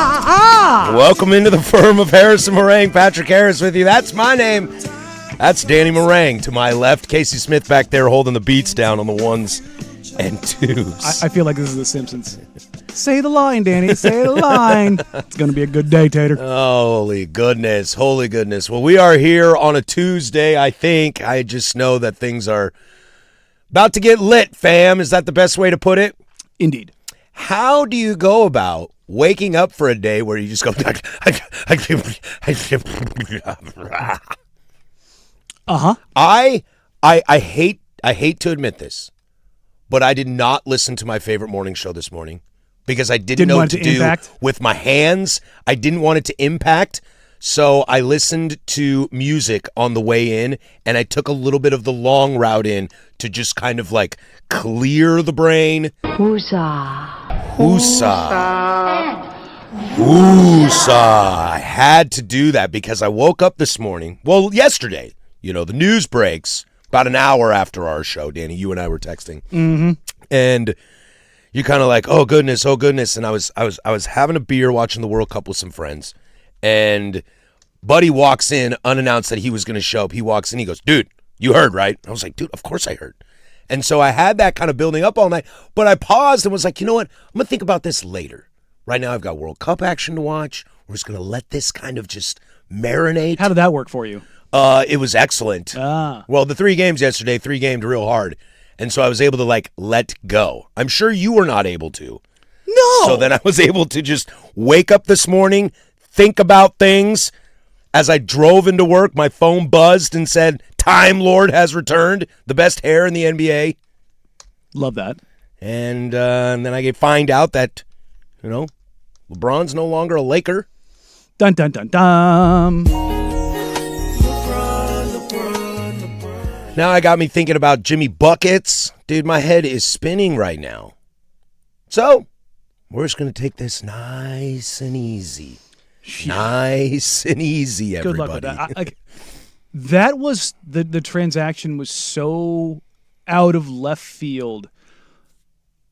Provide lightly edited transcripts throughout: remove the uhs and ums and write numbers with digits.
Welcome into the firm of Harris and Marang. Patrick Harris with you. That's my name. That's Danny Marang. To my left, Casey Smith back there holding the beats down on the ones and twos. I feel like this is The Simpsons. Say the line, Danny. Say the line. It's going to be a good day, Tater. Holy goodness. Holy goodness. Well, we are here on a Tuesday, I think. I just know that things are about to get lit, fam. Is that the best way to put it? Indeed. How do you go about waking up for a day where you just go, Uh-huh. I hate to admit this, but I did not listen to my favorite morning show this morning because I didn't know what to do with my hands. I didn't want it to impact, so I listened to music on the way in, and I took a little bit of the long route in to just kind of like clear the brain. Woosah. I had to do that because I woke up this morning, well, yesterday. You know, the news breaks about an hour after our show, Danny. You and I were texting. Mm-hmm. And you're kind of like, oh goodness. And I was having a beer watching the World Cup with some friends. And Buddy walks in unannounced that he was going to show up. He walks in, he goes, dude, you heard, right? I was like, dude, of course I heard. And so I had that kind of building up all night. But I paused and was like, you know what? I'm going to think about this later. Right now I've got World Cup action to watch. We're just going to let this kind of just marinate. How did that work for you? It was excellent. Well, the 3 games yesterday, 3 gamed real hard. And so I was able to, like, let go. I'm sure you were not able to. No. So then I was able to just wake up this morning, think about things. As I drove into work, my phone buzzed and said, Time Lord has returned, the best hair in the NBA. Love that. And then I find out that, you know, LeBron's no longer a Laker. Dun, dun, dun, dun. Now I got me thinking about Jimmy Buckets. Dude, my head is spinning right now. So, we're just going to take this nice and easy. Nice and easy, everybody. Good luck with that. That was, the transaction was so out of left field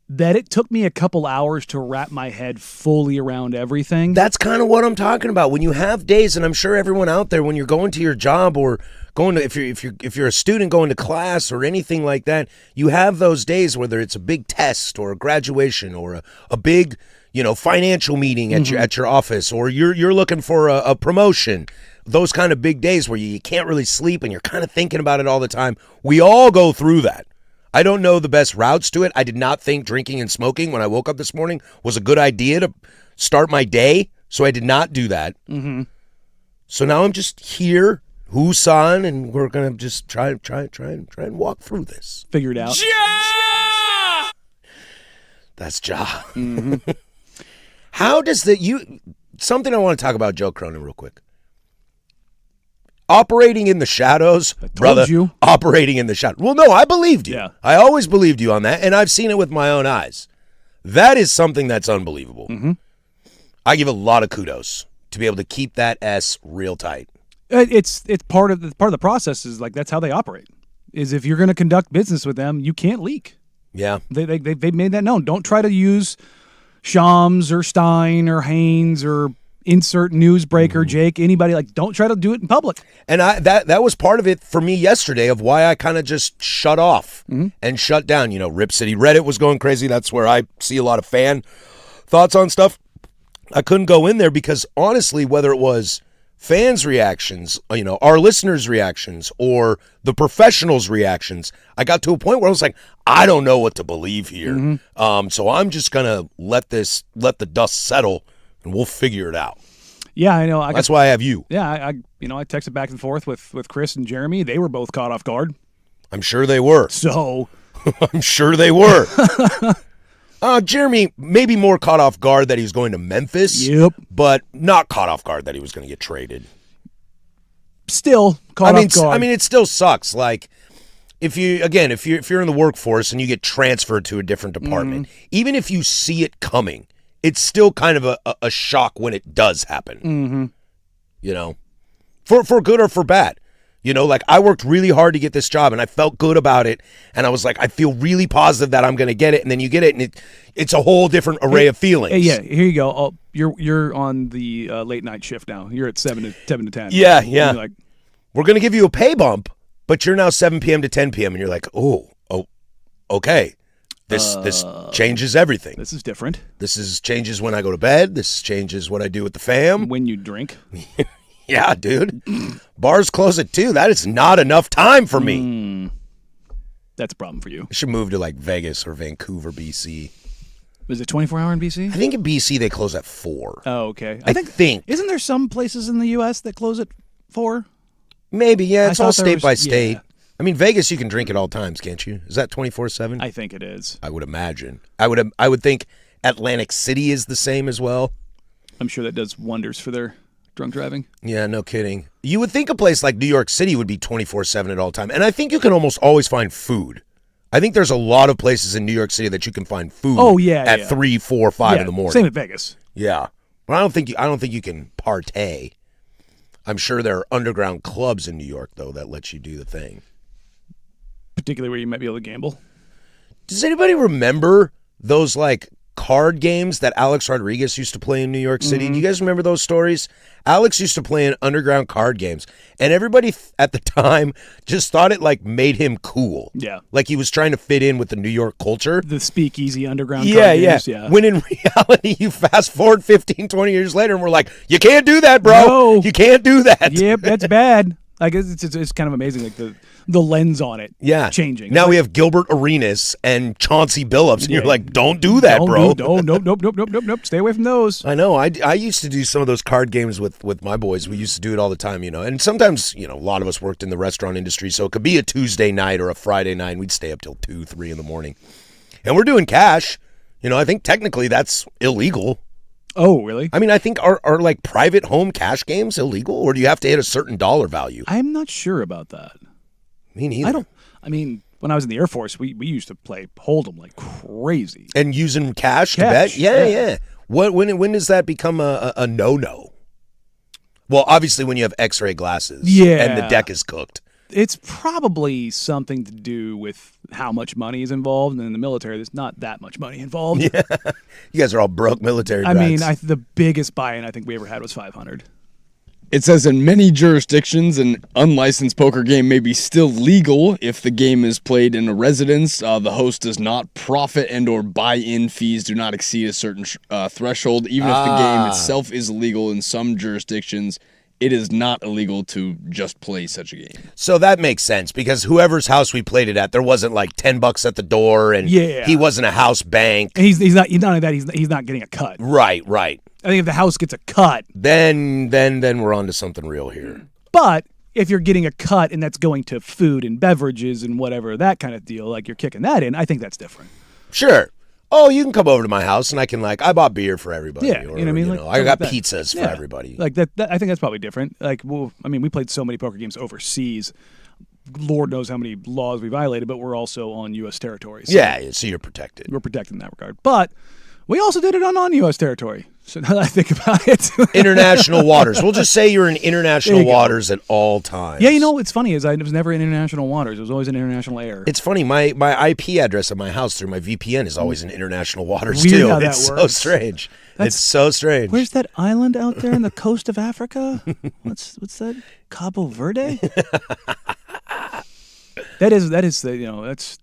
that it took me a couple hours to wrap my head fully around everything. That's kind of what I'm talking about. When you have days, and I'm sure everyone out there, when you're going to your job or going to, if you're a student going to class or anything like that, you have those days, whether it's a big test or a graduation or a big, you know, financial meeting at your office, or you're looking for a promotion. Those kind of big days where you can't really sleep and you're kind of thinking about it all the time. We all go through that. I don't know the best routes to it. I did not think drinking and smoking when I woke up this morning was a good idea to start my day, so I did not do that. Mm-hmm. So now I'm just here, Husan, and we're gonna just try and walk through this. Figure it out. Ja! That's Ja. Mm-hmm. How does something I want to talk about Joe Cronin real quick. Operating in the shadows, brother. You. Operating in the shadows. Well, no, I believed you. Yeah. I always believed you on that, and I've seen it with my own eyes. That is something that's unbelievable. Mm-hmm. I give a lot of kudos to be able to keep that S real tight. It's part of the process. Is like that's how they operate. Is if you're going to conduct business with them, you can't leak. Yeah, they've made that known. Don't try to use Shams or Stein or Haynes or insert newsbreaker, Jake, anybody. Like, don't try to do it in public. And that was part of it for me yesterday of why I kind of just shut off and shut down. You know, Rip City Reddit was going crazy. That's where I see a lot of fan thoughts on stuff. I couldn't go in there because honestly, whether it was fans' reactions, you know, our listeners' reactions, or the professionals' reactions, I got to a point where I was like, I don't know what to believe here. So I'm just gonna let the dust settle. And we'll figure it out. Yeah, I know. That's why I have you. Yeah, I texted back and forth with Chris and Jeremy. They were both caught off guard. I'm sure they were. So. I'm sure they were. Jeremy maybe more caught off guard that he was going to Memphis. Yep. But not caught off guard that he was going to get traded. Still caught off guard. I mean, it still sucks. Like, if you're in the workforce and you get transferred to a different department, even if you see it coming, it's still kind of a shock when it does happen. Mm-hmm. You know, for good or for bad. You know, like I worked really hard to get this job and I felt good about it. And I was like, I feel really positive that I'm going to get it. And then you get it and it's a whole different array of feelings. Yeah, here you go. Oh, you're on the late night shift now. You're at 7 to 10. Yeah. You're like, we're going to give you a pay bump, but you're now 7 p.m. to 10 p.m. And you're like, oh, okay. This changes everything. This is different. This changes when I go to bed. This changes what I do with the fam. When you drink. Yeah, dude. Bars close at 2. That is not enough time for me. That's a problem for you. I should move to like Vegas or Vancouver, BC. Is it 24-hour in BC? I think in BC they close at 4. Oh, okay. I think. Isn't there some places in the U.S. that close at 4? Maybe, yeah. It's all state by Yeah. state. I mean, Vegas, you can drink at all times, can't you? Is that 24/7? I think it is. I would imagine. I would think Atlantic City is the same as well. I'm sure that does wonders for their drunk driving. Yeah, no kidding. You would think a place like New York City would be 24/7 at all time. And I think you can almost always find food. I think there's a lot of places in New York City that you can find food at 3, 4, 5 in the morning. Same at Vegas. Yeah. But I don't think you can partay. I'm sure there are underground clubs in New York though that let you do the thing. Particularly where you might be able to gamble. Does anybody remember those like card games that Alex Rodriguez used to play in New York City? Do you guys remember those stories? Alex used to play in underground card games, and everybody at the time just thought it like made him cool. Yeah. Like he was trying to fit in with the New York culture. The speakeasy underground card games. Yeah. When in reality, you fast forward 15, 20 years later, and we're like, you can't do that, bro. No. You can't do that. Yep, that's bad. Like it's kind of amazing, like the lens on it. Yeah, changing. Now like, we have Gilbert Arenas and Chauncey Billups, and you're like, don't do that, bro. Nope. Stay away from those. I know. I used to do some of those card games with my boys. We used to do it all the time, you know. And sometimes, you know, a lot of us worked in the restaurant industry, so it could be a Tuesday night or a Friday night. We'd stay up till 2, 3 in the morning, and we're doing cash. You know, I think technically that's illegal. Oh, really? I mean, I think are like private home cash games illegal, or do you have to hit a certain dollar value? I'm not sure about that. Me neither. I mean, when I was in the Air Force, we used to play Hold'em like crazy. And using cash to bet? Yeah. When does that become a no-no? Well, obviously when you have X-ray glasses and the deck is cooked. It's probably something to do with how much money is involved. And in the military, there's not that much money involved. Yeah. You guys are all broke military brats. I mean, the biggest buy-in I think we ever had was $500. It says in many jurisdictions, an unlicensed poker game may be still legal if the game is played in a residence. The host does not profit and or buy-in fees do not exceed a certain threshold. Even if the game itself is illegal in some jurisdictions, it is not illegal to just play such a game. So that makes sense because whoever's house we played it at, there wasn't like $10 at the door, and he wasn't a house bank. And he's not only that he's not getting a cut. Right. I think if the house gets a cut, then we're on to something real here. But if you're getting a cut and that's going to food and beverages and whatever, that kind of deal, like you're kicking that in, I think that's different. Sure. Oh, you can come over to my house and I can I bought beer for everybody. Yeah, or, you know what I mean? You know, I got pizzas for everybody. Like that, I think that's probably different. Like, well, I mean, we played so many poker games overseas. Lord knows how many laws we violated, but we're also on U.S. territory. So so you're protected. We're protected in that regard. But we also did it on non-U.S. territory. So now that I think about it. International waters. We'll just say you're in international waters at all times. Yeah, you know what's funny is I was never in international waters. It was always in international air. It's funny. My IP address at my house through my VPN is always in international waters Weird too. how that It's works. so strange. It's so strange. Where's that island out there in the coast of Africa? What's that? Cabo Verde? That is the that's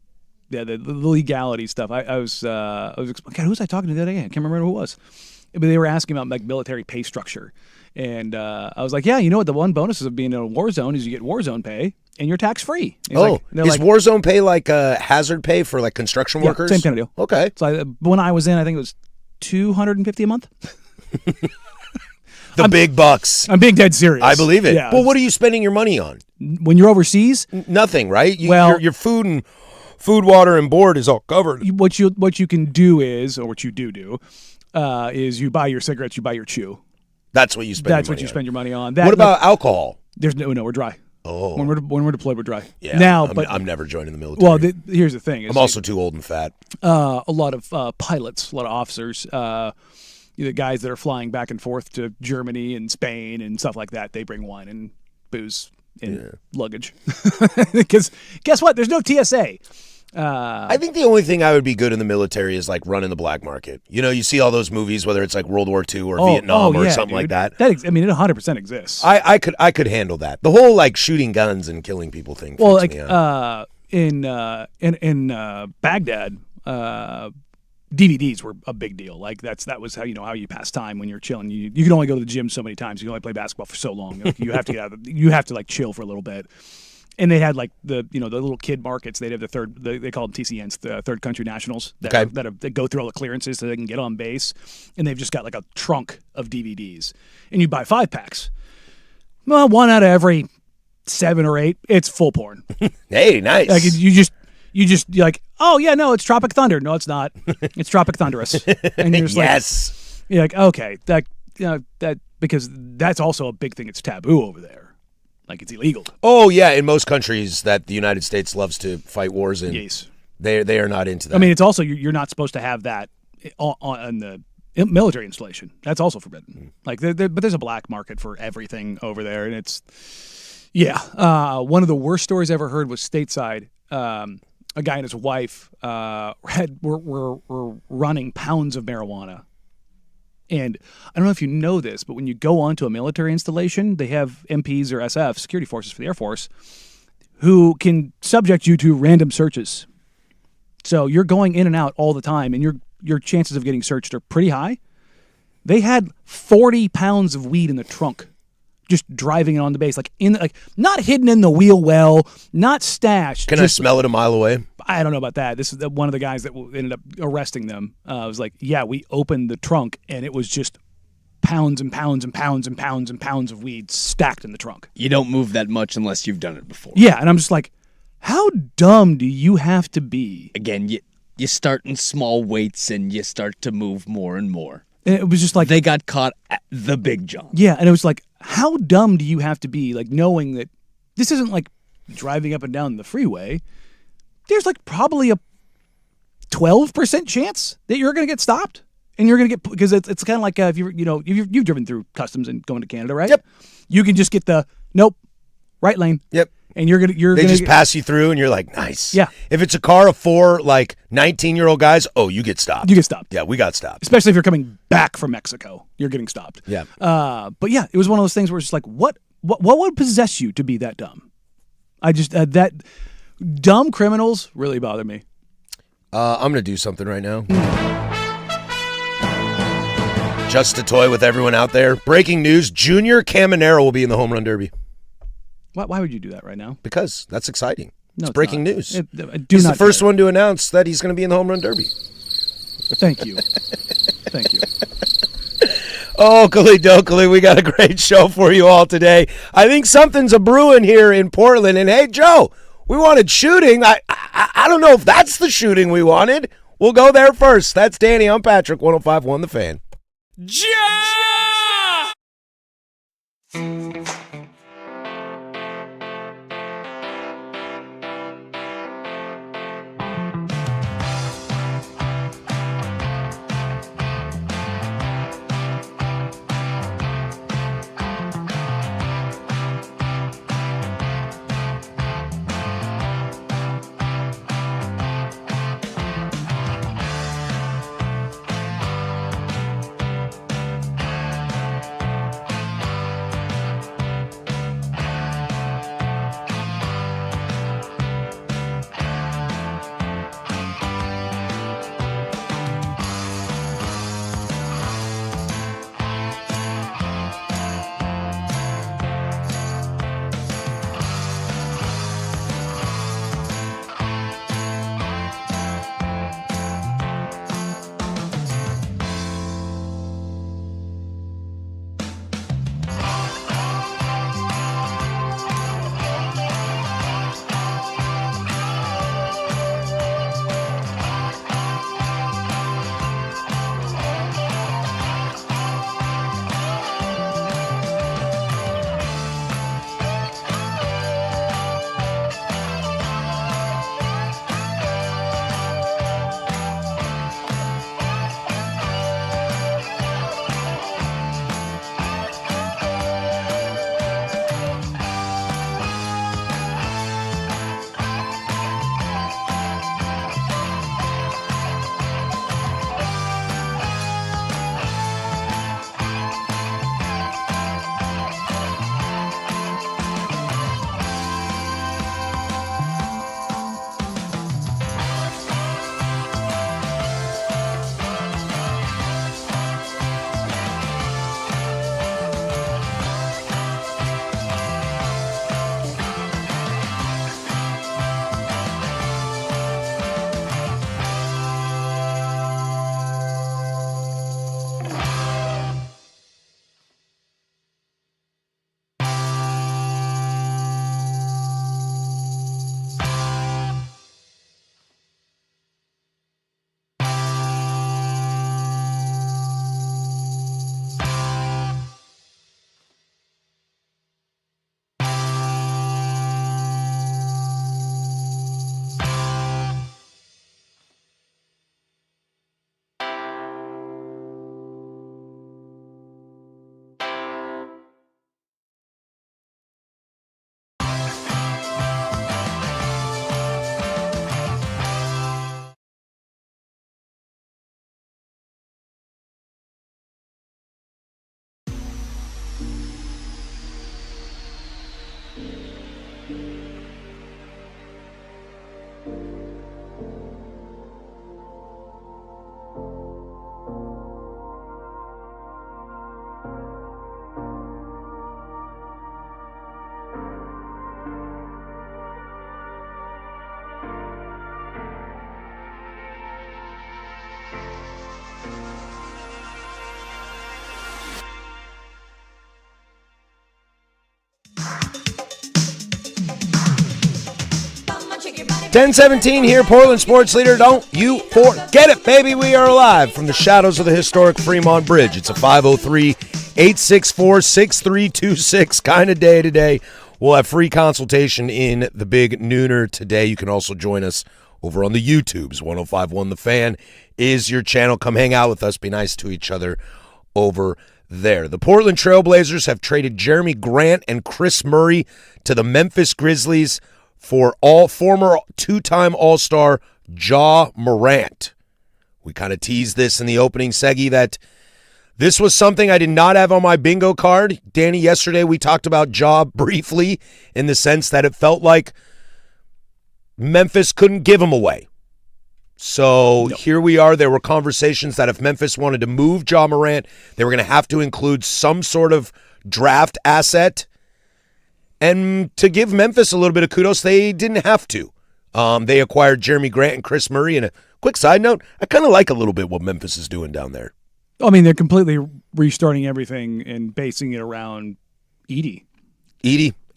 the legality stuff. I was God, who was I talking to the other day? I can't remember who it was. But they were asking about like military pay structure. And I was like, yeah, you know what? The one bonus of being in a war zone is you get war zone pay and you're tax free. Is war zone pay like hazard pay for like construction workers? Same kind of deal. Okay. So when I was in, I think it was $250 a month. Big bucks. I'm being dead serious. I believe it. Yeah. Well, what are you spending your money on? When you're overseas? Nothing, right? Your food, water, and board is all covered. What you can do is, or what you do, is you buy your cigarettes, you buy your chew. That's what you spend. That's what you spend your money on. What about alcohol? There's no, we're dry. Oh, when we're deployed, we're dry. Yeah. Now, I'm never joining the military. Well, here's the thing. I'm also too old and fat. A lot of pilots, a lot of officers, the guys that are flying back and forth to Germany and Spain and stuff like that, they bring wine and booze in luggage. Because guess what? There's no TSA. I think the only thing I would be good in the military is like running the black market. You know, you see all those movies, whether it's like World War II or Vietnam or something like that. It 100% exists. I could handle that. The whole like shooting guns and killing people thing. Well, like me out. in Baghdad, DVDs were a big deal. Like that was how you pass time when you're chilling. You can only go to the gym so many times. You can only play basketball for so long. Like, you have to get out. You have to like chill for a little bit. And they had like the little kid markets. They'd have they call them TCNs, the third country nationals that go through all the clearances so they can get on base. And they've just got like a trunk of DVDs. And you buy 5-packs. Well, 1 out of every 7 or 8, it's full porn. Hey, nice. Like you're like, oh yeah, no, it's Tropic Thunder. No, it's not. It's Tropic Thunderous. And you're just yes. You're like, okay, that because that's also a big thing. It's taboo over there. Like it's illegal. Oh yeah, in most countries that the United States loves to fight wars in, yes, they are not into that. I mean, it's also you're not supposed to have that on the military installation. That's also forbidden. Like, but there's a black market for everything over there, and it's one of the worst stories I ever heard was stateside. A guy and his wife were running pounds of marijuana. And I don't know if you know this, but when you go onto a military installation, they have MPs or SF, security forces for the Air Force, who can subject you to random searches. So you're going in and out all the time, and your chances of getting searched are pretty high. They had 40 pounds of weed in the trunk, just driving it on the base, like not hidden in the wheel well, not stashed. Can I smell it a mile away? I don't know about that. This is one of the guys that ended up arresting them. Was like, yeah, we opened the trunk and it was just pounds and pounds and pounds and pounds and pounds of weed stacked in the trunk. You don't move that much unless you've done it before. Yeah, and I'm just like, how dumb do you have to be? Again, you start in small weights and you start to move more and more. And it was just like they got caught at the big jump. Yeah, and it was like, how dumb do you have to be, like knowing that this isn't like driving up and down the freeway. There's like probably a 12% chance that you're going to get stopped, and you're going to get, because it's kind of like if you've driven through customs and going to Canada, right? Yep. You can just get the right lane. Yep. And they just pass you through, and you're like, nice. Yeah. If it's a car of 4 like 19-year-old guys, you get stopped. You get stopped. Yeah, we got stopped. Especially if you're coming back from Mexico, you're getting stopped. Yeah. But yeah, it was one of those things where it's just like, what would possess you to be that dumb? I just that dumb criminals really bother me. I'm gonna do something right now. Just to toy with everyone out there. Breaking news: Junior Caminero will be in the Home Run Derby. Why would you do that right now? Because that's exciting. No, it's breaking news. He's the first one to announce that he's going to be in the Home Run Derby. Thank you. Thank you. Oakley dokley, we got a great show for you all today. I think something's a brewing here in Portland. And hey, Joe, we wanted shooting. I don't know if that's the shooting we wanted. We'll go there first. That's Danny. I'm Patrick, 105.1 The Fan. 10:17 here, Portland Sports Leader. Don't you forget it, baby. We are alive from the shadows of the historic Fremont Bridge. It's a 503-864-6326 kind of day today. We'll have free consultation in the Big Nooner today. You can also join us over on the YouTubes. 105.1 The Fan is your channel. Come hang out with us. Be nice to each other over there. The Portland Trailblazers have traded Jeremy Grant and Chris Murray to the Memphis Grizzlies for former two-time All-Star Ja Morant. We kind of teased this in the opening seggy that this was something I did not have on my bingo card. Danny, yesterday we talked about Ja briefly in the sense that it felt like Memphis couldn't give him away. So Here we are. There were conversations that if Memphis wanted to move Ja Morant, they were going to have to include some sort of draft asset. And to give Memphis a little bit of kudos, they didn't have to. They acquired Jeremy Grant and Chris Murray. And a quick side note, I kind of like a little bit what Memphis is doing down there. I mean, they're completely restarting everything and basing it around Edie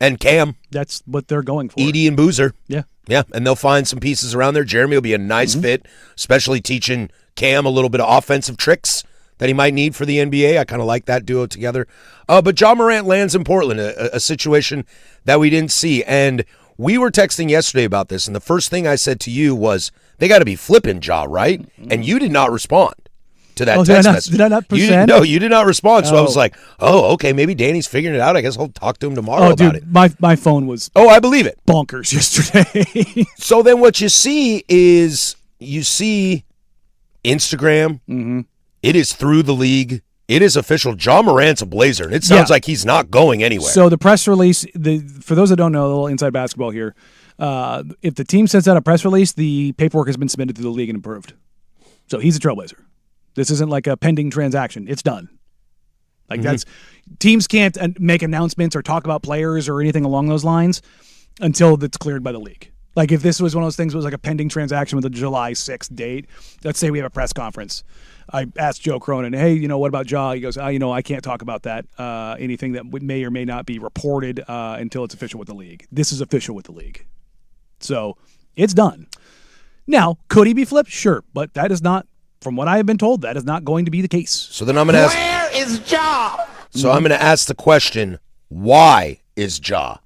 and Cam. That's what they're going for. Edie and Boozer. Yeah. Yeah, and they'll find some pieces around there. Jeremy will be a nice fit, especially teaching Cam a little bit of offensive tricks that he might need for the NBA. I kind of like that duo together. But Ja Morant lands in Portland, a situation that we didn't see. And we were texting yesterday about this, and the first thing I said to you was, they got to be flipping Ja, right? And you did not respond to that text message. Did I not present? No, you did not respond. So I was like, okay, maybe Danny's figuring it out. I guess I'll talk to him tomorrow about it. My phone was I believe it. Bonkers yesterday. So then what you see is Instagram. Mm-hmm. It is through the league. It is official. Ja Morant's a Blazer, and it sounds like he's not going anywhere. So the press release, for those that don't know, a little inside basketball here, if the team sends out a press release, the paperwork has been submitted to the league and approved. So he's a Trailblazer. This isn't like a pending transaction. It's done. Like teams can't make announcements or talk about players or anything along those lines until it's cleared by the league. Like if this was one of those things that was like a pending transaction with a July 6th date, let's say we have a press conference. I asked Joe Cronin, hey, what about Ja? He goes, I can't talk about that. Anything that may or may not be reported until it's official with the league. This is official with the league. So it's done. Now, could he be flipped? Sure, but that is not, from what I have been told, that is not going to be the case. So then I'm going to ask, where is Ja? So I'm going to ask the question, why is Ja?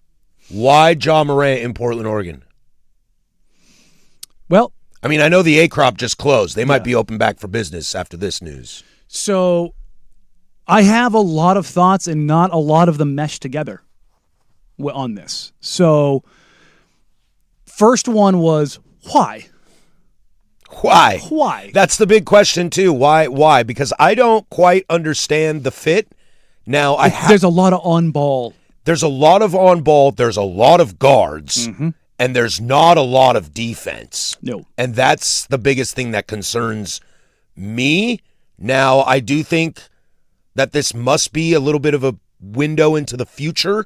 Why Ja Morant in Portland, Oregon? Well, I mean, I know the A crop just closed. They might be open back for business after this news. So I have a lot of thoughts and not a lot of them mesh together on this. So first one was, why? Why? Why? That's the big question, too. Why? Because I don't quite understand the fit. Now, there's a lot of on-ball. There's a lot of on-ball. There's a lot of guards. And there's not a lot of defense. No. And that's the biggest thing that concerns me. Now, I do think that this must be a little bit of a window into the future,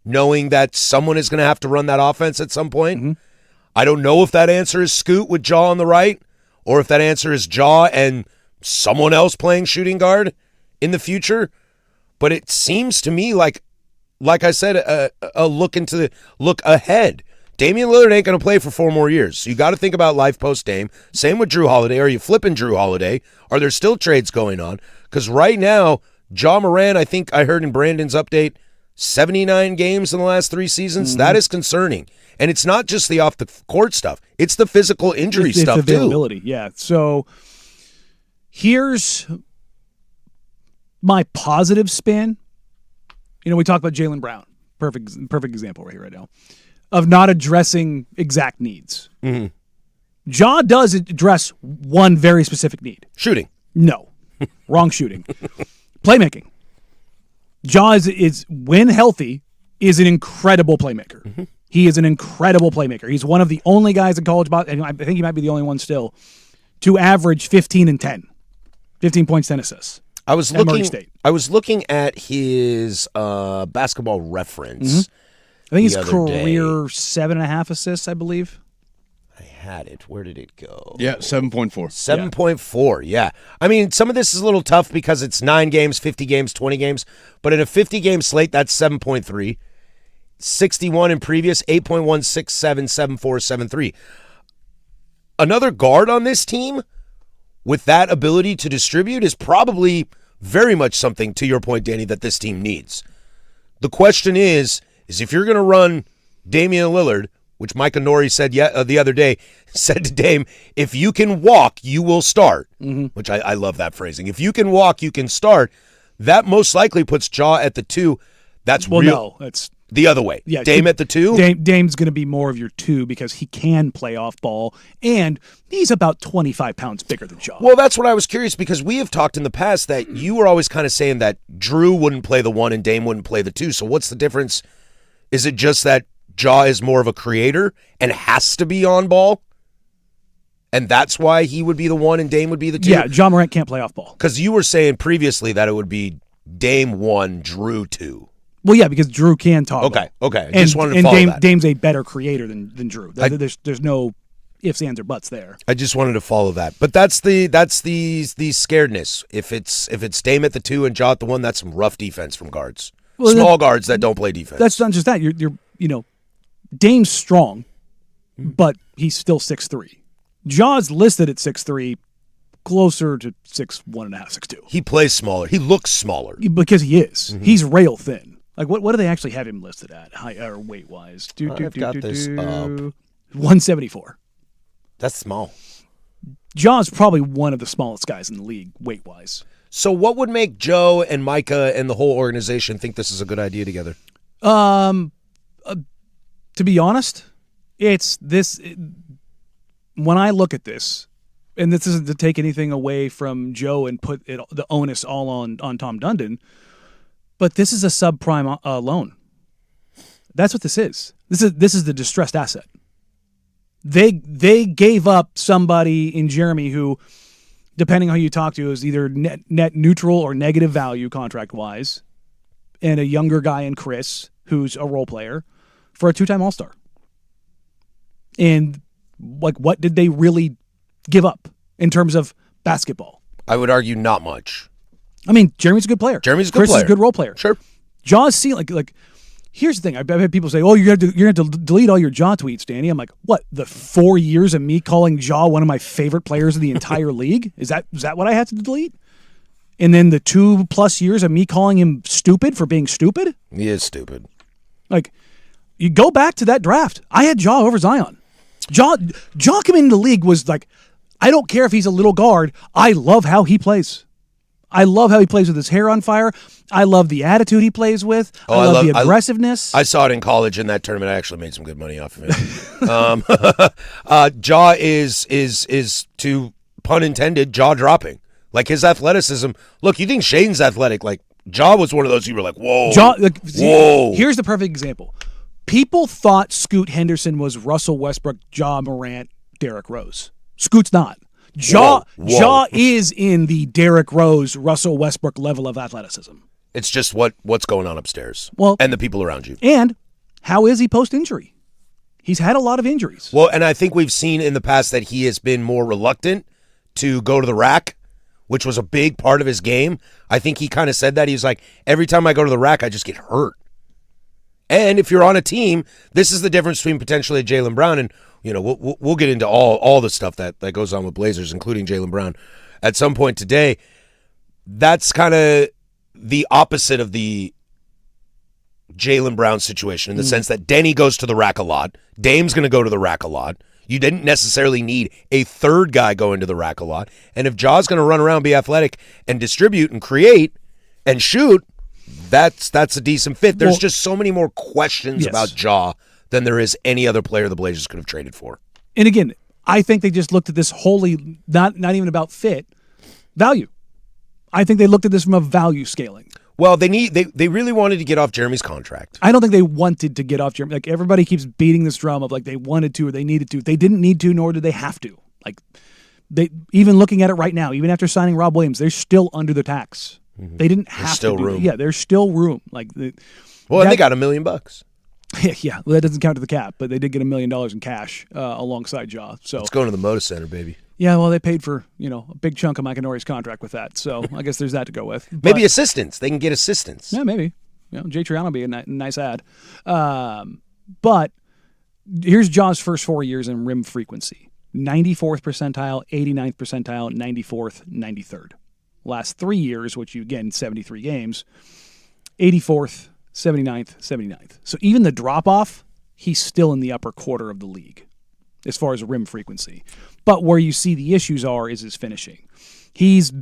knowing that someone is going to have to run that offense at some point. I don't know if that answer is Scoot with Ja on the right, or if that answer is Ja and someone else playing shooting guard in the future. But it seems to me like I said, a look ahead. Damian Lillard ain't going to play for 4 more years. So you got to think about life post-Dame. Same with Drew Holiday. Are you flipping Drew Holiday? Are there still trades going on? Because right now, Ja Morant, I think I heard in Brandon's update, 79 games in the last 3 seasons. That is concerning. And it's not just the off-the-court stuff. It's the physical injury stuff, it's availability, too. Yeah. So here's my positive spin. We talked about Jaylen Brown. Perfect example right here, right now, of not addressing exact needs. Ja does address one very specific need. Shooting. No. Wrong shooting. Playmaking. Ja is, when healthy, is an incredible playmaker. He is an incredible playmaker. He's one of the only guys in college, and I think he might be the only one still, to average 15 and 10. 15 points, 10 assists. I was looking at his basketball reference. I think his career 7.5 assists, I believe. I had it. Where did it go? Yeah, 7.4. 7.4, yeah. I mean, some of this is a little tough because it's 9 games, 50 games, 20 games. But in a 50-game slate, that's 7.3. 61 in previous, 8.1677473. Another guard on this team with that ability to distribute is probably very much something, to your point, Danny, that this team needs. The question is if you're going to run Damian Lillard, which Micah Nori said the other day, said to Dame, if you can walk, you will start, which I love that phrasing. If you can walk, you can start. That most likely puts Ja at the 2. That's no, that's the other way. Yeah, Dame at the 2? Dame's going to be more of your 2 because he can play off ball, and he's about 25 pounds bigger than Ja. Well, that's what I was curious, because we have talked in the past that you were always kind of saying that Drew wouldn't play the 1 and Dame wouldn't play the 2. So what's the difference? Is it just that Ja is more of a creator and has to be on ball? And that's why he would be the 1 and Dame would be the 2? Yeah, Ja Morant can't play off ball. Because you were saying previously that it would be Dame 1, Drew 2. Well, yeah, because Drew can talk. Okay. I just wanted to follow that. Dame's a better creator than Drew. There's no ifs, ands, or buts there. I just wanted to follow that. But that's the scaredness. If it's Dame at the 2 and Ja at the 1, that's some rough defense from guards. Well, small guards that don't play defense. That's not just that. You're Dame's strong, but he's still 6'3". Ja's listed at 6'3", closer to 6'1.5", 6'2". He plays smaller. He looks smaller. Because he is. Mm-hmm. He's rail thin. Like, what do they actually have him listed at, or weight-wise? I've got this up. 174. That's small. Ja's probably one of the smallest guys in the league, weight-wise. So what would make Joe and Micah and the whole organization think this is a good idea together? To be honest, it's this. When I look at this, and this isn't to take anything away from Joe and put the onus all on Tom Dundon, but this is a subprime loan. That's what this is. This is the distressed asset. They gave up somebody in Jeremy who, depending on who you talk to, is either net neutral or negative value contract-wise, and a younger guy in Chris, who's a role player, for a 2-time All-Star. And, like, what did they really give up in terms of basketball? I would argue not much. I mean, Jeremy's a good player. Chris is a good role player. Sure. Ja's ceiling, like here's the thing. I've had people say, "Oh, you're going to delete all your Ja tweets, Danny." I'm like, "What? The 4 years of me calling Ja one of my favorite players in the entire league? Is that what I had to delete? And then the 2+ years of me calling him stupid for being stupid? He is stupid. Like, you go back to that draft. I had Ja over Zion. Ja coming into the league was like, I don't care if he's a little guard. I love how he plays. I love how he plays with his hair on fire. I love the attitude he plays with. I love the aggressiveness. I saw it in college in that tournament. I actually made some good money off of it. Ja is to pun intended, jaw dropping. Like his athleticism. Look, you think Shane's athletic? Like Ja was one of those you were like, whoa, whoa. Here's the perfect example. People thought Scoot Henderson was Russell Westbrook, Ja Morant, Derrick Rose. Scoot's not. Ja is in the Derrick Rose, Russell Westbrook level of athleticism. It's just what's going on upstairs. Well, and the people around you. And how is he post-injury? He's had a lot of injuries. Well, and I think we've seen in the past that he has been more reluctant to go to the rack, which was a big part of his game. I think he kind of said that. He's like, every time I go to the rack, I just get hurt. And if you're on a team, this is the difference between potentially Jaylen Brown and, you know, we'll get into all the stuff that goes on with Blazers, including Jaylen Brown, at some point today. That's kind of the opposite of the Jaylen Brown situation in the sense that Denny goes to the rack a lot. Dame's going to go to the rack a lot. You didn't necessarily need a third guy going to the rack a lot. And if Ja's going to run around, be athletic, and distribute and create and shoot, that's a decent fit. There's just so many more questions about Ja than there is any other player the Blazers could have traded for. And again, I think they just looked at this wholly, not even about fit, value. I think they looked at this from a value scaling. Well, they really wanted to get off Jeremy's contract. I don't think they wanted to get off Jeremy. Like, everybody keeps beating this drum of like they wanted to or they needed to. They didn't need to, nor did they have to. Like, they even looking at it right now, even after signing Rob Williams, they're still under the tax. Mm-hmm. They didn't have still to. Room. Yeah, there's still room. Like, and they got $1 million. Yeah, well, that doesn't count to the cap, but they did get $1 million in cash alongside Ja. So it's going to the Moda Center, baby. Yeah, well, they paid for a big chunk of Mike Nori's contract with that, so I guess there's that to go with. But, maybe assistance. They can get assistance. Yeah, maybe. Jay Triano would be a nice ad. But here's Ja's first 4 years in rim frequency. 94th percentile, 89th percentile, 94th, 93rd. Last 3 years, which you, again, 73 games, 84th, 79th, 79th. So even the drop-off, he's still in the upper quarter of the league as far as rim frequency. But where you see the issues is his finishing. His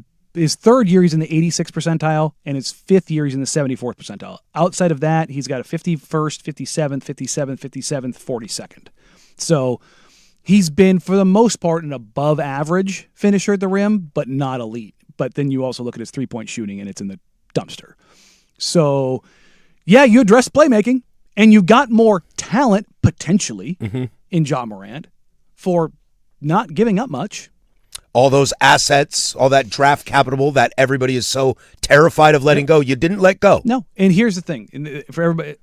third year, he's in the 86th percentile, and his fifth year, he's in the 74th percentile. Outside of that, he's got a 51st, 57th, 57th, 57th, 42nd. So he's been, for the most part, an above-average finisher at the rim, but not elite. But then you also look at his three-point shooting, and it's in the dumpster. So, yeah, you address playmaking, and you got more talent, potentially, in Ja Morant for not giving up much. All those assets, all that draft capital that everybody is so terrified of letting go, you didn't let go. No, and here's the thing. For everybody,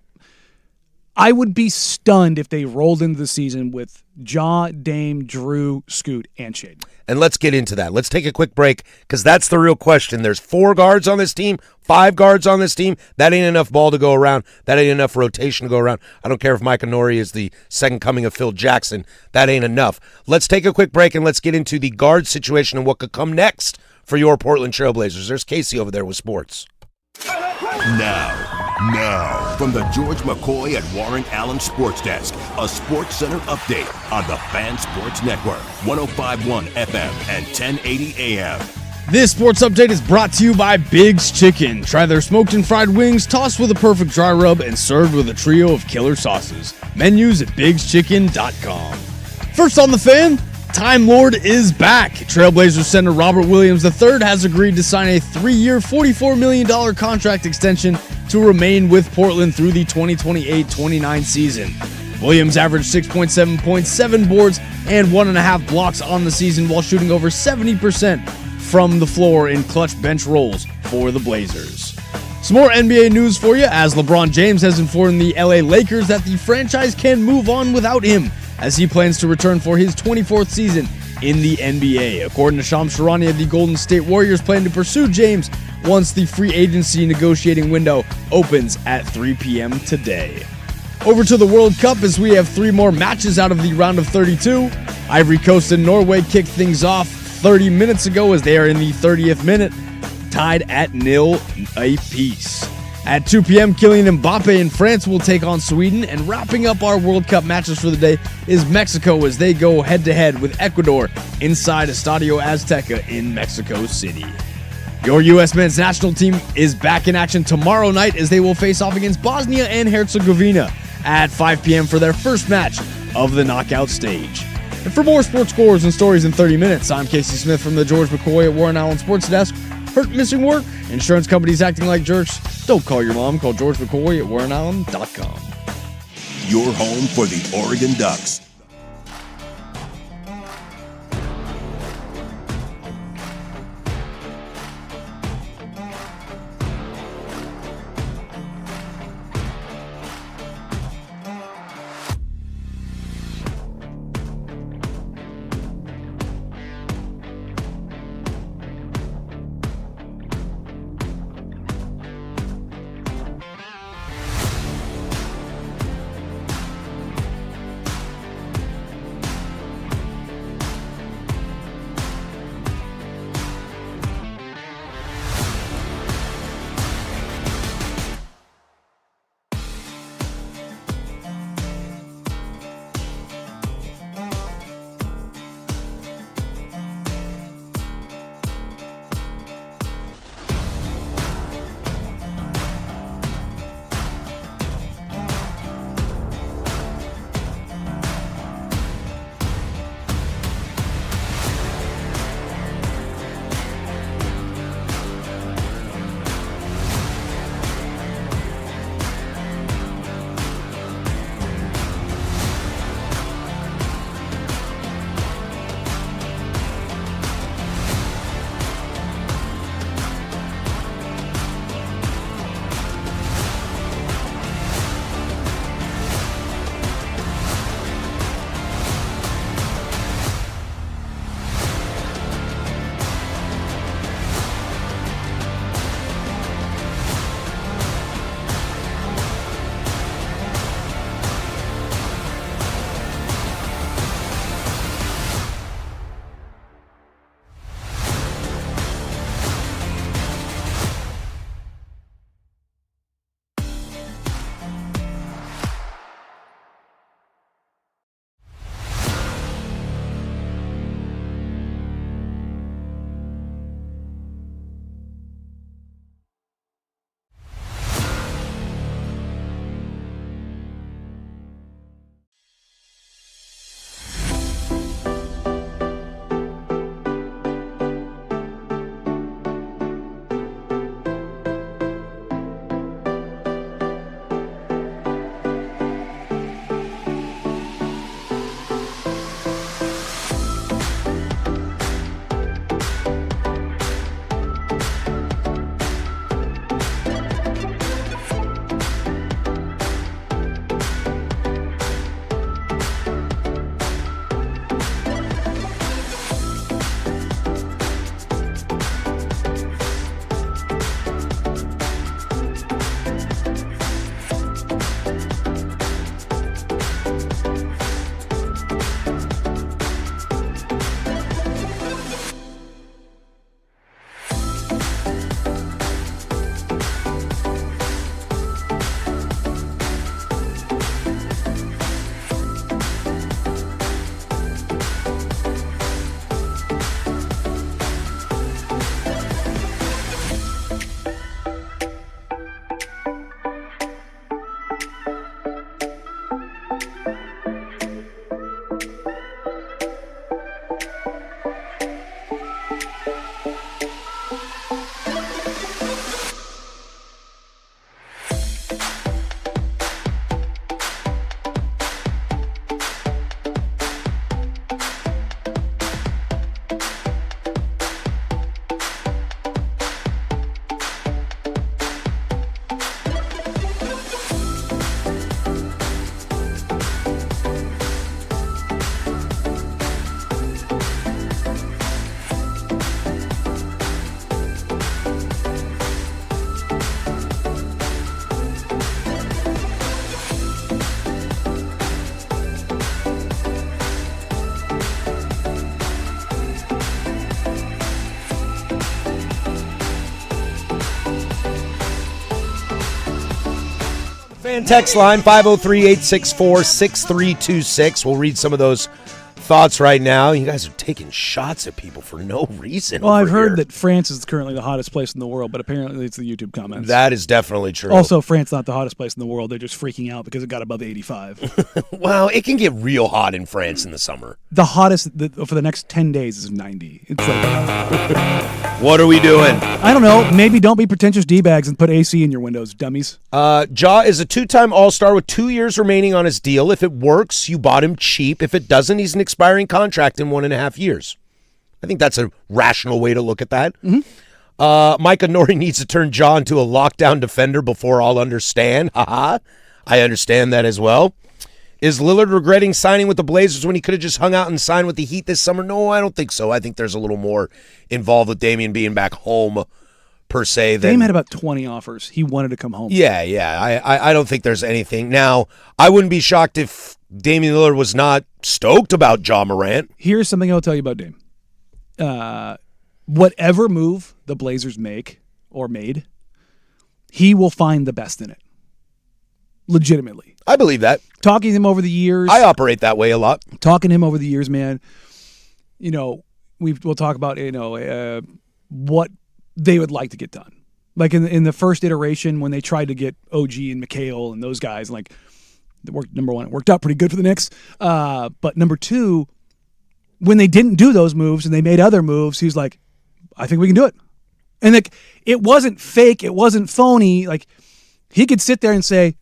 I would be stunned if they rolled into the season with Ja, Dame, Drew, Scoot, and Shaden. And let's get into that. Let's take a quick break because that's the real question. There's 4 guards on this team, 5 guards on this team. That ain't enough ball to go around. That ain't enough rotation to go around. I don't care if Micah Nori is the second coming of Phil Jackson. That ain't enough. Let's take a quick break and let's get into the guard situation and what could come next for your Portland Trailblazers. There's Casey over there with sports. Now, from the George McCoy at Warren Allen Sports Desk, a Sports Center update on the Fan Sports Network, 105.1 FM and 1080 AM. This sports update is brought to you by Big's Chicken. Try their smoked and fried wings, tossed with a perfect dry rub, and served with a trio of killer sauces. Menus at bigschicken.com. First on the Fan, Time Lord is back. Trailblazers center Robert Williams III has agreed to sign a 3-year, $44 million contract extension to remain with Portland through the 2028-29 season. Williams averaged 6.7 points, 7 boards, and 1.5 blocks on the season while shooting over 70% from the floor in clutch bench rolls for the Blazers. Some more NBA news for you, as LeBron James has informed the LA Lakers that the franchise can move on without him, as he plans to return for his 24th season in the NBA. According to Shams Charania, the Golden State Warriors plan to pursue James once the free agency negotiating window opens at 3 p.m. today. Over to the World Cup, as we have 3 more matches out of the round of 32. Ivory Coast and Norway kicked things off 30 minutes ago as they are in the 30th minute, tied at 0 apiece. At 2 p.m., Kylian Mbappe in France will take on Sweden, and wrapping up our World Cup matches for the day is Mexico as they go head-to-head with Ecuador inside Estadio Azteca in Mexico City. Your U.S. men's national team is back in action tomorrow night as they will face off against Bosnia and Herzegovina at 5 p.m. for their first match of the knockout stage. And for more sports scores and stories in 30 minutes, I'm Casey Smith from the George McCoy at Warren Allen Sports Desk. Hurt, missing work? Insurance companies acting like jerks? Don't call your mom. Call George McCoy at WarrenAllen.com. Your home for the Oregon Ducks. Fan text line 503-864-6326. We'll read some of those thoughts right now. You guys are taking shots at people for no reason. Well, I've heard here. that France is currently the hottest place in the world, but apparently it's the YouTube comments. That is definitely true. Also, France not the hottest place in the world. They're just freaking out because it got above 85. Well, it can get real hot in France in the summer. The hottest for the next 10 days is 90. It's like, What are we doing? I don't know. Maybe don't be pretentious D-bags and put AC in your windows, dummies. Ja is a two-time All-Star with 2 years remaining on his deal. If it works, you bought him cheap. If it doesn't, he's an expiring contract in 1.5 years. I think that's a rational way to look at that. Micah Nori needs to turn Ja into a lockdown defender before I'll understand. Haha. I understand that as well. Is Lillard regretting signing with the Blazers when he could have just hung out and signed with the Heat this summer? No, I don't think so. I think there's a little more involved with Damian being back home per se. Dame had about 20 offers. He wanted to come home. Yeah. I don't think there's anything. Now, I wouldn't be shocked if Damian Lillard was not stoked about Ja Morant. Here's something I'll tell you about Dame. Whatever move the Blazers make or made, he will find the best in it. Legitimately. I believe that. Talking to him over the years. I operate that way a lot. Talking to him over the years, man, we'll talk about, what they would like to get done. Like in the first iteration when they tried to get OG and McHale and those guys, like, number one, it worked out pretty good for the Knicks. But number two, when they didn't do those moves and they made other moves, he's like, I think we can do it. And like, it wasn't fake. It wasn't phony. Like, he could sit there and say,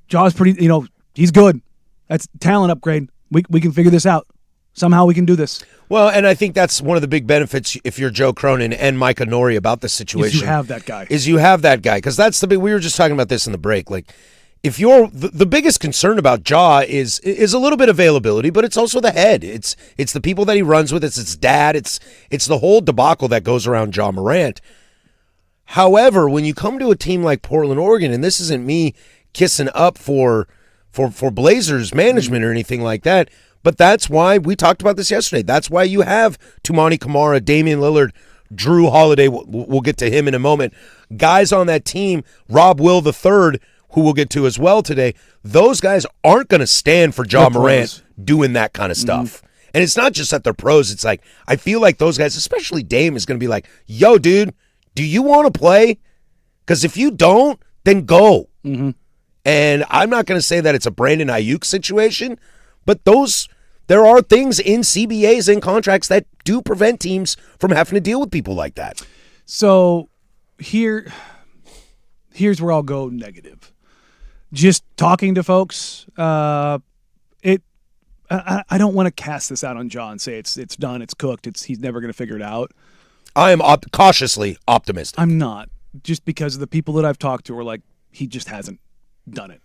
Ja's pretty, he's good. That's talent upgrade. We can figure this out. Somehow we can do this. Well, and I think that's one of the big benefits if you're Joe Cronin and Micah Nori about the situation. You have that guy. Because that's the big, we were just talking about this in the break. Like, if you're, the biggest concern about Ja is a little bit availability, but it's also the head. It's the people that he runs with. It's his dad. It's the whole debacle that goes around Ja Morant. However, when you come to a team like Portland, Oregon, and this isn't me kissing up for Blazers management or anything like that, but that's why we talked about this yesterday. That's why you have Toumani Camara, Damian Lillard, Drew Holiday. We'll get to him in a moment. Guys on that team, Rob Will III, who we'll get to as well today. Those guys aren't going to stand for Ja Morant doing that kind of stuff. And it's not just that they're pros. It's like, I feel like those guys, especially Dame, is going to be like, yo, dude, do you want to play? Because if you don't, then go. And I'm not going to say that it's a Brandon Ayuk situation, but there are things in CBAs and contracts that do prevent teams from having to deal with people like that. So here's where I'll go negative. Just talking to folks, I don't want to cast this out on John and say it's done, it's cooked, he's never going to figure it out. I am cautiously optimistic. I'm not, just because of the people that I've talked to are like, he just hasn't done it.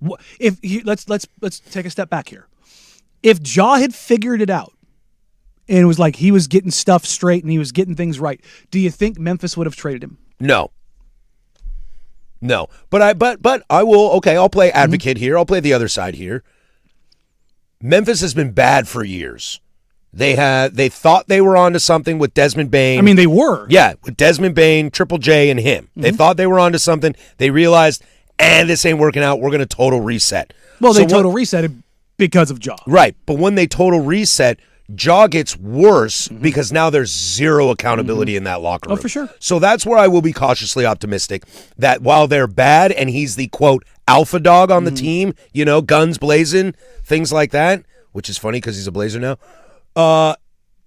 Let's take a step back here. If Ja had figured it out and it was like he was getting stuff straight and he was getting things right, do you think Memphis would have traded him? No. But I will. Okay, I'll play advocate here. I'll play the other side here. Memphis has been bad for years. They thought they were onto something with Desmond Bane. I mean, they were. Yeah, with Desmond Bane, Triple J, and him. They thought they were onto something. They realized, this ain't working out. We're going to total reset. Well, they total resetted because of Ja. Right, but when they total reset, Ja gets worse because now there's zero accountability in that locker room. Oh, for sure. So that's where I will be cautiously optimistic that while they're bad and he's the, quote, alpha dog on the team, guns blazing, things like that, which is funny because he's a Blazer now,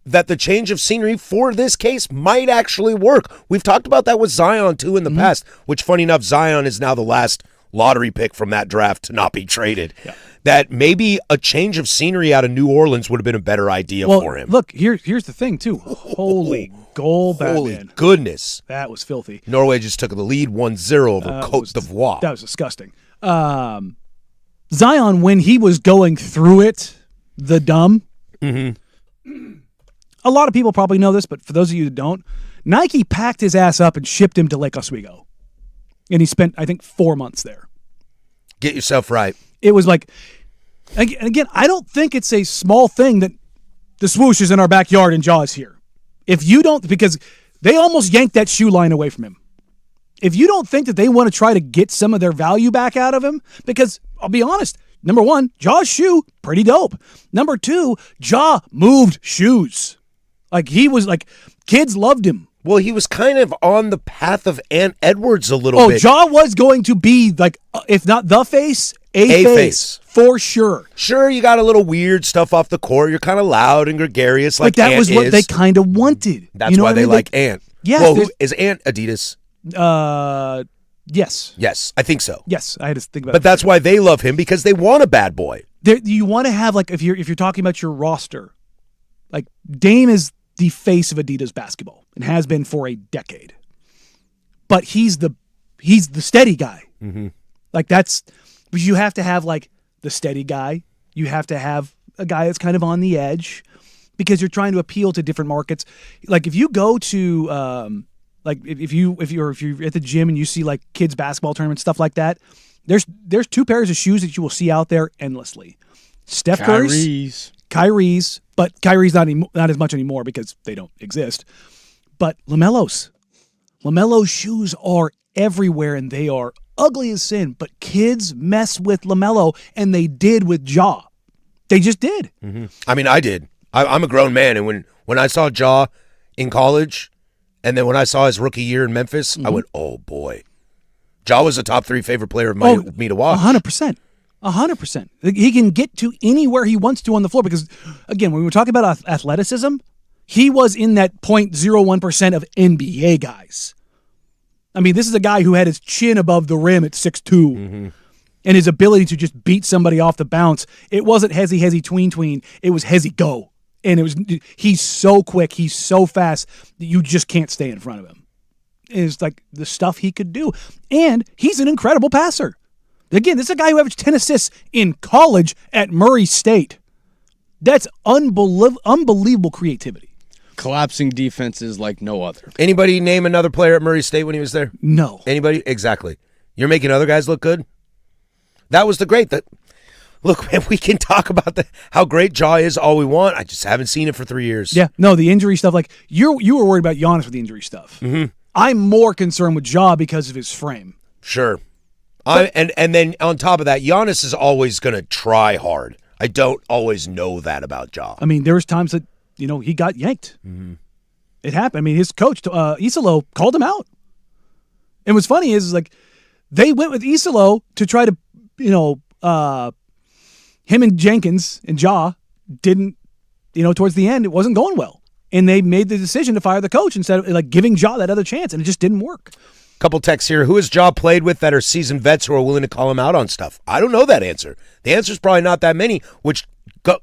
that the change of scenery for this case might actually work. We've talked about that with Zion, too, in the past, which, funny enough, Zion is now the last lottery pick from that draft to not be traded. Yeah. That maybe a change of scenery out of New Orleans would have been a better idea for him. Look, here's the thing, too. Holy goal, Batman. Holy goodness. That was filthy. Norway just took the lead 1-0 over Côte d'Ivoire. That was disgusting. Zion, when he was going through it, the dumb, a lot of people probably know this, but for those of you that don't, Nike packed his ass up and shipped him to Lake Oswego. And he spent, I think, 4 months there. Get yourself right. It was like, again, I don't think it's a small thing that the swoosh is in our backyard and Ja is here. If you don't, because they almost yanked that shoe line away from him. if you don't think that they want to try to get some of their value back out of him, because I'll be honest, number one, Jaw's shoe, pretty dope. Number two, Jaw moved shoes. Like, he was like, kids loved him. Well, he was kind of on the path of Ant Edwards a little bit. Oh, Jaw was going to be, like, if not the face, a face. For sure. Sure, you got a little weird stuff off the court. You're kind of loud and gregarious like that Ant was what is. they kind of wanted. That's why they like Ant. Yes. Well, is Ant Adidas? Yes. Yes, I think so. Yes, I had to think about it. But that's why they love him, because they want a bad boy. You want to have, like, if you're talking about your roster, like, Dame is the face of Adidas basketball and has been for a decade. But he's the steady guy. Mm-hmm. Like, but you have to have, like, the steady guy. You have to have a guy that's kind of on the edge, because you're trying to appeal to different markets. Like, if you go to like, if you're at the gym and you see, like, kids basketball tournaments, stuff like that, there's two pairs of shoes that you will see out there endlessly. Steph Curry's, but Kyrie's not as much anymore because they don't exist. But LaMelo's shoes are everywhere, and they are ugly as sin. But kids mess with LaMelo, and they did with Ja. They just did. Mm-hmm. I mean, I did. I'm a grown man, and when I saw Ja in college, and then when I saw his rookie year in Memphis, I went, oh boy. Ja was a top 3 favorite player of me to watch. 100%. 100%. He can get to anywhere he wants to on the floor, because, again, when we were talking about athleticism, he was in that 0.01% of NBA guys. I mean, this is a guy who had his chin above the rim at 6'2", and his ability to just beat somebody off the bounce. It wasn't hezzy, tween. It was hezzy, go. And he's so quick, he's so fast that you just can't stay in front of him. It's like the stuff he could do. And he's an incredible passer. Again, this is a guy who averaged 10 assists in college at Murray State. That's unbelievable creativity. Collapsing defenses like no other. Anybody name another player at Murray State when he was there? No. Anybody? Exactly. You're making other guys look good? That was the great. Look, man, we can talk about how great Ja is all we want. I just haven't seen it for 3 years. Yeah, no, the injury stuff, like, you were worried about Giannis with the injury stuff. Mm-hmm. I'm more concerned with Ja because of his frame. Sure. And then on top of that, Giannis is always going to try hard. I don't always know that about Ja. I mean, there was times that, he got yanked. Mm-hmm. It happened. I mean, his coach, Isalo, called him out. And what's funny is like, they went with Isalo to try to, him and Jenkins and Ja didn't, towards the end, it wasn't going well. And they made the decision to fire the coach instead of, like, giving Ja that other chance, and it just didn't work. Couple texts here. Who has Ja played with that are seasoned vets who are willing to call him out on stuff? I don't know that answer. The answer is probably not that many, which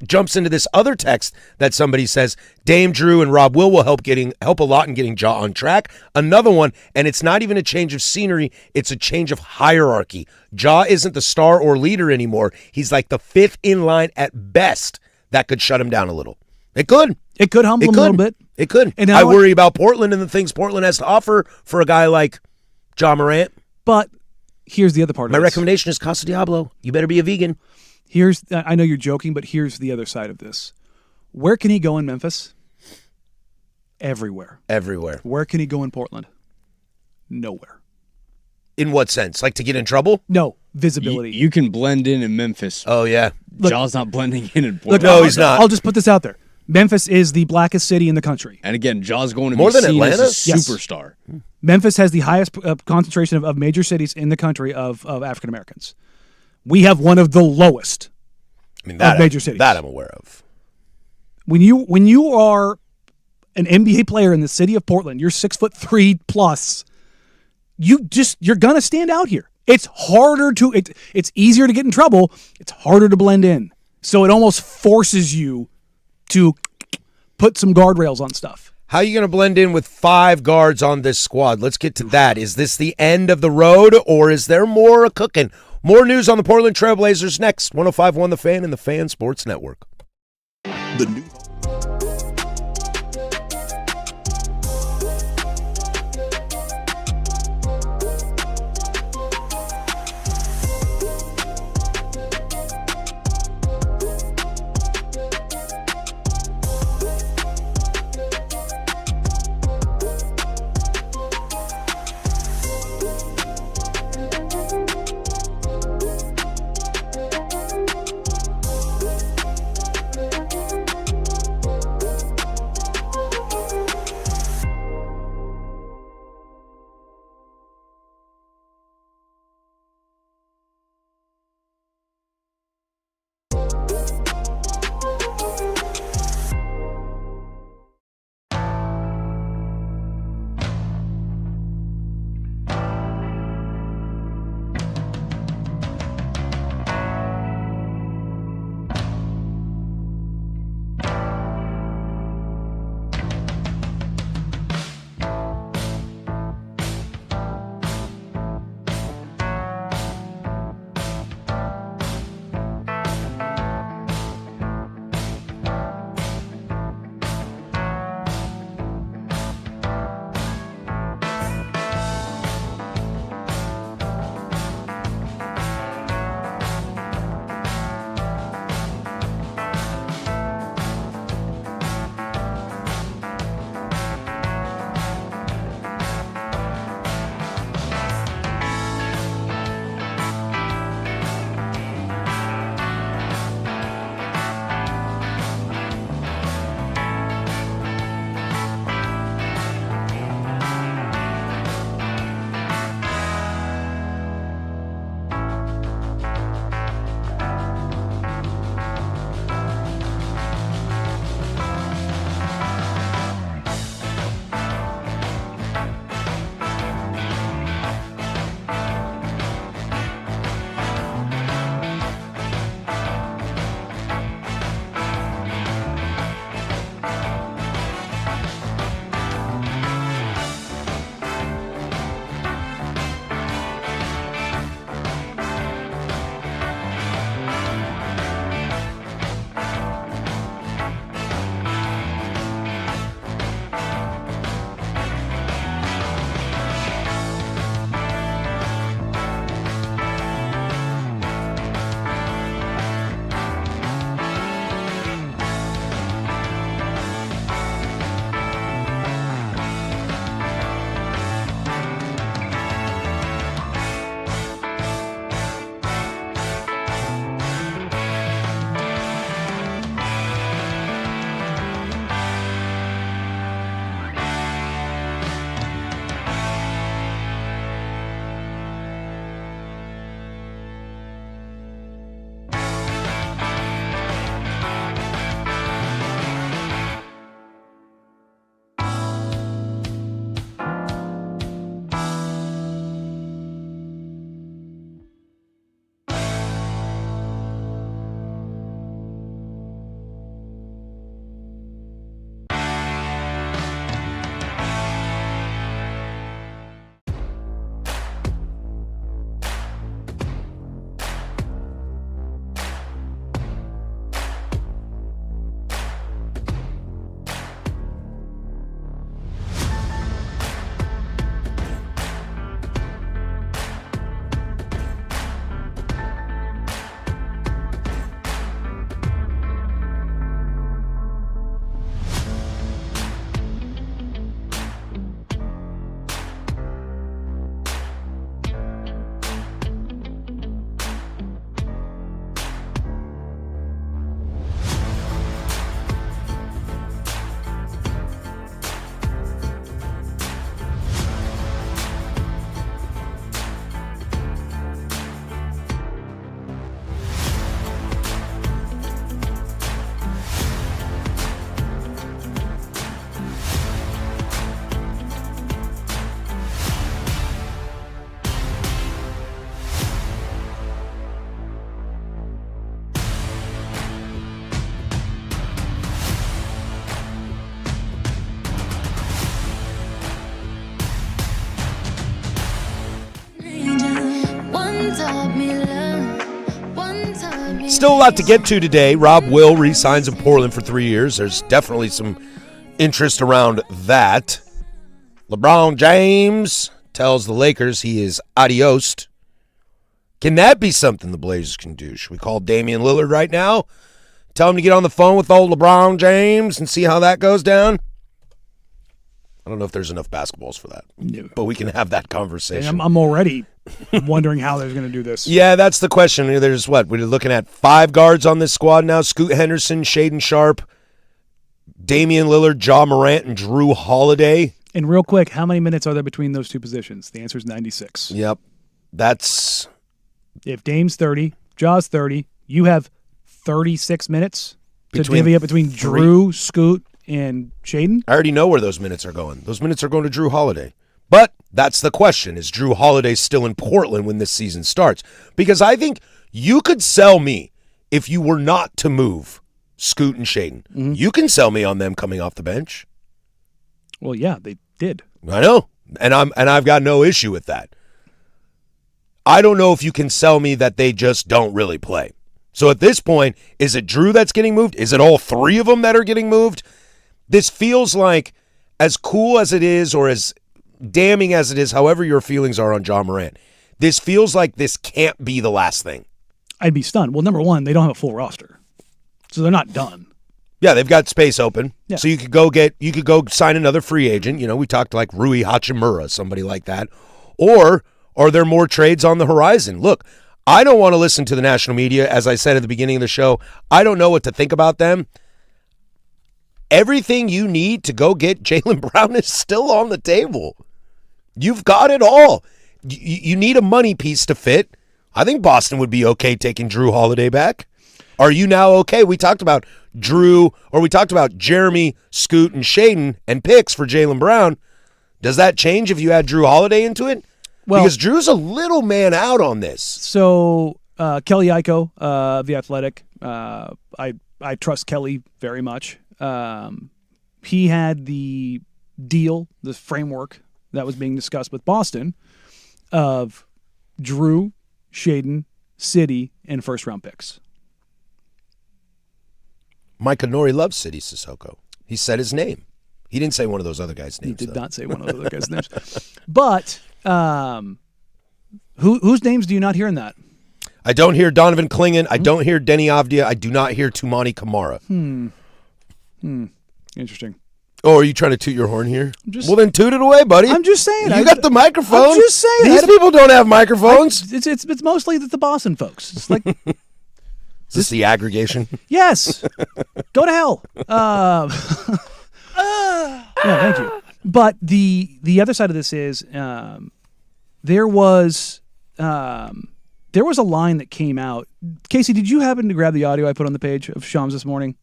jumps into this other text that somebody says Dame, Drew, and Rob will help a lot in getting Ja on track. Another one, and it's not even a change of scenery, it's a change of hierarchy. Ja isn't the star or leader anymore. He's like the 5th in line at best. That could shut him down a little. It could. It could humble him a little bit. It could. And I worry about Portland and the things Portland has to offer for a guy like Ja Morant. But here's the other part of My this. recommendation is Casa Diablo. You better be a vegan. I know you're joking, but here's the other side of this. Where can he go in Memphis? Everywhere. Everywhere. Where can he go in Portland? Nowhere. In what sense? Like to get in trouble? No. Visibility. You can blend in Memphis. Oh, yeah. Ja's not blending in Portland. Look, no, he's not. I'll just put this out there. Memphis is the blackest city in the country. And again, Ja's going to More be than seen Atlanta? as a Yes. superstar. Memphis has the highest concentration of major cities in the country of African Americans. We have one of the lowest of major cities. That I'm aware of. When you are an NBA player in the city of Portland, you're 6'3" plus. You're gonna stand out here. It's harder it's easier to get in trouble. It's harder to blend in. So it almost forces you to put some guardrails on stuff. How are you going to blend in with 5 guards on this squad? Let's get to that. Is this the end of the road, or is there more cooking? More news on the Portland Trailblazers next. 105.1 The Fan and the Fan Sports Network. The new Still a lot to get to today. Rob Will re-signs in Portland for 3 years. There's definitely some interest around that. LeBron James tells the Lakers he is adios. Can that be something the Blazers can do? Should we call Damian Lillard right now? Tell him to get on the phone with old LeBron James and see how that goes down? I don't know if there's enough basketballs for that. No. But we can have that conversation. I'm already wondering how they're going to do this. Yeah, that's the question. There's what? We're looking at 5 guards on this squad now. Scoot Henderson, Shaden Sharp, Damian Lillard, Ja Morant, and Drew Holiday. And real quick, how many minutes are there between those two positions? The answer is 96. Yep. That's... If Dame's 30, Ja's 30, you have 36 minutes to divvy up between Drew, Scoot, and Shaden? I already know where those minutes are going. Those minutes are going to Drew Holiday. But that's the question. Is Drew Holiday still in Portland when this season starts? Because I think you could sell me if you were not to move Scoot and Shaden. Mm-hmm. You can sell me on them coming off the bench. Well, yeah, they did. I know. And I've got no issue with that. I don't know if you can sell me that they just don't really play. So at this point, is it Drew that's getting moved? Is it all 3 of them that are getting moved? This feels like, as cool as it is or as damning as it is, however your feelings are on Ja Morant, this feels like this can't be the last thing. I'd be stunned. Well, number one, they don't have a full roster. So they're not done. Yeah, they've got space open. Yeah. So you could go sign another free agent. You know, we talked like Rui Hachimura, somebody like that. Or are there more trades on the horizon? Look, I don't want to listen to the national media. As I said at the beginning of the show, I don't know what to think about them. Everything you need to go get Jaylen Brown is still on the table. You've got it all. You need a money piece to fit. I think Boston would be okay taking Drew Holiday back. Are you now okay? We talked about Jeremy, Scoot, and Shaden and picks for Jaylen Brown. Does that change if you add Drew Holiday into it? Well, because Drew's a little man out on this. So Kelly Iko of The Athletic, I trust Kelly very much. He had the deal, the framework that was being discussed with Boston of Drew, Shaden, City, and first-round picks. Micah Nori loves City Sissoko. He said his name. He didn't say one of those other guys' names. He did not say one of those other guys' names. But whose names do you not hear in that? I don't hear Donovan Clingan. I don't hear Denny Avdia. I do not hear Tumani Kamara. Interesting. Oh, are you trying to toot your horn here? Well, then toot it away, buddy. I'm just saying. You got the microphone. I'm just saying. These people don't have microphones. It's mostly the Boston folks. It's like... Is this the aggregation? Yes. Go to hell. Yeah, thank you. But the other side of this is there was a line that came out. Casey, did you happen to grab the audio I put on the page of Shams this morning?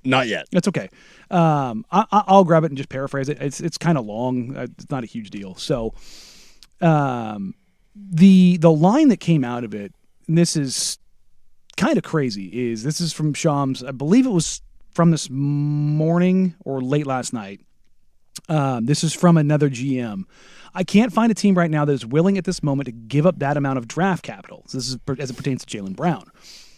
Not yet. That's okay. I'll grab it and just paraphrase it. It's kind of long. It's not a huge deal. So the line that came out of it, and this is kind of crazy, this is from Shams. I believe it was from this morning or late last night. This is from another GM. I can't find a team right now that is willing at this moment to give up that amount of draft capital. So this is as it pertains to Jaylen Brown.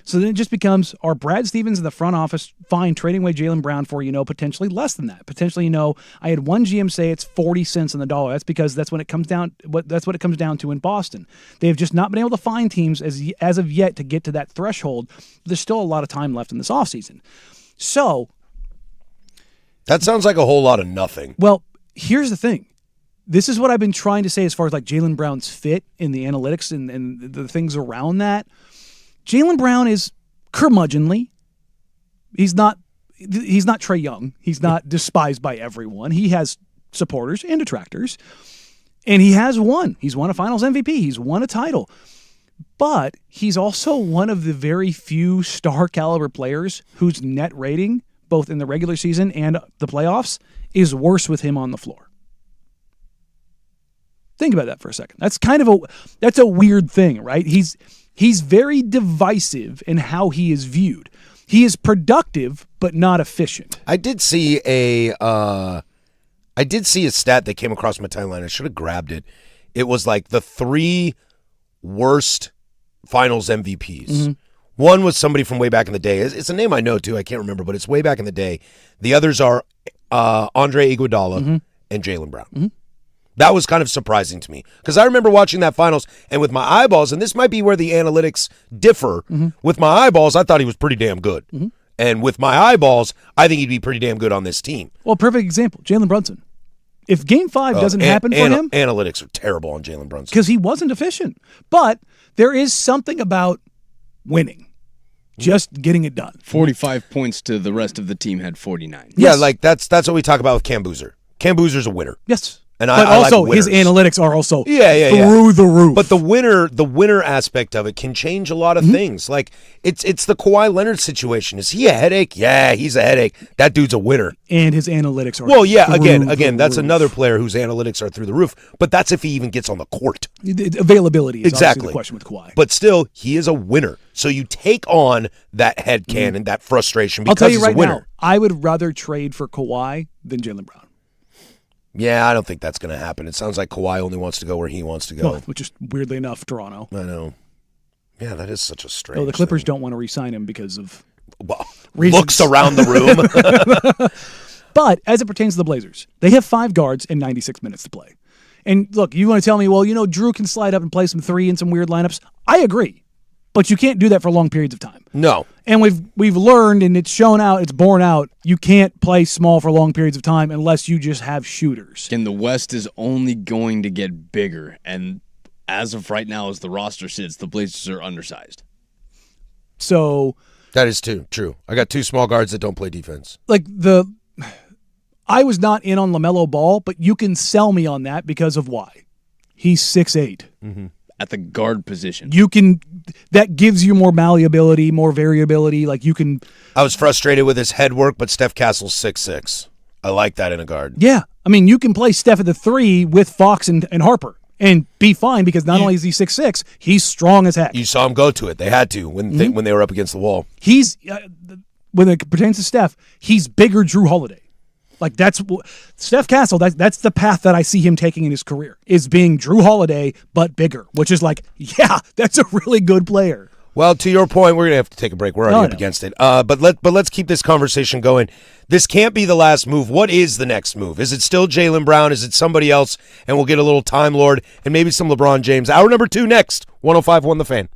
So then it just becomes, are Brad Stevens in the front office fine trading away Jaylen Brown for, potentially less than that? Potentially, I had one GM say it's 40 cents on the dollar. That's because that's what it comes down to in Boston. They have just not been able to find teams as of yet to get to that threshold. There's still a lot of time left in this offseason. So that sounds like a whole lot of nothing. Well, here's the thing. This is what I've been trying to say as far as like Jaylen Brown's fit in the analytics and the things around that. Jaylen Brown is curmudgeonly. He's not Trae Young. He's not despised by everyone. He has supporters and detractors. And he has won. He's won a finals MVP. He's won a title. But he's also one of the very few star caliber players whose net rating, both in the regular season and the playoffs, is worse with him on the floor. Think about that for a second. That's a weird thing, right? He's very divisive in how he is viewed. He is productive, but not efficient. I did see a stat that came across my timeline. I should have grabbed it. It was like the 3 worst finals MVPs. One was somebody from way back in the day. It's a name I know, too. I can't remember, but it's way back in the day. The others are Andre Iguodala and Jaylen Brown. That was kind of surprising to me because I remember watching that finals, and with my eyeballs, and this might be where the analytics differ, with my eyeballs, I thought he was pretty damn good. And with my eyeballs, I think he'd be pretty damn good on this team. Well, perfect example, Jalen Brunson. If Game 5 doesn't happen for him... Analytics are terrible on Jalen Brunson. Because he wasn't efficient. But there is something about winning. Just getting it done. 45 points to the rest of the team had 49. Yeah, Yes. like that's what we talk about with Cam Boozer. Cam Boozer's a winner. Yes. And but I also, like his analytics are also through the roof. But the winner aspect of it can change a lot of things. Like it's the Kawhi Leonard situation. Is he a headache? Yeah, he's a headache. That dude's a winner. And his analytics are again, that's roof. another player whose analytics are through the roof. But that's if he even gets on the court. Availability is Exactly obviously the question with Kawhi. But still, he is a winner. So you take on that headcanon, that frustration because I'll tell you he's right a winner. now, I would rather trade for Kawhi than Jaylen Brown. Yeah, I don't think that's going to happen. It sounds like Kawhi only wants to go where he wants to go. Well, which is weirdly enough, Toronto. I know. Yeah, that is such a strange So the Clippers thing. don't want to re-sign him because of Well, looks around the room. But as it pertains to the Blazers, they have 5 guards and 96 minutes to play. And look, you want to tell me, well, Drew can slide up and play some 3 in some weird lineups. I agree. But you can't do that for long periods of time. No. And we've learned, and it's shown out, it's borne out, you can't play small for long periods of time unless you just have shooters. And the West is only going to get bigger. And as of right now, as the roster sits, the Blazers are undersized. So, That is true. I got 2 small guards that don't play defense. I was not in on LaMelo Ball, but you can sell me on that because of why. He's 6'8". At the guard position. That gives you more malleability, more variability. Like you can. I was frustrated with his head work, but Steph Castle's 6'6". I like that in a guard. Yeah. I mean, you can play Steph at the 3 with Fox and Harper and be fine because not only is he 6'6", he's strong as heck. You saw him go to it. They had to when they were up against the wall. He's when it pertains to Steph, he's bigger Drew Holiday. Like that's Steph Castle. That's the path that I see him taking in his career is being Drew Holiday but bigger, which is like, yeah, that's a really good player. Well, to your point, we're gonna have to take a break. We're already up against it. But let's keep this conversation going. This can't be the last move. What is the next move? Is it still Jaylen Brown? Is it somebody else? And we'll get a little Time Lord and maybe some LeBron James. Hour number 2 next. 105.1 The Fan.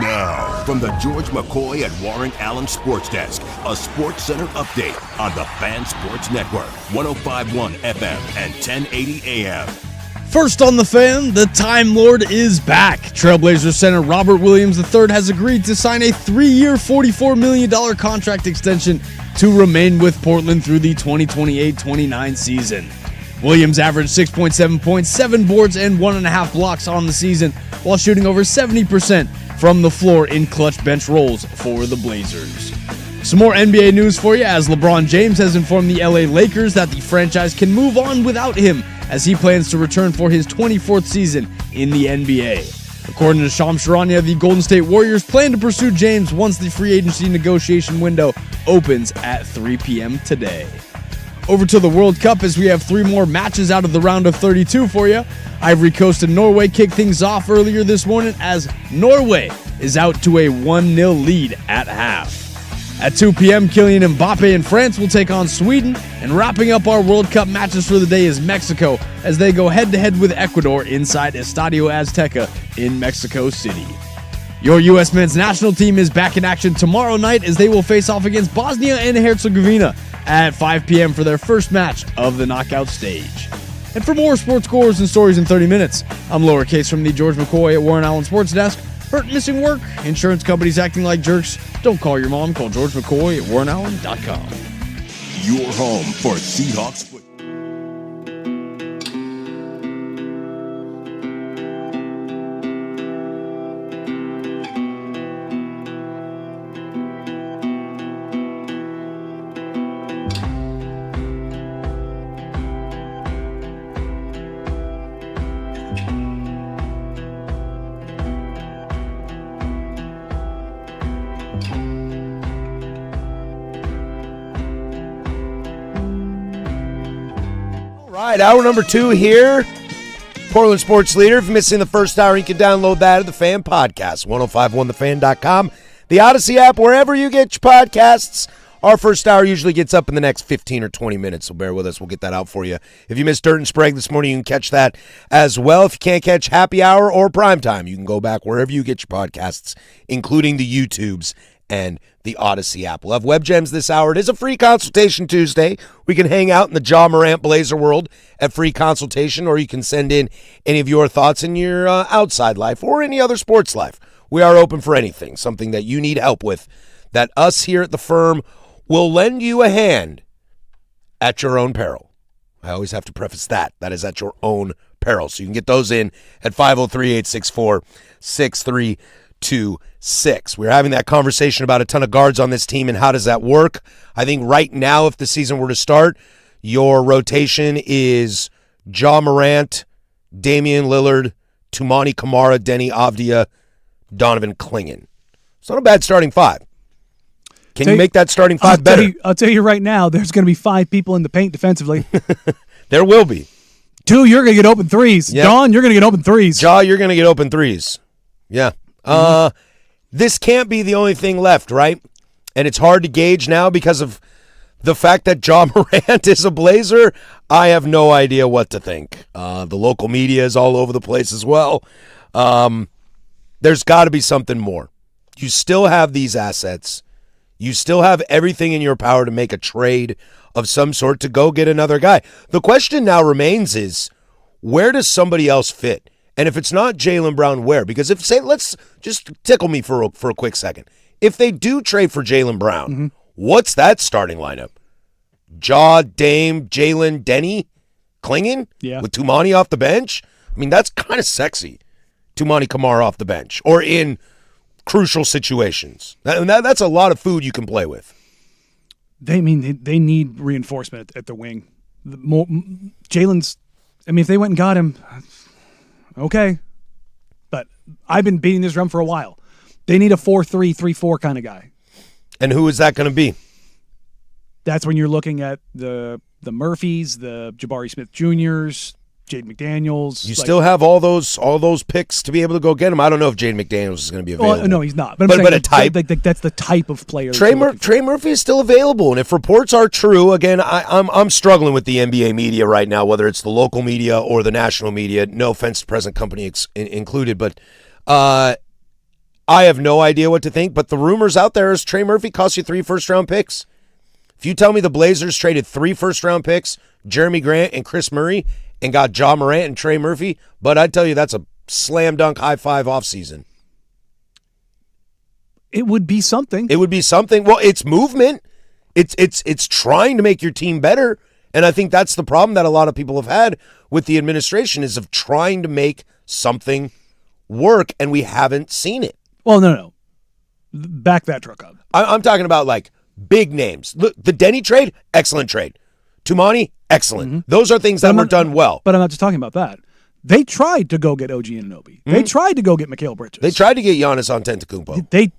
Now, from the George McCoy at Warren Allen Sports Desk, a Sports Center update on the Fan Sports Network, 105.1 FM and 1080 AM. First on the Fan, the Time Lord is back. Trailblazers center Robert Williams III has agreed to sign a 3-year, $44 million contract extension to remain with Portland through the 2028-29 season. Williams averaged 6.7 points, 7 boards, and 1.5 blocks on the season, while shooting over 70% from the floor in clutch bench roles for the Blazers. Some more NBA news for you, as LeBron James has informed the LA Lakers that the franchise can move on without him, as he plans to return for his 24th season in the NBA. According to Shams Charania, the Golden State Warriors plan to pursue James once the free agency negotiation window opens at 3 p.m. today. Over to the World Cup, as we have 3 more matches out of the round of 32 for you. Ivory Coast and Norway kicked things off earlier this morning, as Norway is out to a 1-0 lead at half. At 2 p.m., Kylian Mbappe and France will take on Sweden, and wrapping up our World Cup matches for the day is Mexico, as they go head-to-head with Ecuador inside Estadio Azteca in Mexico City. Your U.S. men's national team is back in action tomorrow night, as they will face off against Bosnia and Herzegovina at 5 p.m. for their first match of the knockout stage. And for more sports scores and stories in 30 minutes, I'm Lowercase from the George McCoy at Warren Allen Sports Desk. Hurt, missing work, insurance companies acting like jerks. Don't call your mom. Call George McCoy at WarrenAllen.com. Your home for Seahawks football. All right, hour number 2 here. Portland Sports Leader. If you're missing the first hour, you can download that at the Fan Podcast, 1051thefan.com. The Odyssey app, wherever you get your podcasts. Our first hour usually gets up in the next 15 or 20 minutes, so bear with us. We'll get that out for you. If you missed Dirt and Sprague this morning, you can catch that as well. If you can't catch Happy Hour or Primetime, you can go back wherever you get your podcasts, including the YouTubes and the Odyssey app. We'll have Web Gems this hour. It is a free consultation Tuesday. We can hang out in the Ja Morant Blazer world at free consultation, or you can send in any of your thoughts in your outside life or any other sports life. We are open for anything, something that you need help with, that us here at the firm will lend you a hand at your own peril. I always have to preface that. That is at your own peril. So you can get those in at 503-864-6326. We're having that conversation about a ton of guards on this team and how does that work. I think right now, if the season were to start, your rotation is Ja Morant, Damian Lillard, Toumani Camara, Denny Avdia, Donovan Clingan. It's not a bad starting 5. Can you make that starting 5 better? I'll tell you right now, there's going to be 5 people in the paint defensively. There will be. 2, you're going to get open threes. Yep. Don, you're going to get open threes. Ja, you're going to get open threes. Yeah. This can't be the only thing left, right? And it's hard to gauge now because of the fact that Ja Morant is a Blazer. I have no idea what to think. The local media is all over the place as well. There's got to be something more. You still have these assets. You still have everything in your power to make a trade of some sort to go get another guy. The question now remains is, where does somebody else fit? And if it's not Jaylen Brown, where? Because let's just tickle me for a quick second. If they do trade for Jaylen Brown, what's that starting lineup? Ja, Dame, Jalen, Denny, Clingan? Yeah. With Toumani off the bench? I mean, that's kind of sexy. Toumani Camara off the bench. Or in crucial situations. That's a lot of food you can play with. They need reinforcement at the wing. Jalen's, if they went and got him, okay. but I've been beating this drum for a while. They need a 4-3, 3-4 kind of guy. And who is that going to be? That's when you're looking at the Murphys, the Jabari Smith Jr.'s, Jade McDaniels. You still have all those picks to be able to go get him. I don't know if Jade McDaniels is going to be available. Well, no, he's not. But I'm saying a type. That's the type of player. Trey Murphy is still available, and if reports are true, again, I'm struggling with the NBA media right now, whether it's the local media or the national media. No offense to present company included, but I have no idea what to think. But the rumors out there is Trey Murphy cost you 3 first-round picks. If you tell me the Blazers traded 3 first-round picks, Jeremy Grant and Chris Murray, and got Ja Morant and Trey Murphy, but I tell you that's a slam dunk high five offseason. It would be something. It would be something. Well, it's movement. It's trying to make your team better, and I think that's the problem that a lot of people have had with the administration is of trying to make something work, and we haven't seen it. Well, no. Back that truck up. I'm talking about like big names. Look, the Denny trade, excellent trade. Tumani, excellent. Mm-hmm. Those are things that were done well. But I'm not just talking about that. They tried to go get OG Anunoby. They tried to go get Mikal Bridges. They tried to get Giannis Antetokounmpo.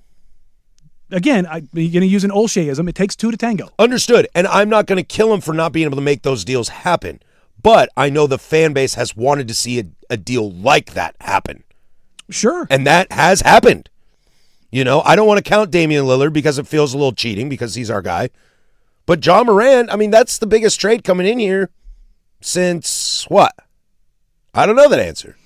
Again, you're going to use an Olsheism. It takes 2 to tango. Understood. And I'm not going to kill him for not being able to make those deals happen. But I know the fan base has wanted to see a deal like that happen. Sure. And that has happened. You know, I don't want to count Damian Lillard because it feels a little cheating because he's our guy. But Ja Morant, I mean, that's the biggest trade coming in here since what? I don't know that answer.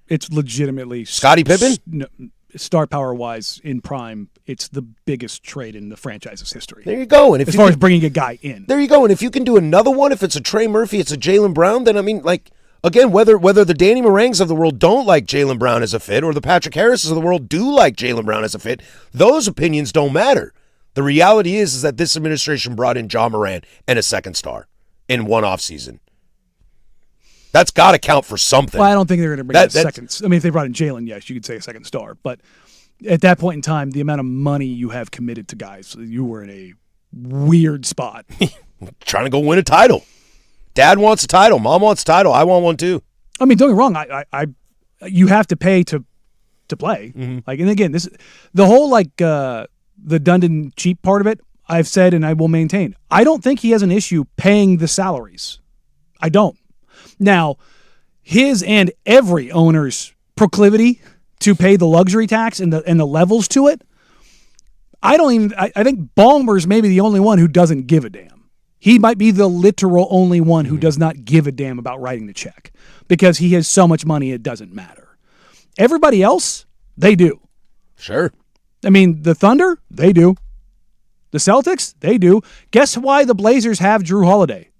It's legitimately Scottie Pippen? Star power wise in prime, it's the biggest trade in the franchise's history. There you go. And if as far as bringing a guy in, there you go. And if you can do another one, if it's a Trey Murphy, it's a Jaylen Brown, then I mean, like again, whether the Danny Marangs of the world don't like Jaylen Brown as a fit, or the Patrick Harrises of the world do like Jaylen Brown as a fit, those opinions don't matter. The reality is that this administration brought in Ja Morant and a second star in one offseason. That's got to count for something. Well, I don't think they're going to bring in seconds. I mean, if they brought in Jalen, yes, you could say a second star. But at that point in time, the amount of money you have committed to guys, you were in a weird spot. Trying to go win a title. Dad wants a title. Mom wants a title. I want one too. I mean, don't get me wrong. I you have to pay to play. Mm-hmm. Like, and again, the whole the Dundon cheap part of it, I've said and I will maintain. I don't think he has an issue paying the salaries. I don't. Now, his and every owner's proclivity to pay the luxury tax and the levels to it, I think Ballmer's maybe the only one who doesn't give a damn. He might be the literal only one who does not give a damn about writing the check because he has so much money it doesn't matter. Everybody else, they do. Sure. I mean, the Thunder, they do. The Celtics, they do. Guess why the Blazers have Drew Holiday?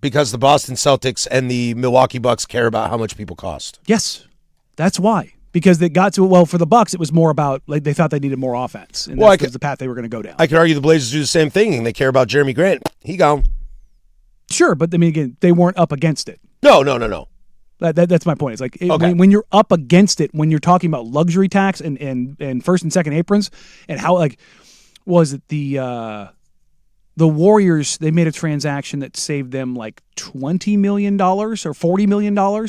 Because the Boston Celtics and the Milwaukee Bucks care about how much people cost. Yes, that's why. Because they got to, well, for the Bucks, it was more about, like, they thought they needed more offense. And that was the path they were going to go down. I could argue the Blazers do the same thing, and they care about Jeremy Grant. He gone. Sure, but I mean, again, they weren't up against it. No. That's my point. It's like okay. when you're up against it, when you're talking about luxury tax and first and second aprons, and how, like, was it the Warriors, they made a transaction that saved them like $20 million or $40 million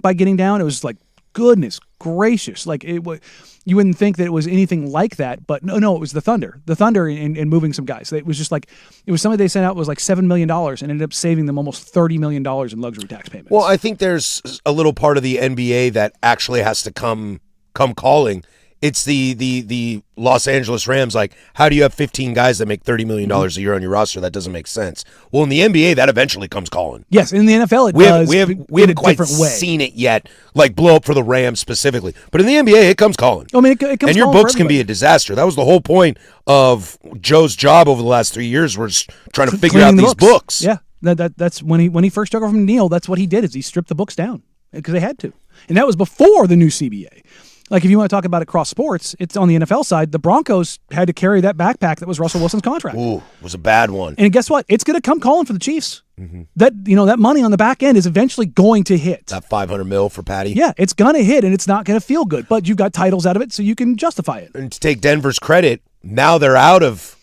by getting down. It was like, goodness gracious. Like, you wouldn't think that it was anything like that, but no, it was the Thunder. The Thunder in moving some guys. It was just like, it was somebody they sent out was like $7 million and ended up saving them almost $30 million in luxury tax payments. Well, I think there's a little part of the NBA that actually has to come calling. It's the Los Angeles Rams. Like, how do you have 15 guys that make $30 million a year on your roster? That doesn't make sense. Well, in the NBA, that eventually comes calling. Yes, in the NFL, does. We haven't quite seen it yet, like blow up for the Rams specifically. But in the NBA, it comes calling. I mean, it comes and your books can be a disaster. That was the whole point of Joe's job over the last 3 years, was trying to figure out these books. Yeah, that's when he first took over from Neil. That's what he did, is he stripped the books down because they had to, and that was before the new CBA. Like, if you want to talk about it across sports, it's on the NFL side. The Broncos had to carry that backpack that was Russell Wilson's contract. Ooh, it was a bad one. And guess what? It's going to come calling for the Chiefs. Mm-hmm. That money on the back end is eventually going to hit. That $500 million for Patty. Yeah, it's going to hit, and it's not going to feel good. But you've got titles out of it, so you can justify it. And to take Denver's credit, now they're out of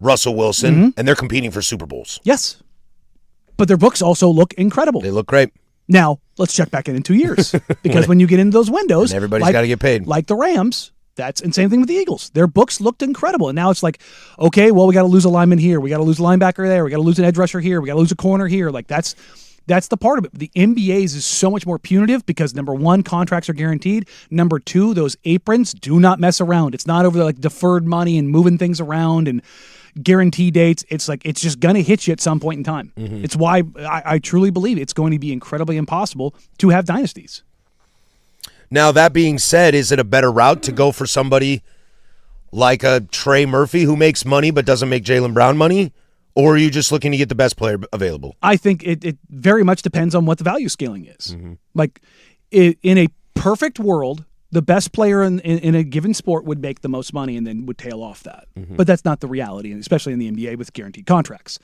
Russell Wilson, and they're competing for Super Bowls. Yes. But their books also look incredible. They look great. Now, let's check back in 2 years. Because when you get into those windows, And everybody's got to get paid. Like the Rams, and same thing with the Eagles. Their books looked incredible. And now it's like, okay, well, we got to lose a lineman here. We got to lose a linebacker there. We got to lose an edge rusher here. We got to lose a corner here. Like that's the part of it. The NBA's is so much more punitive because number one, contracts are guaranteed. Number two, those aprons do not mess around. It's not over like deferred money and moving things around and guarantee dates. It's like it's just going to hit you at some point in time. Mm-hmm. It's why I truly believe it's going to be incredibly impossible to have dynasties. Now, that being said, is it a better route to go for somebody like a Trey Murphy who makes money but doesn't make Jaylen Brown money? Or are you just looking to get the best player available? I think it very much depends on what the value scaling is. Mm-hmm. Like in a perfect world, the best player in a given sport would make the most money and then would tail off that. Mm-hmm. But that's not the reality, especially in the NBA with guaranteed contracts.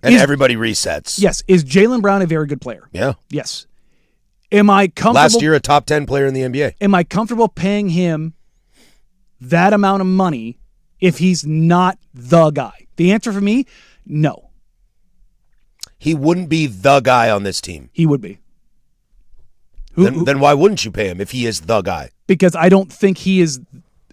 And everybody resets. Yes. Is Jaylen Brown a very good player? Yeah. Yes. Am I comfortable? Last year, a top 10 player in the NBA. Am I comfortable paying him that amount of money if he's not the guy? The answer for me, no. He wouldn't be the guy on this team. He would be. Then why wouldn't you pay him if he is the guy? Because I don't think he is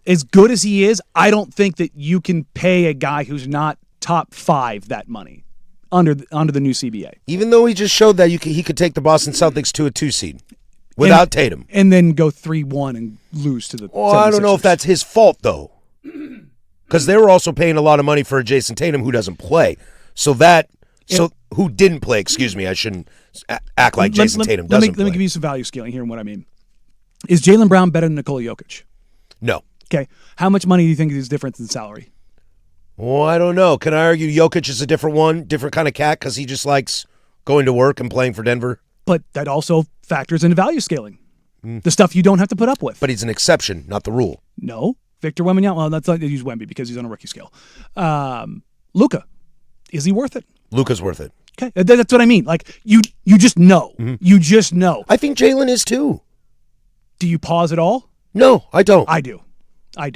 as good as he is. I don't think that you can pay a guy who's not top 5 that money under the new CBA. Even though he just showed that he could take the Boston Celtics to a 2 seed without Tatum. And then go 3-1 and lose to the Well, I don't know if that's his fault, though. Because they were also paying a lot of money for a Jason Tatum who doesn't play. Who didn't play, excuse me. I shouldn't act like Jason Tatum doesn't play. Let me give you some value scaling here and what I mean. Is Jaylen Brown better than Nikola Jokic? No. Okay. How much money do you think is difference in salary? Well, I don't know. Can I argue Jokic is a different kind of cat because he just likes going to work and playing for Denver? But that also factors into value scaling. The stuff you don't have to put up with. But he's an exception, not the rule. No. Victor Wembanyama, well, that's not use Wemby because he's on a rookie scale. Luka, is he worth it? Luka's worth it. Okay, that's what I mean. Like you just know. Mm-hmm. You just know. I think Jaylen is too. Do you pause at all? No, I don't. I do. I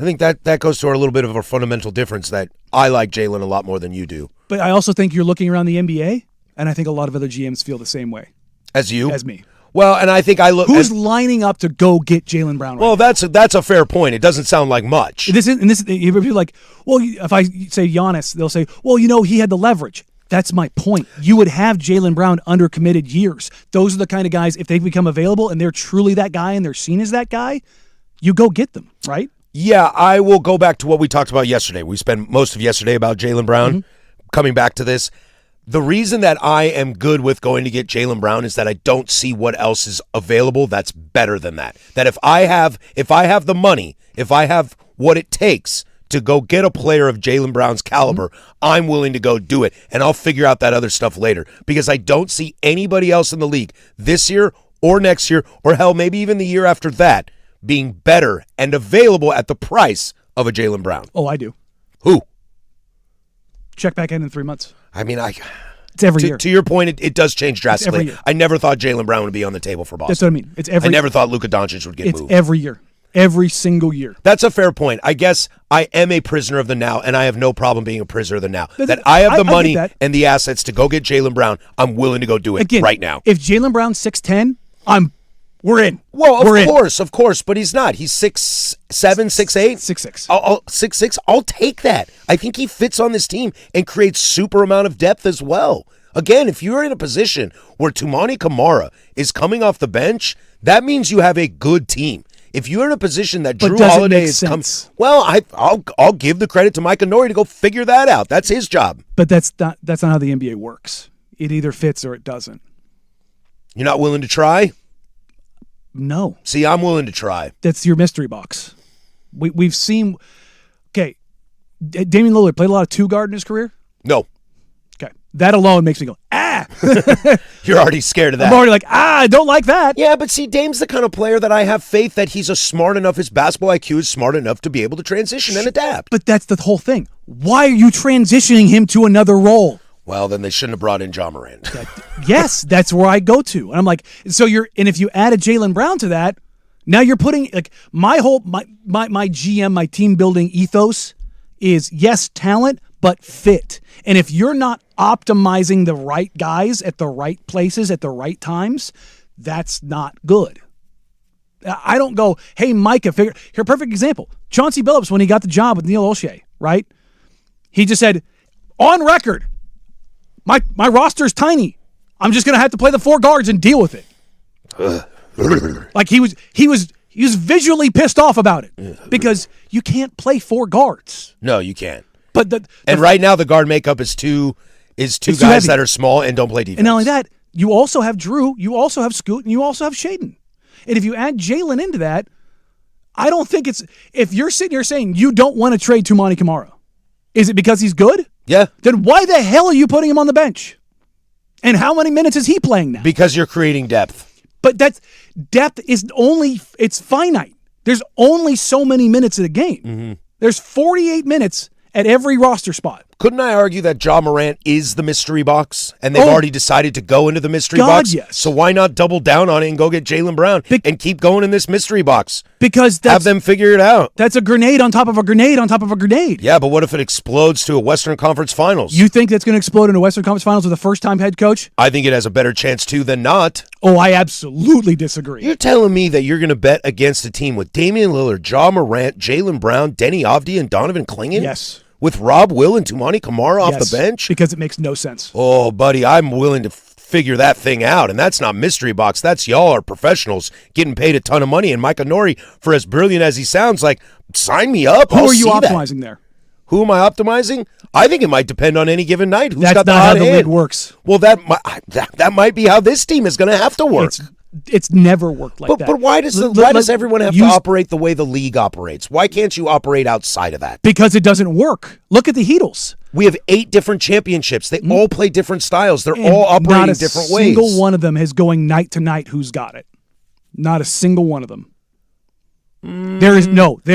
think that goes to a little bit of a fundamental difference that I like Jaylen a lot more than you do. But I also think you're looking around the NBA, and I think a lot of other GMs feel the same way. As you? As me. Well, and I think I look. Who's lining up to go get Jaylen Brown? Well, that's a fair point. It doesn't sound like much. This you're like, well, if I say Giannis, they'll say, well, he had the leverage. That's my point. You would have Jaylen Brown under committed years. Those are the kind of guys, if they become available and they're truly that guy and they're seen as that guy, you go get them, right? Yeah, I will go back to what we talked about yesterday. We spent most of yesterday about Jaylen Brown. Mm-hmm. Coming back to this, the reason that I am good with going to get Jaylen Brown is that I don't see what else is available that's better than that. That if I have the money, if I have what it takes to go get a player of Jaylen Brown's caliber, I'm willing to go do it, and I'll figure out that other stuff later because I don't see anybody else in the league this year or next year or hell, maybe even the year after that being better and available at the price of a Jaylen Brown. Oh, I do. Who? Check back in 3 months. I mean, it's every year. To your point, it does change drastically. Every year. I never thought Jaylen Brown would be on the table for Boston. That's what I mean. It's every. I never thought Luka Doncic would get moved. It's every year. Every single year. That's a fair point. I guess I am a prisoner of the now, and I have no problem being a prisoner of the now. That I have the money and the assets to go get Jaylen Brown. I'm willing to go do it right now. If Jaylen Brown's 6'10", we're in. Well, of course, but he's not. He's 6'7", 6'8". 6'6". 6'6". I'll take that. I think he fits on this team and creates super amount of depth as well. Again, if you're in a position where Toumani Camara is coming off the bench, that means you have a good team. If you're in a position that Drew Holiday is coming, well, I'll give the credit to Micah Nori to go figure that out. That's his job. But that's not how the NBA works. It either fits or it doesn't. You're not willing to try? No. See, I'm willing to try. That's your mystery box. We've seen. Okay, Damian Lillard played a lot of two guard in his career. No. Okay, that alone makes me go ah. You're already scared of that. I'm already like I don't like that. Yeah, but see, Dame's the kind of player that I have faith that he's his basketball IQ is smart enough to be able to transition and adapt. But that's the whole thing. Why are you transitioning him to another role? Well, then they shouldn't have brought in Ja Morant. Yes, that's where I go to. And I'm like, and if you add a Jaylen Brown to that, now you're putting like my GM, my team building ethos is yes, talent, but fit. And if you're not optimizing the right guys at the right places at the right times, that's not good. I don't go, hey, Micah, here, perfect example. Chauncey Billups, when he got the job with Neil Olshey, right? He just said, on record, my roster is tiny. I'm just going to have to play the 4 guards and deal with it. Like he was visually pissed off about it because you can't play 4 guards. No, you can't. But right now the guard makeup is two guys that are small and don't play defense. And not only that, you also have Drew, you also have Scoot, and you also have Shaden. And if you add Jalen into that, I don't think it's – if you're sitting here saying you don't want to trade Tumani Kamara, is it because he's good? Yeah. Then why the hell are you putting him on the bench? And how many minutes is he playing now? Because you're creating depth. But depth is only – it's finite. There's only so many minutes in a game. Mm-hmm. There's 48 minutes at every roster spot. Couldn't I argue that Ja Morant is the mystery box, and they've already decided to go into the mystery box? Yes. So why not double down on it and go get Jaylen Brown and keep going in this mystery box? Because have them figure it out. That's a grenade on top of a grenade on top of a grenade. Yeah, but what if it explodes to a Western Conference Finals? You think that's going to explode into Western Conference Finals with a first-time head coach? I think it has a better chance to than not. Oh, I absolutely disagree. You're telling me that you're going to bet against a team with Damian Lillard, Ja Morant, Jaylen Brown, Denny Avdia, and Donovan Clingan? Yes. With Rob Will and Tumani Kamara off the bench? Because it makes no sense. Oh, buddy, I'm willing to figure that thing out. And that's not mystery box. That's y'all are professionals getting paid a ton of money. And Micah Nori, for as brilliant as he sounds, like, sign me up. Who are you optimizing there? Who am I optimizing? I think it might depend on any given night. Who's that's got the not hot how the hand. league works. Well, that might be how this team is going to have to work. It's never worked like that. But why does everyone have to operate the way the league operates? Why can't you operate outside of that? Because it doesn't work. Look at the Heatles. We have 8 different championships. They all play different styles. They're all operating different ways. Not a single one of them is going night to night who's got it. Not a single one of them. There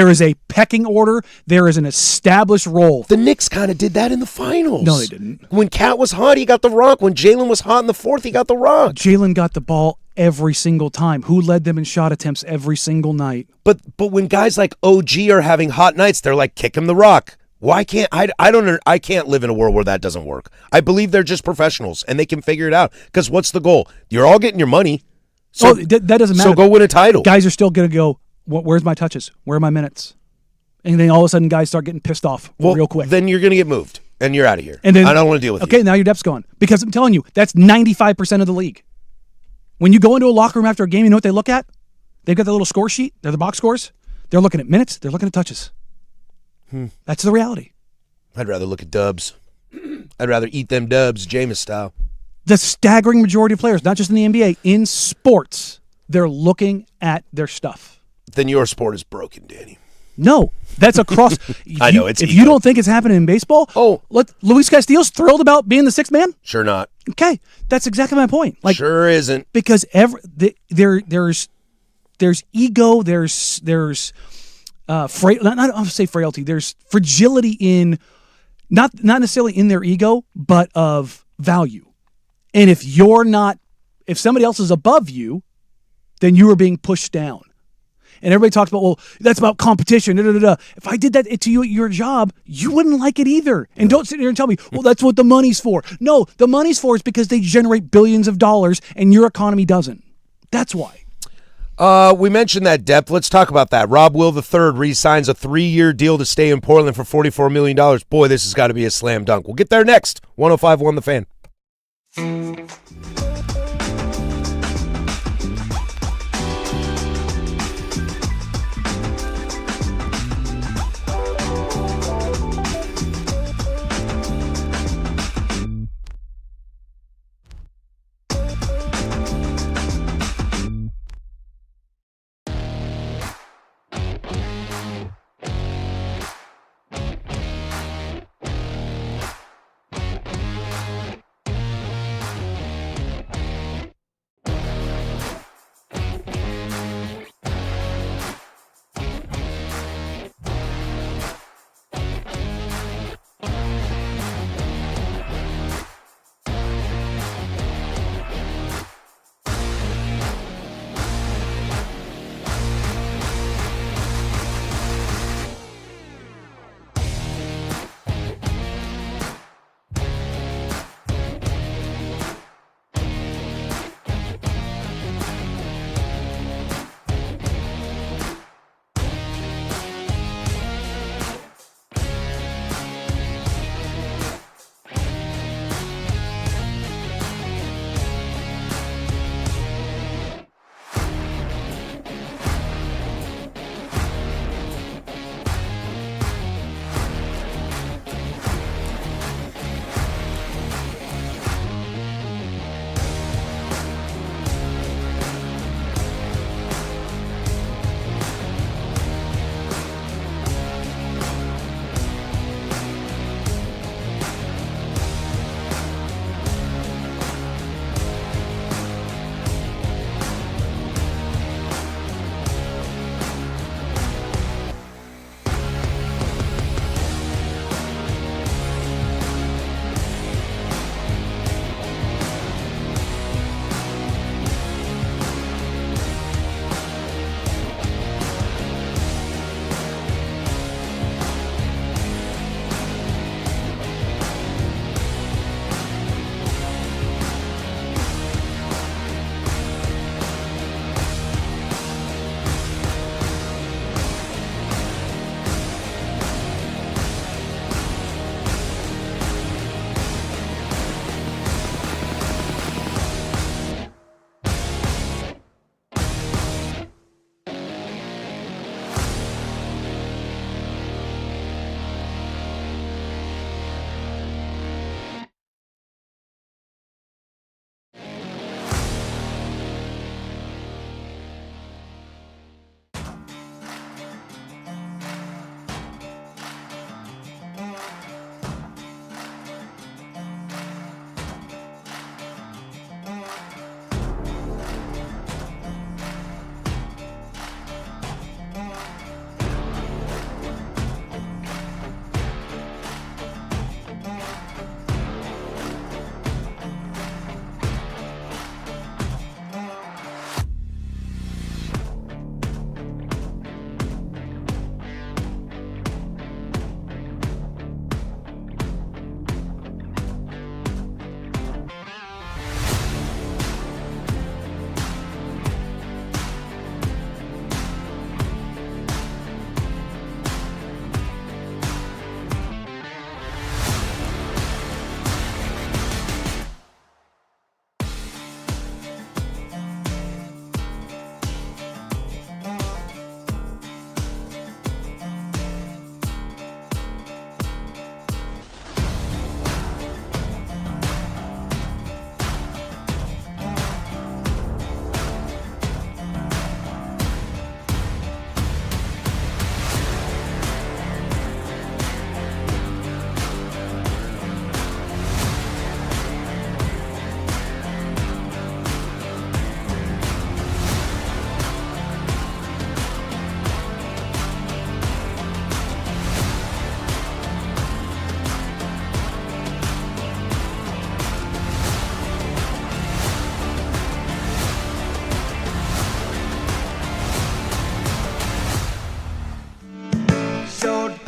is a pecking order. There is an established role. The Knicks kind of did that in the finals. No, they didn't. When Cat was hot, he got the rock. When Jalen was hot in the fourth, he got the rock. Jalen got the ball every single time. Who led them in shot attempts every single night? But when guys like OG are having hot nights, they're like, kick him the rock. Why can't I can't live in a world where that doesn't work. I believe they're just professionals and they can figure it out. Because what's the goal? You're all getting your money. So that doesn't matter. So go win a title. Guys are still going to go, where's my touches? Where are my minutes? And then all of a sudden guys start getting pissed off real quick. Then you're going to get moved and you're out of here. And then, I don't want to deal with you. Okay, now your depth's gone. Because I'm telling you, that's 95% of the league. When you go into a locker room after a game, you know what they look at? They've got the little score sheet. They're the box scores. They're looking at minutes. They're looking at touches. That's the reality. I'd rather look at dubs. I'd rather eat them dubs, Jameis style. The staggering majority of players, not just in the NBA, in sports, they're looking at their stuff. Then your sport is broken, Danny. No, that's across. I know, it's if ego. you don't think it's happening in baseball, Luis Castillo's thrilled about being the sixth man? Sure not. Okay, that's exactly my point. Like, sure isn't. Because there's ego, there's not I'll say frailty. There's fragility in not necessarily in their ego, but of value. And if somebody else is above you, then you are being pushed down. And everybody talks about, well, that's about competition. Da, da, da, da. If I did that to you at your job, you wouldn't like it either. And don't sit here and tell me, well, that's what the money's for. No, the money's for is because they generate billions of dollars and your economy doesn't. That's why. We mentioned that depth. Let's talk about that. Rob Will III re-signs a 3-year deal to stay in Portland for $44 million. Boy, this has got to be a slam dunk. We'll get there next. 105.1 The Fan.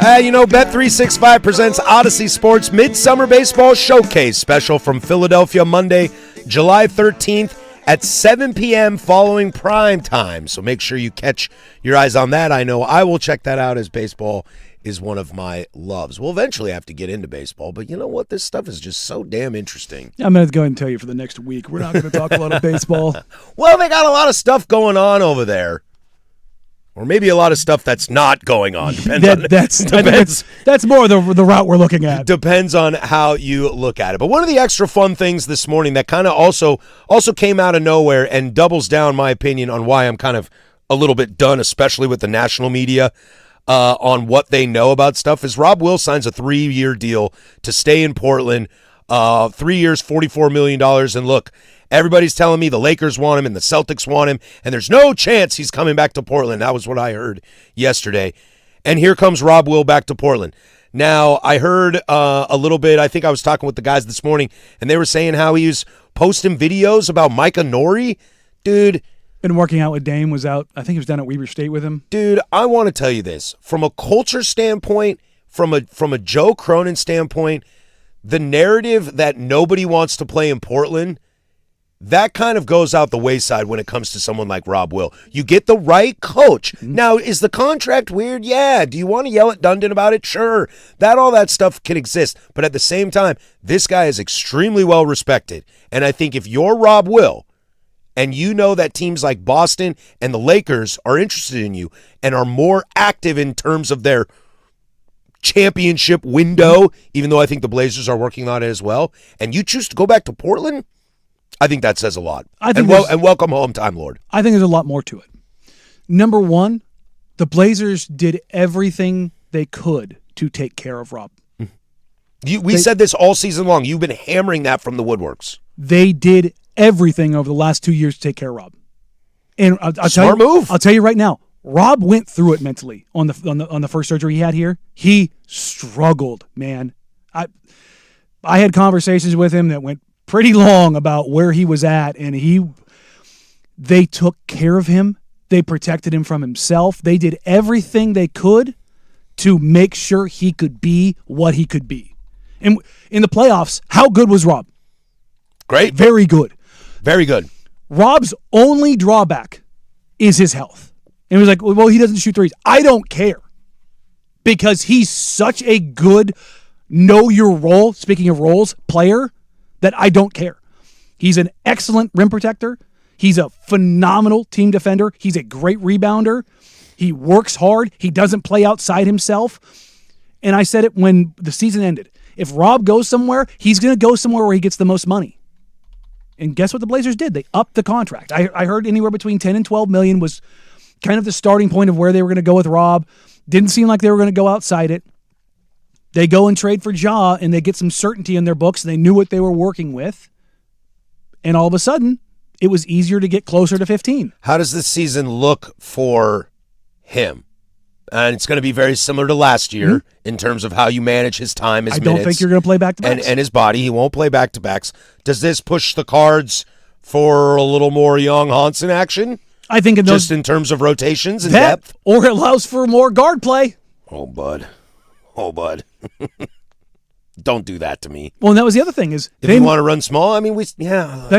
Bet365 presents Odyssey Sports Midsummer Baseball Showcase special from Philadelphia, Monday, July 13th at 7 p.m. following prime time. So make sure you catch your eyes on that. I know I will check that out, as baseball is one of my loves. We'll eventually have to get into baseball, but you know what? This stuff is just so damn interesting. I'm going to go ahead and tell you for the next week, we're not going to talk a lot of baseball. Well, they got a lot of stuff going on over there. Or maybe a lot of stuff that's not going on. That's more the route we're looking at. Depends on how you look at it. But one of the extra fun things this morning that kind of also came out of nowhere and doubles down my opinion on why I'm kind of a little bit done, especially with the national media, on what they know about stuff, is Rob Will signs a 3-year deal to stay in Portland. 3 years, $44 million. And look, everybody's telling me the Lakers want him and the Celtics want him, and there's no chance he's coming back to Portland. That was what I heard yesterday. And here comes Rob Will back to Portland. Now, I heard a little bit, I think I was talking with the guys this morning, and they were saying how he was posting videos about Micah Nori. Dude. Been working out with Dame, was out, I think he was down at Weber State with him. Dude, I want to tell you this. From a culture standpoint, from a Joe Cronin standpoint, the narrative that nobody wants to play in Portland, that kind of goes out the wayside when it comes to someone like Rob Will. You get the right coach. Now, is the contract weird? Yeah. Do you want to yell at Dundon about it? Sure. All that stuff can exist. But at the same time, this guy is extremely well respected. And I think if you're Rob Will and you know that teams like Boston and the Lakers are interested in you and are more active in terms of their championship window, even though I think the Blazers are working on it as well, and you choose to go back to Portland, I think that says a lot. And welcome home, Time Lord. I think there's a lot more to it. Number one, the Blazers did everything they could to take care of Rob. We said this all season long. You've been hammering that from the woodworks. They did everything over the last 2 years to take care of Rob. And Smart move. I'll tell you right now, Rob went through it mentally on the first surgery he had here. He struggled, man. I had conversations with him that went pretty long about where he was at, and they took care of him. They protected him from himself. They did everything they could to make sure he could be what he could be. And in the playoffs, how good was Rob? Great. Very good. Very good. Rob's only drawback is his health. And he was like, well, he doesn't shoot threes. I don't care, because he's such a good know your role, speaking of roles, player, that I don't care. He's an excellent rim protector. He's a phenomenal team defender. He's a great rebounder. He works hard. He doesn't play outside himself. And I said it when the season ended. If Rob goes somewhere, he's going to go somewhere where he gets the most money. And guess what the Blazers did? They upped the contract. I heard anywhere between 10 and 12 million was kind of the starting point of where they were going to go with Rob. Didn't seem like they were going to go outside it. They go and trade for Ja, and they get some certainty in their books. They knew what they were working with. And all of a sudden, it was easier to get closer to 15. How does this season look for him? And it's going to be very similar to last year in terms of how you manage his time, his minutes. I don't think you're going to play back-to-backs. And his body. He won't play back-to-backs. Does this push the cards for a little more young Hansen action? I think just in terms of rotations and depth? Or it allows for more guard play. Oh, bud. Don't do that to me. Well, and that was the other thing is if you want to run small, I mean, that's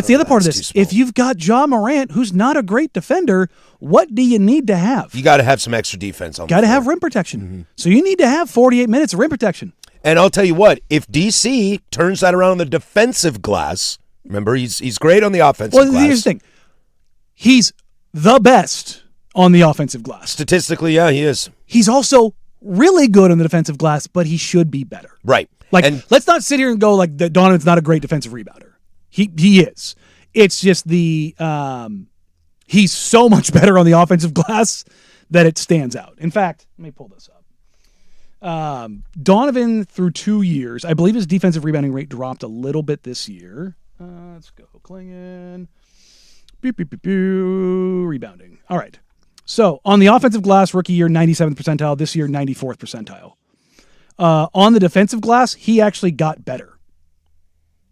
the other part of this. If you've got Ja Morant, who's not a great defender, what do you need to have? You got to have some extra defense on the floor. Got to have rim protection. So you need to have 48 minutes of rim protection. And I'll tell you what, if DC turns that around on the defensive glass, remember, he's great on the offensive glass. Well, here's the thing. He's the best on the offensive glass. Statistically, yeah, he is. He's also really good on the defensive glass, but he should be better. Right. Let's not sit here and go like that Donovan's not a great defensive rebounder. He is. It's just he's so much better on the offensive glass that it stands out. In fact, let me pull this up. Donovan, through 2 years, I believe his defensive rebounding rate dropped a little bit this year. Let's go. Klingon. Rebounding. All right. So on the offensive glass, rookie year, 97th percentile. This year, 94th percentile. On the defensive glass, he actually got better.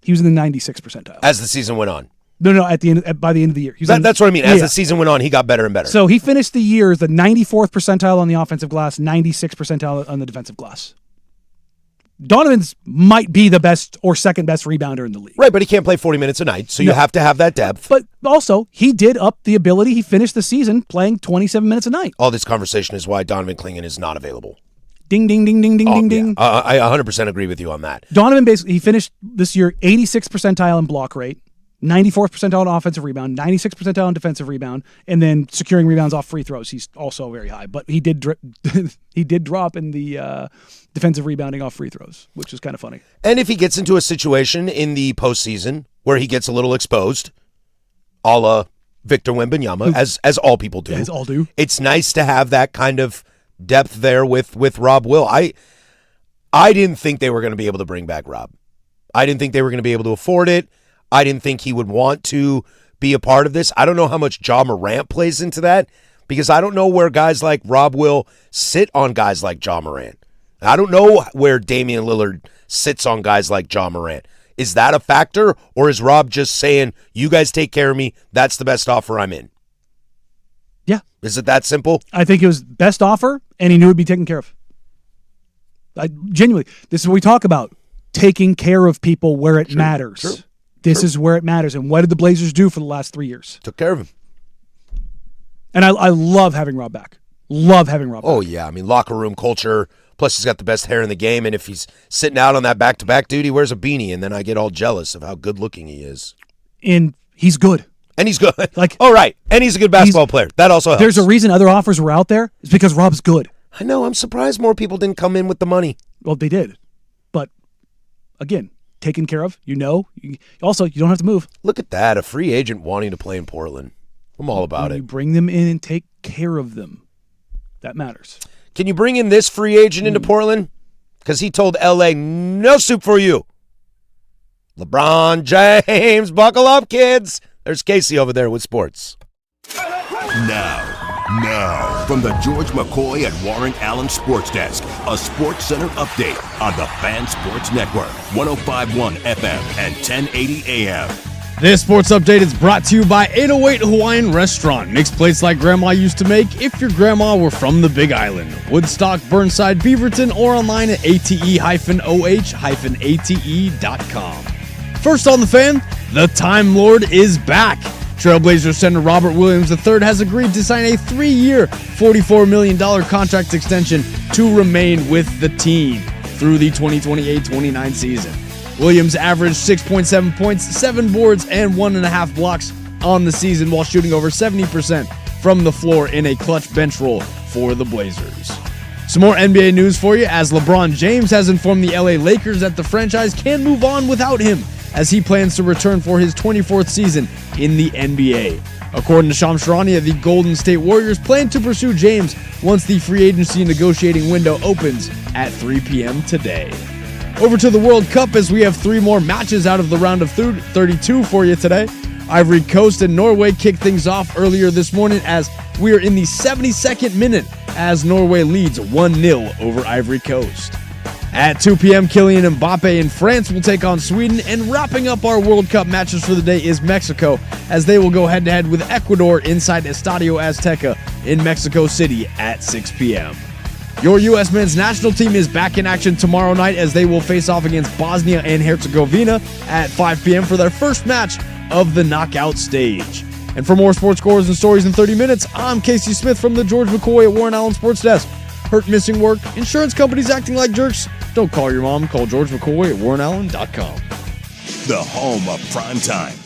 He was in the 96th percentile. As the season went on. No, by the end of the year. That's what I mean. As the season went on, he got better and better. So he finished the year as the 94th percentile on the offensive glass, 96th percentile on the defensive glass. Donovan's might be the best or second best rebounder in the league. Right, but he can't play 40 minutes a night, so you have to have that depth. But also, he did up the ability. He finished the season playing 27 minutes a night. All this conversation is why Donovan Clingan is not available. Ding, ding, ding, ding, ding, ding, ding. I 100% agree with you on that. Donovan he finished this year 86th percentile in block rate, 94th percentile on offensive rebound, 96th percentile on defensive rebound, and then securing rebounds off free throws. He's also very high, but he did drop in the defensive rebounding off free throws, which is kind of funny. And if he gets into a situation in the postseason where he gets a little exposed, a la Victor Wembanyama, as all people do, as all do, it's nice to have that kind of depth there with Rob Will. I didn't think they were going to be able to bring back Rob. I didn't think they were going to be able to afford it. I didn't think he would want to be a part of this. I don't know how much Ja Morant plays into that, because I don't know where guys like Rob Will sit on guys like Ja Morant. I don't know where Damian Lillard sits on guys like Ja Morant. Is that a factor, or is Rob just saying, you guys take care of me, that's the best offer, I'm in? Yeah. Is it that simple? I think it was best offer, and he knew it would be taken care of. Genuinely, this is what we talk about, taking care of people where it matters. True. This is where it matters. And what did the Blazers do for the last 3 years? Took care of him. And I love having Rob back. Love having Rob back. Oh, yeah. I mean, locker room culture. Plus, he's got the best hair in the game. And if he's sitting out on that back-to-back dude, he wears a beanie. And then I get all jealous of how good-looking he is. And he's good. And he's good. Like, oh, right. And he's a good basketball player. That also helps. There's a reason other offers were out there. It's because Rob's good. I know. I'm surprised more people didn't come in with the money. Well, they did. But, again, taken care of. Also, you don't have to move. Look at that. A free agent wanting to play in Portland. I'm all about it. You bring them in and take care of them. That matters. Can you bring in this free agent into Portland? Because he told L.A., no soup for you. LeBron James, buckle up, kids. There's Casey over there with sports. Now, from the George McCoy and Warren Allen Sports Desk, a Sports Center update on the Fan Sports Network, 105.1 FM and 1080 AM. This sports update is brought to you by 808 Hawaiian Restaurant. Makes plates like Grandma used to make if your grandma were from the Big Island. Woodstock, Burnside, Beaverton, or online at ate-oh-ate.com. First on the Fan, the Time Lord is back. Trailblazers center Robert Williams III has agreed to sign a 3-year, $44 million contract extension to remain with the team through the 2028-29 season. Williams averaged 6.7 points, 7 boards, and 1.5 blocks on the season while shooting over 70% from the floor in a clutch bench role for the Blazers. Some more NBA news for you, as LeBron James has informed the LA Lakers that the franchise can move on without him, as he plans to return for his 24th season in the NBA. According to Shams Charania, the Golden State Warriors plan to pursue James once the free agency negotiating window opens at 3 p.m. today. Over to the World Cup, as we have 3 more matches out of the round of 32 for you today. Ivory Coast and Norway kicked things off earlier this morning, as we are in the 72nd minute as Norway leads 1-0 over Ivory Coast. At 2 p.m., Kylian Mbappe in France will take on Sweden, and wrapping up our World Cup matches for the day is Mexico, as they will go head-to-head with Ecuador inside Estadio Azteca in Mexico City at 6 p.m. Your U.S. men's national team is back in action tomorrow night, as they will face off against Bosnia and Herzegovina at 5 p.m. for their first match of the knockout stage. And for more sports scores and stories in 30 minutes, I'm Casey Smith from the George McCoy at Warren Allen Sports Desk. Hurt, missing work, insurance companies acting like jerks? Don't call your mom. Call George McCoy at warrenallen.com. The home of prime time.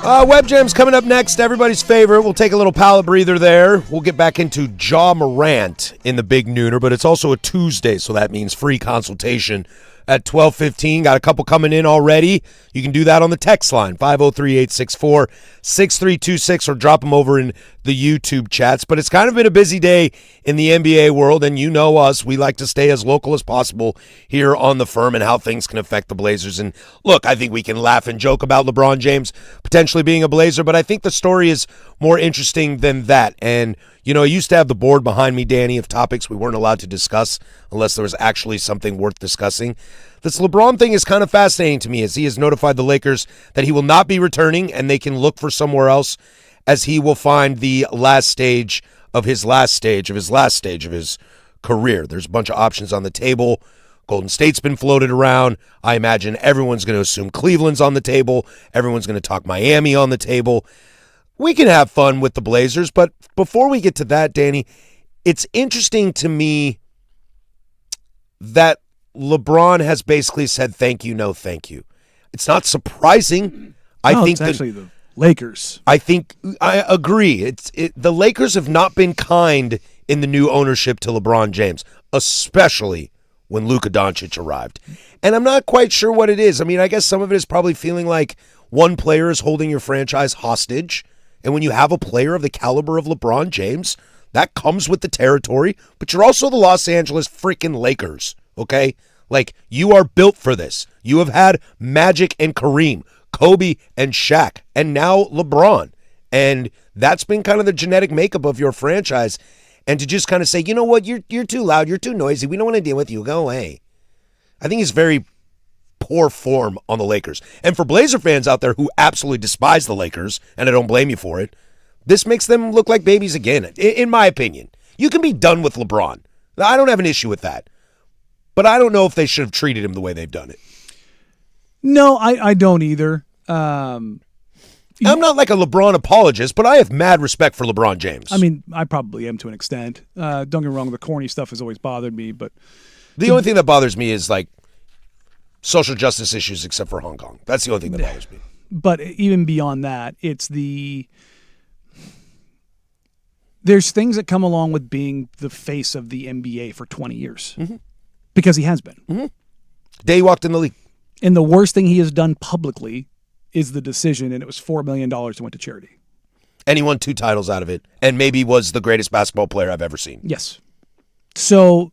Web Jam's coming up next. Everybody's favorite. We'll take a little palate breather there. We'll get back into Marang in the Big Nooner, but it's also a Tuesday, so that means free consultation at 12:15. Got a couple coming in already. You can do that on the text line, 503-864-6326, or drop them over in the YouTube chats. But it's kind of been a busy day in the NBA world, and you know us. We like to stay as local as possible here on the firm and how things can affect the Blazers. And look, I think we can laugh and joke about LeBron James potentially being a Blazer, but I think the story is more interesting than that. And you know, I used to have the board behind me, Danny, of topics we weren't allowed to discuss unless there was actually something worth discussing. This LeBron thing is kind of fascinating to me, as he has notified the Lakers that he will not be returning and they can look for somewhere else, as he will find the last stage of his career. There's a bunch of options on the table. Golden State's been floated around. I imagine everyone's going to assume Cleveland's on the table. Everyone's going to talk Miami on the table. We can have fun with the Blazers, but before we get to that, Danny, it's interesting to me that LeBron has basically said thank you, no thank you. It's not surprising. It's actually the Lakers. I agree. The Lakers have not been kind in the new ownership to LeBron James, especially when Luka Doncic arrived. And I'm not quite sure what it is. I mean, I guess some of it is probably feeling like one player is holding your franchise hostage. And when you have a player of the caliber of LeBron James, that comes with the territory. But you're also the Los Angeles freaking Lakers, okay? Like, you are built for this. You have had Magic and Kareem, Kobe and Shaq, and now LeBron. And that's been kind of the genetic makeup of your franchise. And to just kind of say, you know what, you're too loud, you're too noisy, we don't want to deal with you, go away. I think it's very poor form on the Lakers. And for Blazer fans out there who absolutely despise the Lakers, and I don't blame you for it, this makes them look like babies again, in my opinion. You can be done with LeBron. I don't have an issue with that. But I don't know if they should have treated him the way they've done it. No, I don't either. I'm not like a LeBron apologist, but I have mad respect for LeBron James. I mean, I probably am to an extent. Don't get me wrong, the corny stuff has always bothered me, but the only thing that bothers me is like social justice issues, except for Hong Kong. That's the only thing that bothers me. But even beyond that, there's things that come along with being the face of the NBA for 20 years. Mm-hmm. Because he has been. Mm-hmm. Day he walked in the league. And the worst thing he has done publicly is the decision, and it was $4 million that went to charity. And he won 2 titles out of it, and maybe was the greatest basketball player I've ever seen. Yes. So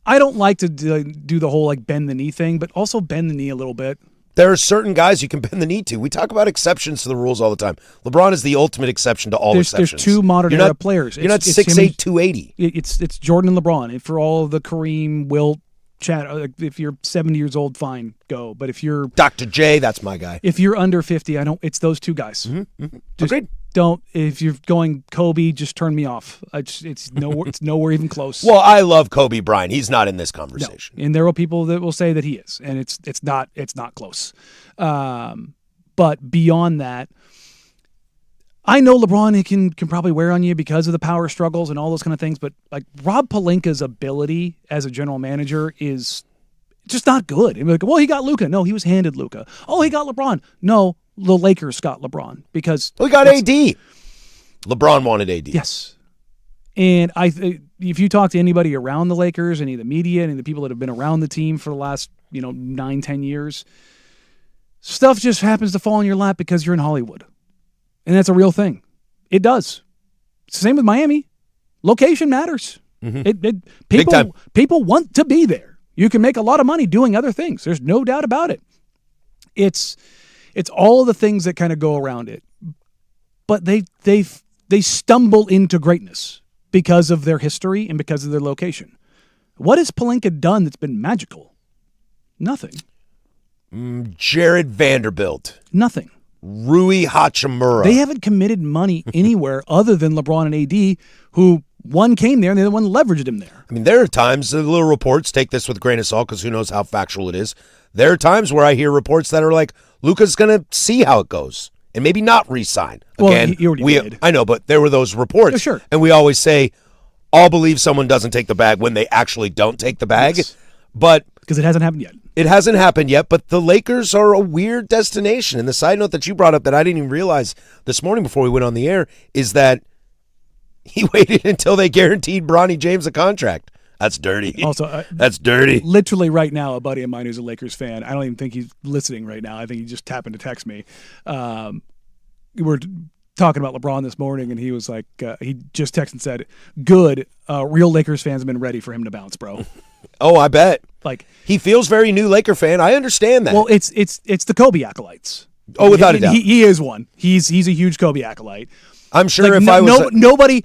I don't like to do the whole like bend the knee thing, but also bend the knee a little bit. There are certain guys you can bend the knee to. We talk about exceptions to the rules all the time. LeBron is the ultimate exception to all exceptions. There's 2 modern era players. You're not 6'8", 280. It's Jordan and LeBron. And for all of the Kareem, Wilt, Chad, if you're 70 years old, fine, go. But if you're Dr. J, that's my guy. If you're under 50, it's those 2 guys. Mm-hmm. Mm-hmm. Just Agreed. Don't. If you're going Kobe, just turn me off. It's nowhere even close. Well, I love Kobe Bryant. He's not in this conversation. No. And there are people that will say that he is, and it's not close. But beyond that, I know LeBron can probably wear on you because of the power struggles and all those kind of things. But like Rob Pelinka's ability as a general manager is just not good. And like, well, he got Luka. No, he was handed Luka. Oh, he got LeBron. No. The Lakers got LeBron because we got AD. LeBron wanted AD. Yes, and if you talk to anybody around the Lakers, any of the media, any of the people that have been around the team for the last 9-10 years, stuff just happens to fall in your lap because you're in Hollywood, and that's a real thing. It does. It's the same with Miami. Location matters. Mm-hmm. People want to be there. You can make a lot of money doing other things. There's no doubt about it. It's all of the things that kind of go around it. But they stumble into greatness because of their history and because of their location. What has Pelinka done that's been magical? Nothing. Jared Vanderbilt. Nothing. Rui Hachimura. They haven't committed money anywhere other than LeBron and AD, who one came there and the other one leveraged him there. I mean, there are times, the little reports, take this with a grain of salt because who knows how factual it is. There are times where I hear reports that are like, Luka's going to see how it goes and maybe not re-sign. Again, well, he already did. I know, but there were those reports. Yeah, sure. And we always say, I'll believe someone doesn't take the bag when they actually don't take the bag. Yes. But Because it hasn't happened yet. it hasn't happened yet, but the Lakers are a weird destination. And the side note that you brought up that I didn't even realize this morning before we went on the air is that he waited until they guaranteed Bronny James a contract. That's dirty. Also, That's dirty. literally right now, a buddy of mine who's a Lakers fan, I don't even think he's listening right now. I think he just happened to text me. We were talking about LeBron this morning, and he was like, he just texted and said, good, real Lakers fans have been ready for him to bounce, bro. Oh, I bet. Like, He feels very new Laker fan. I understand that. well, it's the Kobe acolytes. Oh, without a doubt. He is one. He's a huge Kobe acolyte. I'm sure Like, if I was... nobody,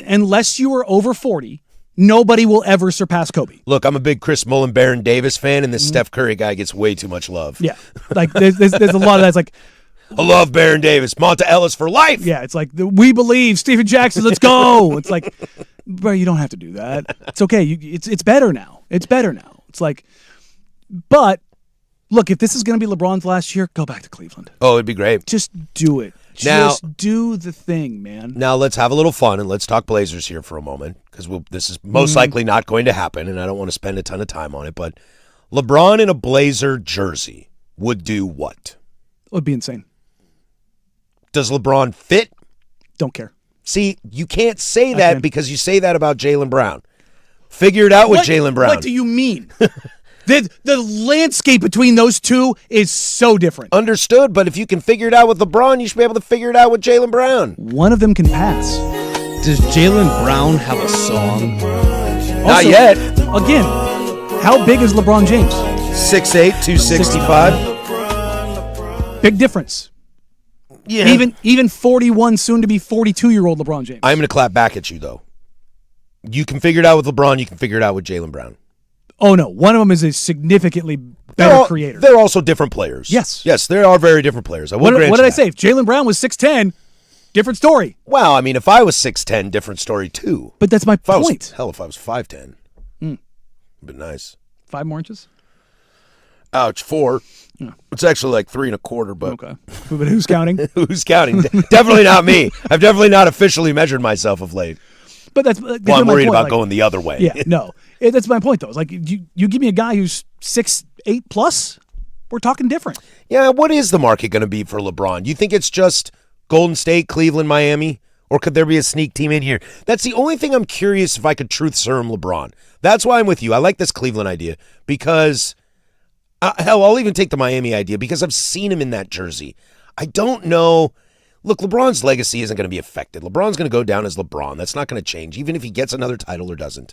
unless you are over 40, nobody will ever surpass Kobe. Look, I'm a big Chris Mullen, Baron Davis fan, and this Steph Curry guy gets way too much love. Yeah, like there's a lot of that's like, I love Baron Davis. Monta Ellis for life. yeah, it's like we believe Stephen Jackson. Let's go. It's like, bro, you don't have to do that. It's okay. It's better now. It's better now. It's like, but look, if this is going to be LeBron's last year, go back to Cleveland. Oh, it'd be great. Just do it. Now- Just do the thing, man. Now let's have a little fun and let's talk Blazers here for a moment because this is most likely not going to happen, and I don't want to spend a ton of time on it. But LeBron in a Blazer jersey would do what? It would be insane. Does LeBron fit? Don't care. See, you can't say that can. because you say that about Jaylen Brown. Figure it out with Jaylen Brown. What do you mean? The landscape between those two is so different. Understood, but if you can figure it out with LeBron, you should be able to figure it out with Jaylen Brown. One of them can pass. Does Jaylen Brown have a song? Not yet. Again, how big is LeBron James? 6'8", 265. Big difference. Yeah. Even 41, soon to be 42-year-old LeBron James. I'm going to clap back at you, though. You can figure it out with LeBron. You can figure it out with Jaylen Brown. Oh, no. One of them is a significantly better creator. They're also different players. Yes. Yes, they are very different players. I will What grant did you I that. say? If Jaylen Brown was 6'10", different story. Well, I mean, if I was 6'10", different story, too. But that's my If I was, point. hell, if I was 5'10", it'd be nice. 5 more inches? Ouch, 4. It's actually like 3 1/4, but Okay. But who's counting? who's counting? Definitely not me. I've definitely not officially measured myself of late. But that's Well, I'm my worried point. about Like, going the other way. Yeah, no. That's my point, though. It's like you give me a guy who's 6'8" plus, we're talking different. Yeah, what is the market going to be for LeBron? You think it's just Golden State, Cleveland, Miami? Or could there be a sneak team in here? That's the only thing I'm curious if I could truth serum LeBron. That's why I'm with you. I like this Cleveland idea because, hell, I'll even take the Miami idea because I've seen him in that jersey. I don't know. Look, LeBron's legacy isn't going to be affected. LeBron's going to go down as LeBron. That's not going to change, even if he gets another title or doesn't.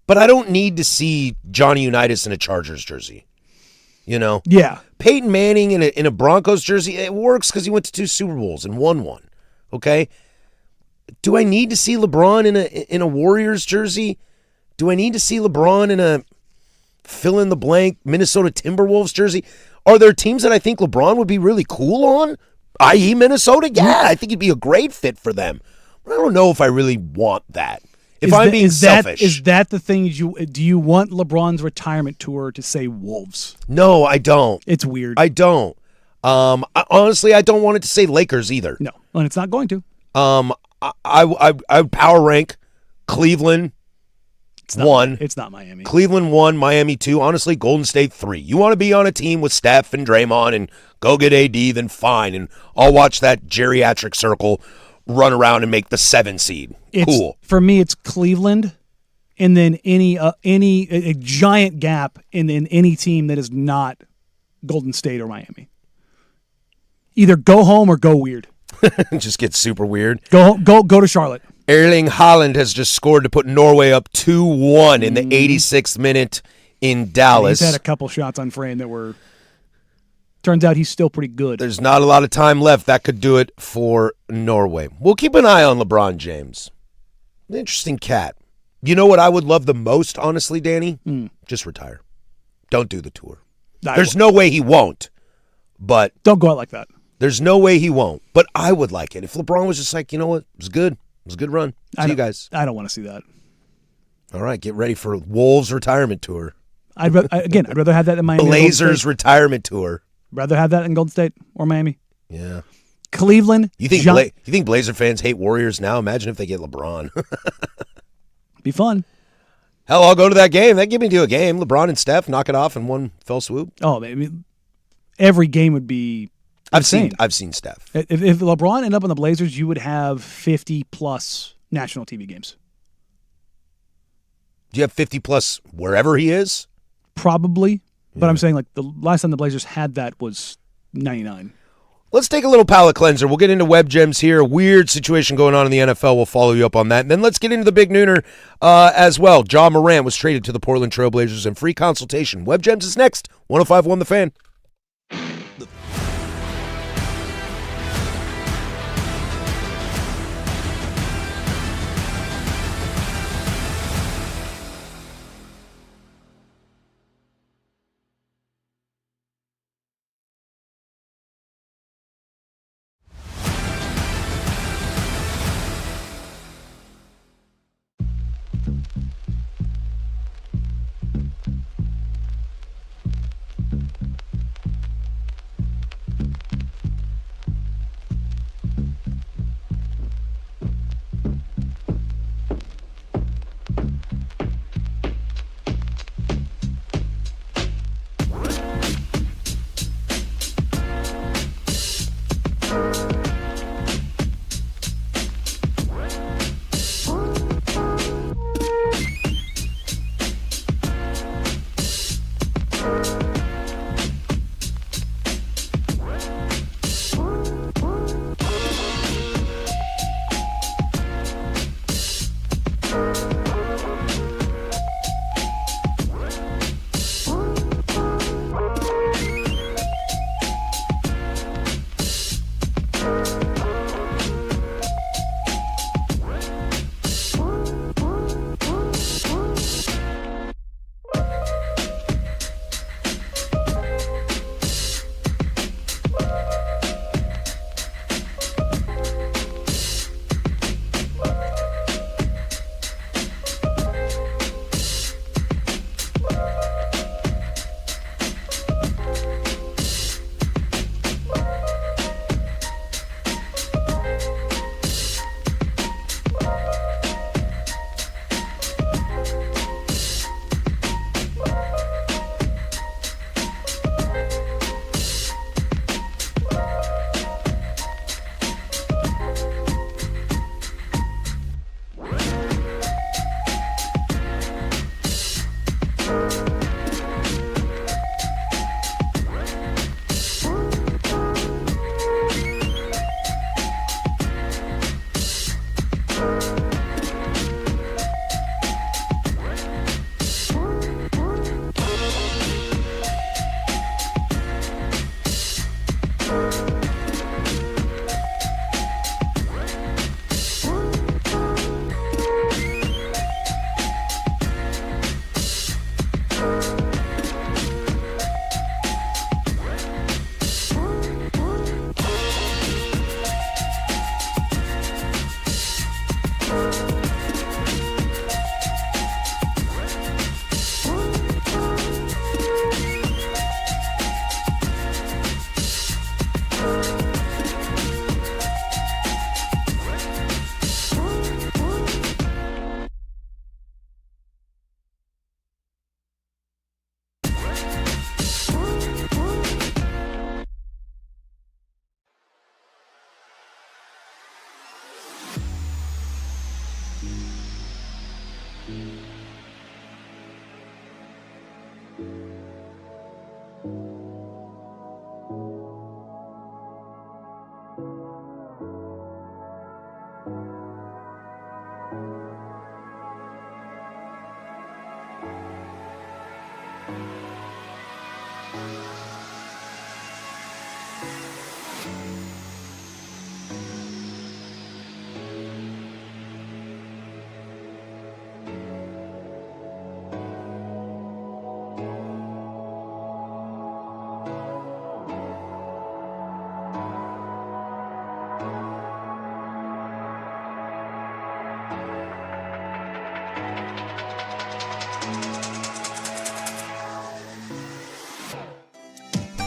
But I don't need to see Johnny Unitas in a Chargers jersey. You know? Yeah. Peyton Manning in a Broncos jersey, it works because he went to 2 Super Bowls and won one. Okay? Do I need to see LeBron in a Warriors jersey? Do I need to see LeBron in a fill-in-the-blank Minnesota Timberwolves jersey? Are there teams that I think LeBron would be really cool on? I.e. Minnesota? Yeah, I think he'd be a great fit for them. But I don't know if I really want that. If I'm being selfish. Is that the thing? Do you want LeBron's retirement tour to say Wolves? No, I don't. It's weird. I don't. Honestly, I don't want it to say Lakers either. No, and it's not going to. I would power rank Cleveland It's not, 1. It's not Miami. Cleveland 1, Miami 2. Honestly, Golden State 3. You want to be on a team with Steph and Draymond and go get AD, then fine. And I'll watch that geriatric circle run around and make the 7 seed. Cool. For me, it's Cleveland, and then a giant gap in any team that is not Golden State or Miami. Either go home or go weird. It just gets super weird. Go to Charlotte. Erling Haaland has just scored to put Norway up 2-1 in the 86th minute in Dallas. He's had a couple shots on frame that were. Turns out he's still pretty good. There's not a lot of time left. That could do it for Norway. We'll keep an eye on LeBron James. An interesting cat. You know what I would love the most, honestly, Danny? Just retire. Don't do the tour. There's no way he won't, but Don't go out like that. there's no way he won't. But I would like it. If LeBron was just like, you know what? It was good. It was a good run. See you guys. I don't want to see that. All right, get ready for Wolves retirement tour. I'd rather have that in Miami. Blazers retirement tour. Rather have that in Golden State or Miami. Yeah. Cleveland. You think Blazer fans hate Warriors now? Imagine if they get LeBron. Be fun. Hell, I'll go to that game. That give me to a game. LeBron and Steph knock it off in one fell swoop. Oh, I mean, every game would be insane. I've seen Steph. If LeBron ended up on the Blazers, you would have 50+ national TV games. Do you have 50 plus wherever he is? Probably. But I'm saying, like, the last time the Blazers had that was 99. Let's take a little palate cleanser. We'll get into web gems here. Weird situation going on in the NFL. We'll follow you up on that. And then let's get into the big nooner as well. Marang was traded to the Portland Trailblazers and free consultation. Web gems is next. 105.1 The Fan.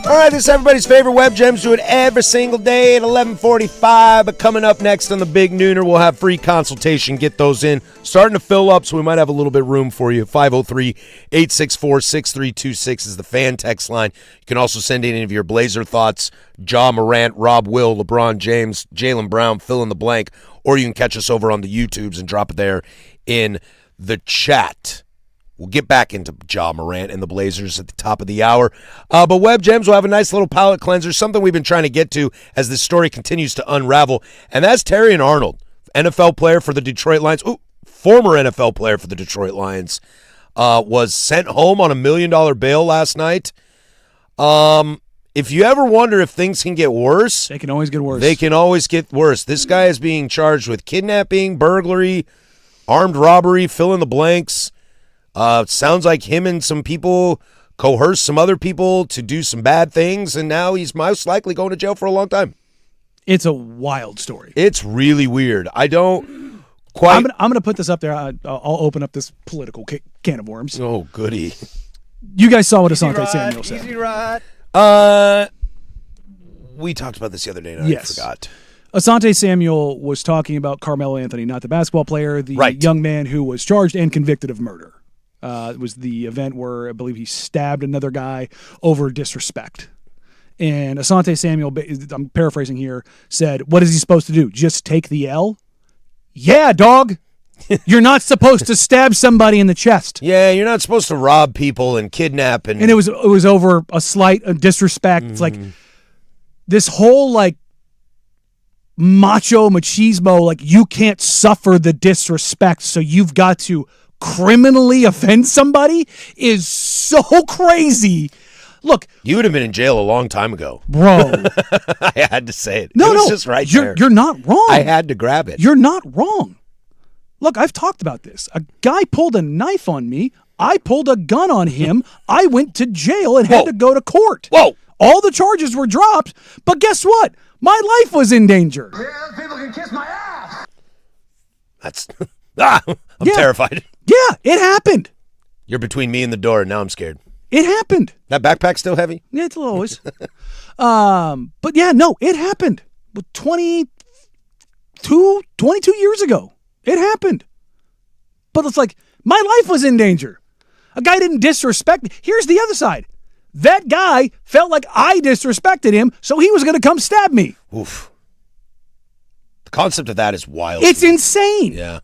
All right, this is everybody's favorite Web Gems. Do it every single day at 11:45. But coming up next on the Big Nooner, we'll have free consultation. Get those in. Starting to fill up, so we might have a little bit of room for you. 503-864-6326 is the fan text line. You can also send in any of your Blazer thoughts. Ja Morant, Rob Will, LeBron James, Jaylen Brown, fill in the blank. Or you can catch us over on the YouTubes and drop it there in the chat. We'll get back into Ja Morant and the Blazers at the top of the hour. But Web Gems will have a nice little palate cleanser, something we've been trying to get to as this story continues to unravel. And that's Terrion Arnold, NFL player for the Detroit Lions. Ooh, former NFL player for the Detroit Lions. Was sent home on $1 million bail last night. If you ever wonder if things can get worse. They can always get worse. They can always get worse. This guy is being charged with kidnapping, burglary, armed robbery, fill in the blanks. Sounds like him and some people coerced some other people to do some bad things, and now he's most likely going to jail for a long time. It's a wild story. It's really weird. I don't quite... I'm gonna put this up there. I'll open up this political can of worms. Oh, goody. You guys saw what Asante Samuel said. Easy ride. We talked about this the other day, and Yes. I forgot. Asante Samuel was talking about Carmelo Anthony, not the basketball player, the Right. young man who was charged and convicted of murder. It was the event where I believe he stabbed another guy over disrespect. And Asante Samuel, I'm paraphrasing here, said, what is he supposed to do? Just take the L? Yeah, dog. You're not supposed to stab somebody in the chest. Yeah, you're not supposed to rob people and kidnap. And it was over a slight, a disrespect. It's like this whole machismo, like you can't suffer the disrespect, so you've got to criminally offend somebody is so crazy. Look, you would have been in jail a long time ago. Bro. I had to say it. No, it was just right there. You're not wrong. I had to grab it. You're not wrong. Look, I've talked about this. A guy pulled a knife on me. I pulled a gun on him. I went to jail and had to go to court. Whoa. All the charges were dropped, but guess what? My life was in danger. Yeah, people can kiss my ass. That's... I'm terrified. Yeah, it happened. You're between me and the door, and now I'm scared. It happened. That backpack still heavy? Yeah, it's always. But yeah, no, it happened. 22 years ago. It happened. But it's like, my life was in danger. A guy didn't disrespect me. Here's the other side. That guy felt like I disrespected him, so he was going to come stab me. Oof. The concept of that is wild. It's insane. Yeah.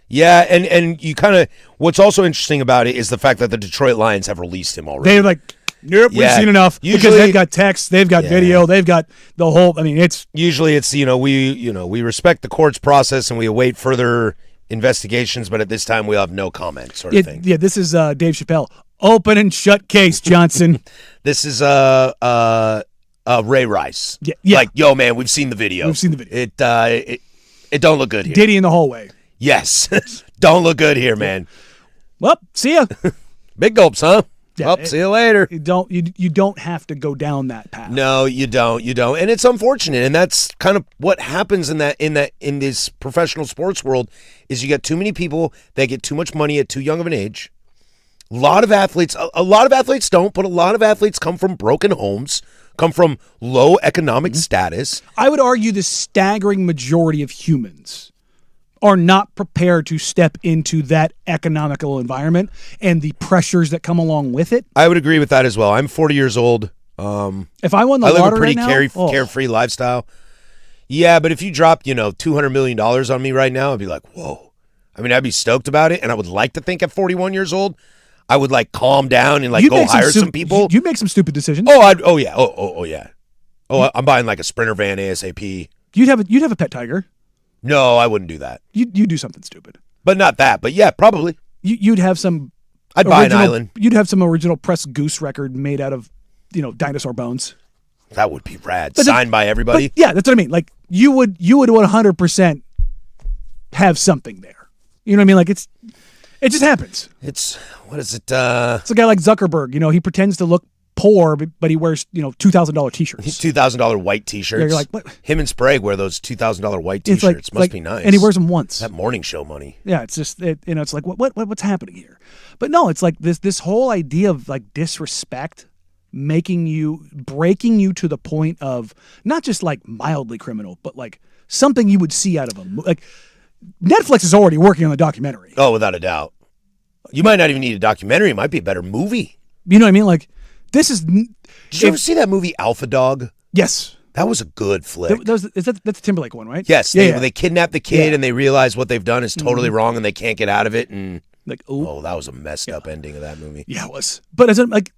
Yeah, and you kind of, what's also interesting about it is the fact that the Detroit Lions have released him already. They're like, nope, we've seen enough. Because they've got text, they've got video, they've got the whole, it's... Usually it's, we respect the court's process and we await further investigations, but at this time we'll have no comment sort of thing. Yeah, this is Dave Chappelle. Open and shut case, Johnson. This is Ray Rice. Yeah. Like, yo, man, we've seen the video. It don't look good here. Diddy in the hallway. Yes. Don't look good here, man. Well, see ya. Big gulps, huh? Yeah, Well, see you later. You don't have to go down that path. No, you don't. And it's unfortunate. And that's kind of what happens in this professional sports world is you get too many people that get too much money at too young of an age. A lot of athletes don't, but a lot of athletes come from broken homes, come from low economic status. I would argue the staggering majority of humans are not prepared to step into that economical environment and the pressures that come along with it. I would agree with that as well. I'm 40 years old. If I won the I live lottery a pretty right now, carefree lifestyle. Yeah, but if you dropped, $200 million on me right now, I'd be like, whoa. I mean, I'd be stoked about it, and I would like to think at 41 years old, I would calm down and go hire some people. You'd make some stupid decisions. Oh yeah. Oh yeah. Oh, I'm buying a Sprinter van ASAP. You'd have a pet tiger. No, I wouldn't do that. You'd do something stupid. But not that. But yeah, probably. You'd have some. I'd buy an island. You'd have some original pressed goose record made out of, dinosaur bones. That would be rad. Signed by everybody. Yeah, that's what I mean. You would 100% have something there. You know what I mean? It just happens. What is it? It's a guy like Zuckerberg. He pretends to look poor, but he wears, $2,000 t-shirts. $2,000 white t-shirts. Yeah, you're like, what? Him and Sprague wear those $2,000 white t-shirts. Must be nice. And he wears them once. That morning show money. Yeah, it's just, it's like, what's happening here? But no, it's like this whole idea of disrespect breaking you to the point of not just like mildly criminal, but like something you would see out of them. Like Netflix is already working on the documentary. Oh, without a doubt. You might not even need a documentary. It might be a better movie. You know what I mean? Like this is. Did you ever see that movie Alpha Dog? Yes. That was a good flick. That's the Timberlake one, right? Yes. They kidnap the kid and they realize what they've done is totally Mm-hmm. wrong and they can't get out of it. And Like, that was a messed up ending of that movie. Yeah, it was. But as in, like,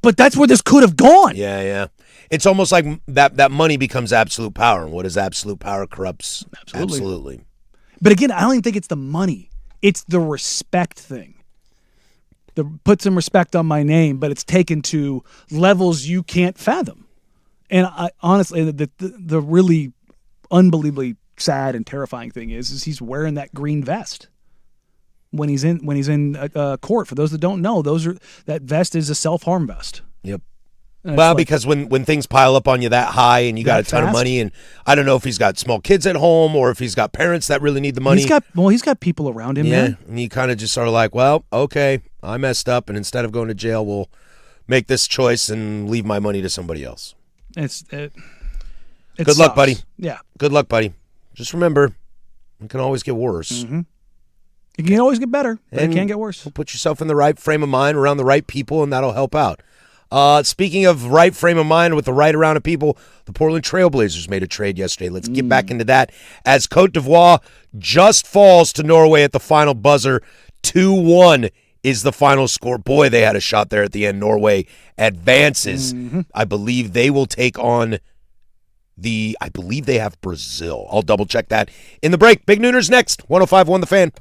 but that's where this could have gone. Yeah. It's almost like that money becomes absolute power. And what is absolute power corrupts? Absolutely. But again, I don't even think it's the money. It's the respect thing. Put some respect on my name, but it's taken to levels you can't fathom. And I honestly, the really unbelievably sad and terrifying thing is he's wearing that green vest when he's in court. For those that don't know, that vest is a self-harm vest. Yep. And Well, it's like, because when things pile up on you that high and you got a ton of fast? money, and I don't know if he's got small kids at home or if he's got parents that really need the money. he's got people around him, yeah, man. and you kind of just sort of like, well, okay, I messed up, and instead of going to jail, we'll make this choice and leave my money to somebody else. It Good luck, buddy. Yeah. Good luck, buddy. Just remember, it can always get worse. Mm-hmm. It can always get better, but it can get worse. Put yourself in the right frame of mind around the right people, and that'll help out. Speaking of right frame of mind with the right amount of people, the Portland Trailblazers made a trade yesterday. Let's get back into that as Côte d'Ivoire just falls to Norway at the final buzzer. 2-1 is the final score. Boy, they had a shot there at the end. Norway advances. I believe they will take on I believe they have Brazil. I'll double check that in the break. Big Nooners next. 105.1 The Fan.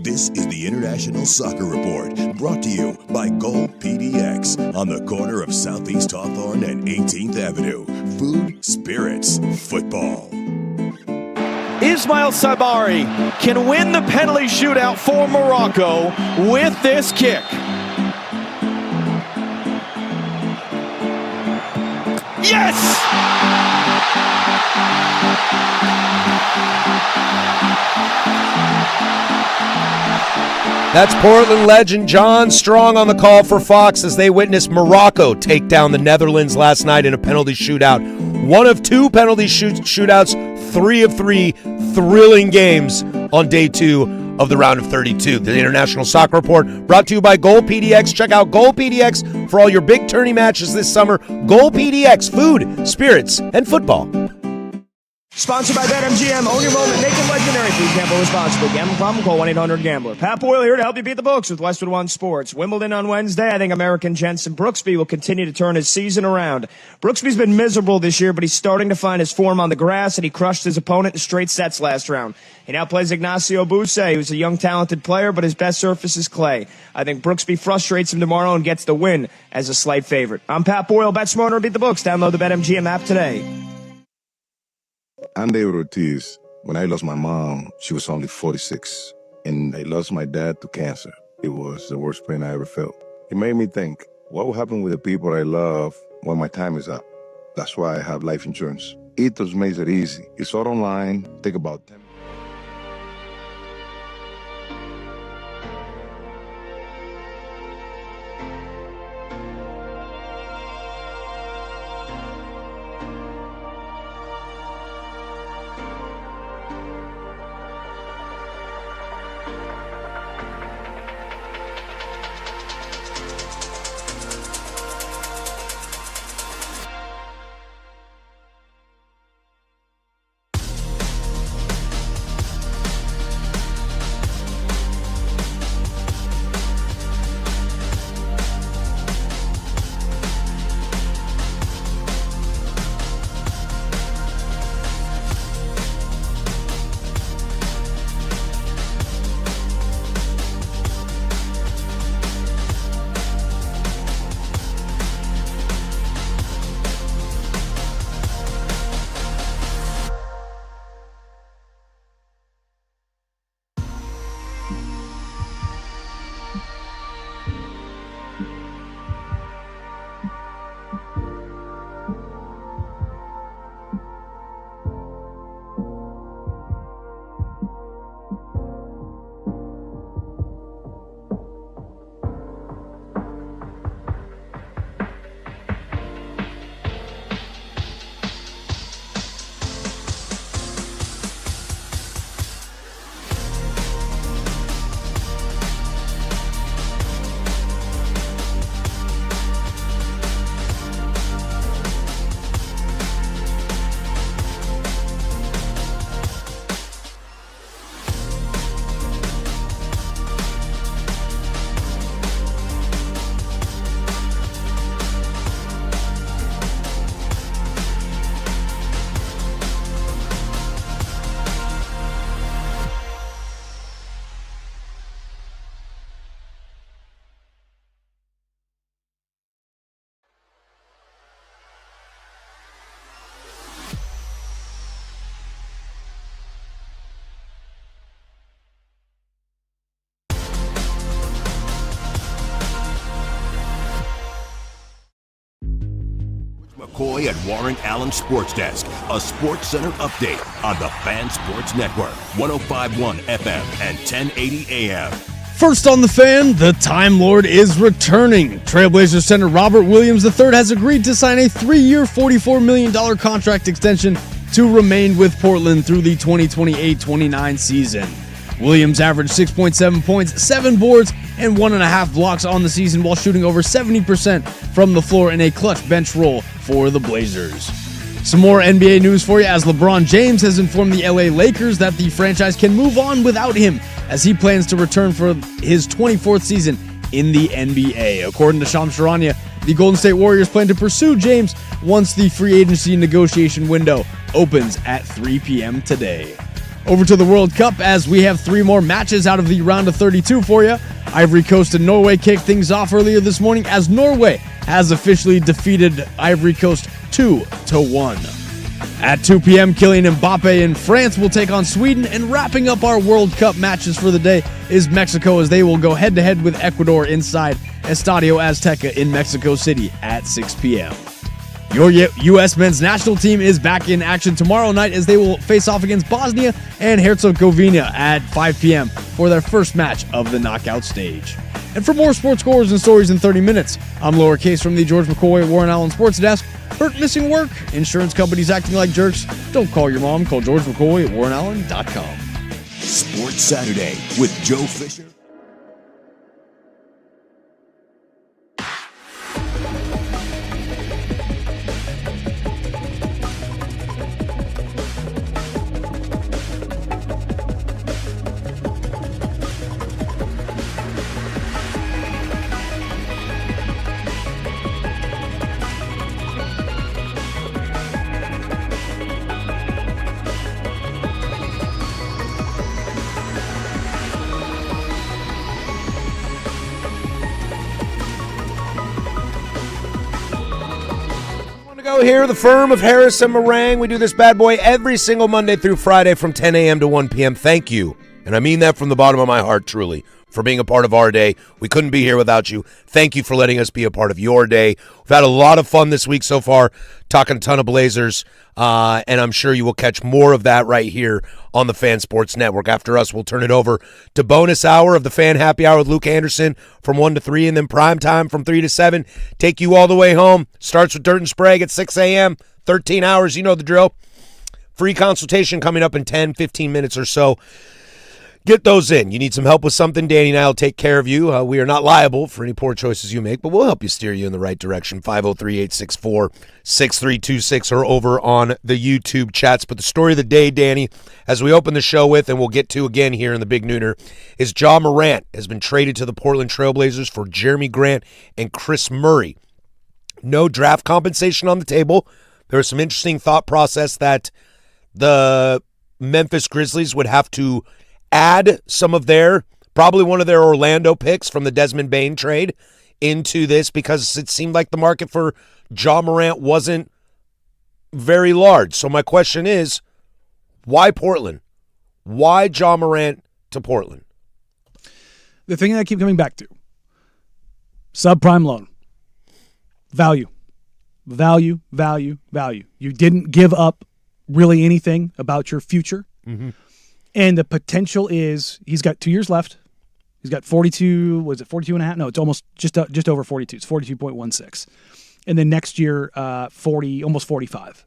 This is the International Soccer Report, brought to you by Goal PDX on the corner of Southeast Hawthorne and 18th Avenue. Food, spirits, football. Ismail Sabari can win the penalty shootout for Morocco with this kick. Yes! That's Portland legend John Strong on the call for Fox as they witnessed Morocco take down the Netherlands last night in a penalty shootout. One of two penalty shootouts, 3 of 3 thrilling games on day 2 of the round of 32. The International Soccer Report brought to you by Goal PDX. Check out Goal PDX for all your big tourney matches this summer. Goal PDX, food, spirits, and football. Sponsored by BetMGM. Own your moment. Make it legendary. Please gamble responsibly. Gambling problem? Call 1-800-GAMBLER. Pat Boyle here to help you beat the books with Westwood One Sports. Wimbledon on Wednesday. I think American Jensen Brooksby will continue to turn his season around. Brooksby's been miserable this year, but he's starting to find his form on the grass, and he crushed his opponent in straight sets last round. He now plays Ignacio Buse, who's a young, talented player, but his best surface is clay. I think Brooksby frustrates him tomorrow and gets the win as a slight favorite. I'm Pat Boyle. Bet smarter, beat the books. Download the BetMGM app today. I'm David Ortiz. When I lost my mom, she was only 46. And I lost my dad to cancer. It was the worst pain I ever felt. It made me think, what will happen with the people I love when my time is up? That's why I have life insurance. Ethos makes it easy. It's all online. Take about 10 minutes. McCoy and Warren Allen Sports Desk, a Sports Center update on the Fan Sports Network, 105.1 FM and 1080 AM. First on the Fan, the Time Lord is returning. Trailblazers center Robert Williams III has agreed to sign a 3-year, $44 million contract extension to remain with Portland through the 2028-29 season. Williams averaged 6.7 points, 7 boards, and 1.5 blocks on the season while shooting over 70% from the floor in a clutch bench role for the Blazers. Some more NBA news for you as LeBron James has informed the LA Lakers that the franchise can move on without him as he plans to return for his 24th season in the NBA. According to Shams Charania, the Golden State Warriors plan to pursue James once the free agency negotiation window opens at 3 p.m. today. Over to the World Cup as we have 3 more matches out of the round of 32 for you. Ivory Coast and Norway kicked things off earlier this morning as Norway has officially defeated Ivory Coast 2-1. At 2 p.m., Kylian Mbappe in France will take on Sweden, and wrapping up our World Cup matches for the day is Mexico as they will go head-to-head with Ecuador inside Estadio Azteca in Mexico City at 6 p.m. Your U.S. men's national team is back in action tomorrow night as they will face off against Bosnia and Herzegovina at 5 p.m. for their first match of the knockout stage. And for more sports scores and stories in 30 minutes, I'm Lowercase from the George McCoy Warren Allen Sports Desk. Hurt, missing work, insurance companies acting like jerks. Don't call your mom. Call George McCoy at WarrenAllen.com. Sports Saturday with Joe Fisher. Here, the firm of Harris and Marang. We do this bad boy every single Monday through Friday from 10 a.m. to 1 p.m. Thank you, and I mean that from the bottom of my heart, truly, for being a part of our day. We couldn't be here without you. Thank you for letting us be a part of your day. We've had a lot of fun this week so far, talking a ton of Blazers, and I'm sure you will catch more of that right here on the Fan Sports Network. After us, we'll turn it over to bonus hour of the Fan Happy Hour with Luke Anderson from 1 to 3, and then prime time from 3 to 7. Take you all the way home. Starts with Dirt and Sprague at 6 a.m., 13 hours. You know the drill. Free consultation coming up in 10, 15 minutes or so. Get those in. You need some help with something, Danny and I will take care of you. We are not liable for any poor choices you make, but we'll help you steer you in the right direction. 503-864-6326 or over on the YouTube chats. But the story of the day, Danny, as we open the show with, and we'll get to again here in the Big Nooner, is Ja Morant has been traded to the Portland Trailblazers for Jeremy Grant and Chris Murray. No draft compensation on the table. There was some interesting thought process that the Memphis Grizzlies would have to add some of their, probably one of their Orlando picks from the Desmond Bane trade into this because it seemed like the market for Ja Morant wasn't very large. So my question is, why Portland? Why Ja Morant to Portland? The thing that I keep coming back to, subprime loan, value. You didn't give up really anything about your future. Mm-hmm. And the potential is he's got 2 years left. He's got 42, was it 42 and a half? No, it's almost just over 42. It's 42.16. And then next year, 40, almost 45.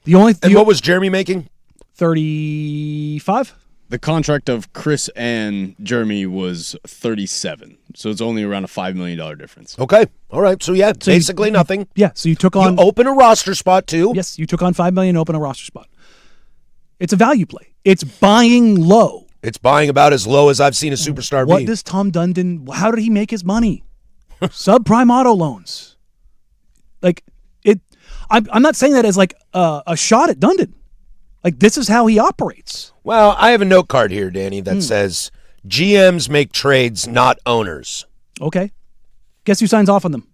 And what was Jeremy making? 35. The contract of Chris and Jeremy was 37, so it's only around a $5 million difference. Okay, all right. So yeah, so basically nothing. Yeah, so you took on. You open a roster spot too. Yes, you took on $5 million to open a roster spot. It's a value play. It's buying low. It's buying about as low as I've seen a superstar be. What does Tom Dundon? How did he make his money? Subprime auto loans. Like it. I'm not saying that as like a shot at Dundon. Like this is how he operates. Well, I have a note card here, Danny, that says GMs make trades, not owners. Okay. Guess who signs off on them?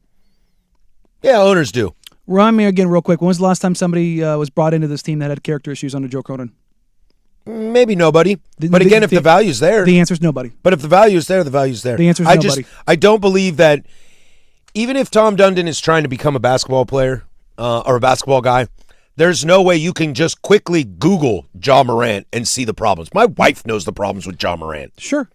Yeah, owners do. Remind me again real quick. When was the last time somebody was brought into this team that had character issues under Joe Cronin? Maybe nobody. But again, if the value's there. The answer's nobody. But if the value's there, the value's there. The answer's nobody. I don't believe that even if Tom Dundon is trying to become a basketball player, or a basketball guy, there's no way you can just quickly Google Ja Morant and see the problems. My wife knows the problems with Ja Morant. Sure.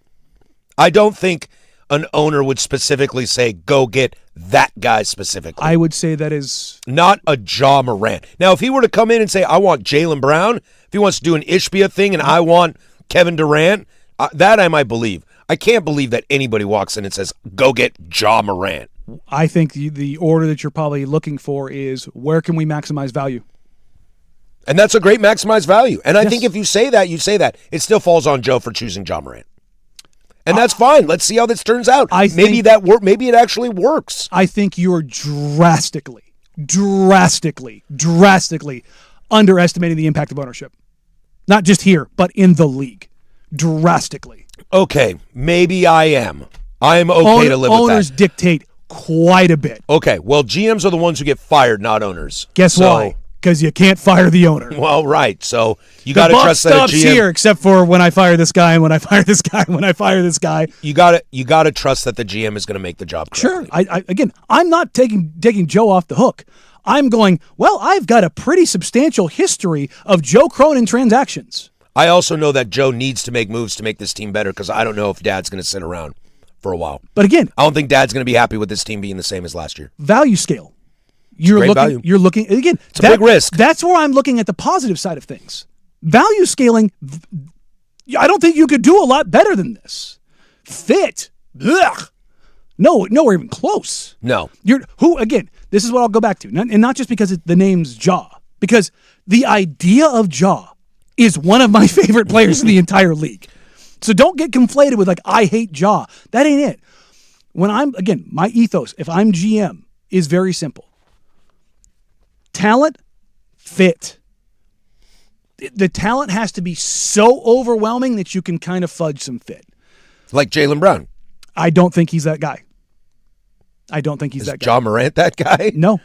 I don't think an owner would specifically say, go get that guy specifically. I would say that is... Not a Ja Morant. Now, if he were to come in and say, I want Jaylen Brown, if he wants to do an Ishbia thing and I want Kevin Durant, that I might believe. I can't believe that anybody walks in and says, go get Ja Morant. I think the order that you're probably looking for is, where can we maximize value? And that's a great maximized value. And I Yes. think if you say that, it still falls on Joe for choosing Ja Morant. And that's fine. Let's see how this turns out. Maybe it actually works. I think you're drastically underestimating the impact of ownership. Not just here, but in the league. Drastically. Okay, maybe I am. I'm okay to live with that. Owners dictate quite a bit. Okay, well, GMs are the ones who get fired, not owners. Guess why? Because you can't fire the owner. Well, right. So you got to trust that a stops GM. here, except for when I fire this guy, and when I fire this guy, when I fire this guy. You got to trust that the GM is going to make the job correctly. Sure. Again, I'm not taking Joe off the hook. I'm going, well, I've got a pretty substantial history of Joe Cronin transactions. I also know that Joe needs to make moves to make this team better because I don't know if Dad's going to sit around for a while. But again, I don't think Dad's going to be happy with this team being the same as last year. Value scale. You're looking again. It's a big risk. That's where I'm looking at the positive side of things. Value scaling. I don't think you could do a lot better than this. Fit. Ugh. No, nowhere even close. No. Again, this is what I'll go back to. And not just because the name's Ja. Because the idea of Ja is one of my favorite players in the entire league. So don't get conflated with I hate Ja. That ain't it. My ethos, if I'm GM, is very simple. Talent, fit. The talent has to be so overwhelming that you can kind of fudge some fit. Like Jaylen Brown. I don't think he's that guy. I don't think he's that guy. Ja Morant that guy? No.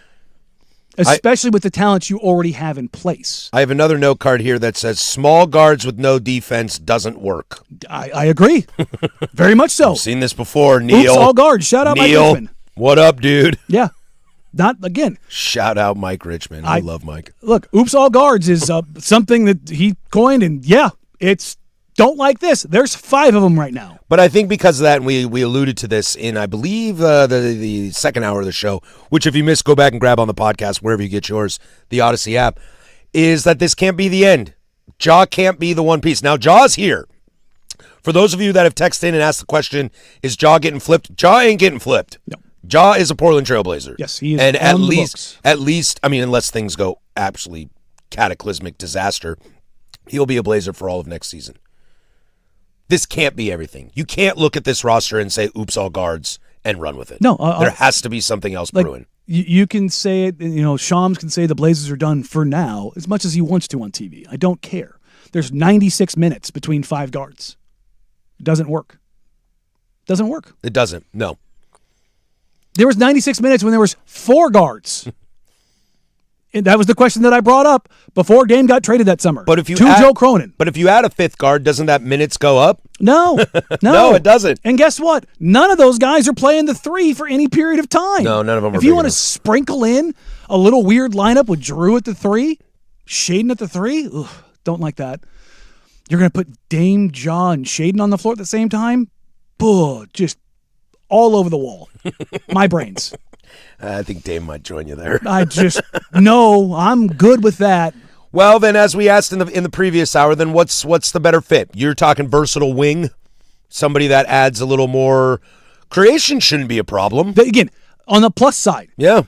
Especially with the talents you already have in place. I have another note card here that says small guards with no defense doesn't work. I agree. Very much so. I've seen this before, Neil. Oops, all guards. Shout out Mike Richmond. What up, dude? Yeah. Not again. Shout out Mike Richmond. I love Mike. Look, oops, all guards is something that he coined, and it's don't like this. There's 5 of them right now. But I think because of that, and we alluded to this in, I believe, the second hour of the show, which if you missed, go back and grab on the podcast, wherever you get yours, the Odyssey app, is that this can't be the end. Ja can't be the one piece. Now, Ja's here. For those of you that have texted in and asked the question, is Ja getting flipped? Ja ain't getting flipped. No. Ja is a Portland Trailblazer. Yes, he is. And at least, I mean, unless things go absolutely cataclysmic disaster, he'll be a Blazer for all of next season. This can't be everything. You can't look at this roster and say, oops, all guards, and run with it. No. There has to be something else brewing. You can say it, Shams can say the Blazers are done for now as much as he wants to on TV. I don't care. There's 96 minutes between 5 guards. It doesn't work. It doesn't, no. There was 96 minutes when there was 4 guards. And that was the question that I brought up before Dame got traded that summer. But if you Joe Cronin. But if you add a 5th guard, doesn't that minutes go up? No. No, it doesn't. And guess what? None of those guys are playing the 3 for any period of time. No, none of them are. If you want to sprinkle in a little weird lineup with Drew at the 3, Shaden at the 3, don't like that. You're going to put Dame, Ja, and Shaden on the floor at the same time? Just all over the wall. My brains. I think Dame might join you there. No, I'm good with that. Well, then, as we asked in the previous hour, then what's the better fit? You're talking versatile wing, somebody that adds a little more creation shouldn't be a problem. Again, on the plus side. Yeah.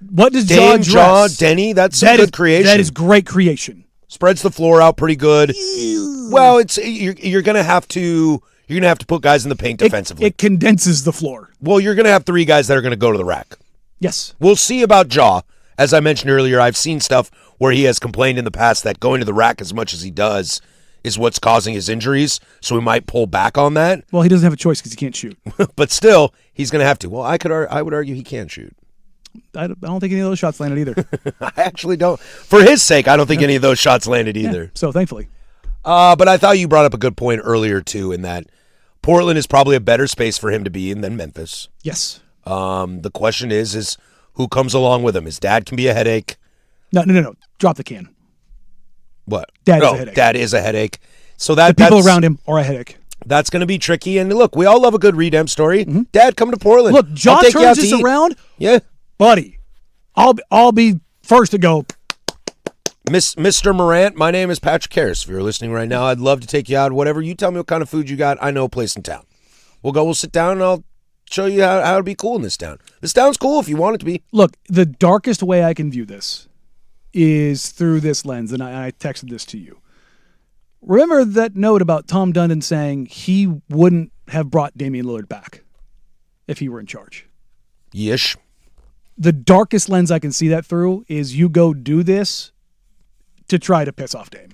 What does Dame, Ja, Denny, that's some good creation. That is great creation. Spreads the floor out pretty good. Well, you're gonna have to put guys in the paint defensively. It condenses the floor. Well, you're gonna have 3 guys that are gonna go to the rack. Yes. We'll see about Ja. As I mentioned earlier, I've seen stuff where he has complained in the past that going to the rack as much as he does is what's causing his injuries, so we might pull back on that. Well, he doesn't have a choice because he can't shoot. But still, he's going to have to. Well, I would argue he can shoot. I don't think any of those shots landed either. I actually don't. For his sake, I don't think any of those shots landed either. Yeah, so thankfully. But I thought you brought up a good point earlier, too, in that Portland is probably a better space for him to be in than Memphis. Yes. The question is who comes along with him. His dad can be a headache. No. Drop the can. What? Dad is a headache. Dad is a headache. So The people that's, around him are a headache. That's going to be tricky. And look, we all love a good Redem story. Dad, come to Portland. Look, I'll John take you out turns to this eat. around. Yeah. Buddy, I'll be first to go. Mr. Morant, my name is Patrick Harris. If you're listening right now, I'd love to take you out. Whatever. You tell me what kind of food you got. I know a place in town. We'll sit down, and I'll show you how to be cool in this town. This town's cool if you want it to be. Look, the darkest way I can view this is through this lens, and I texted this to you. Remember that note about Tom Dundon saying he wouldn't have brought Damian Lillard back if he were in charge? Yish. The darkest lens I can see that through is you go do this to try to piss off Dame.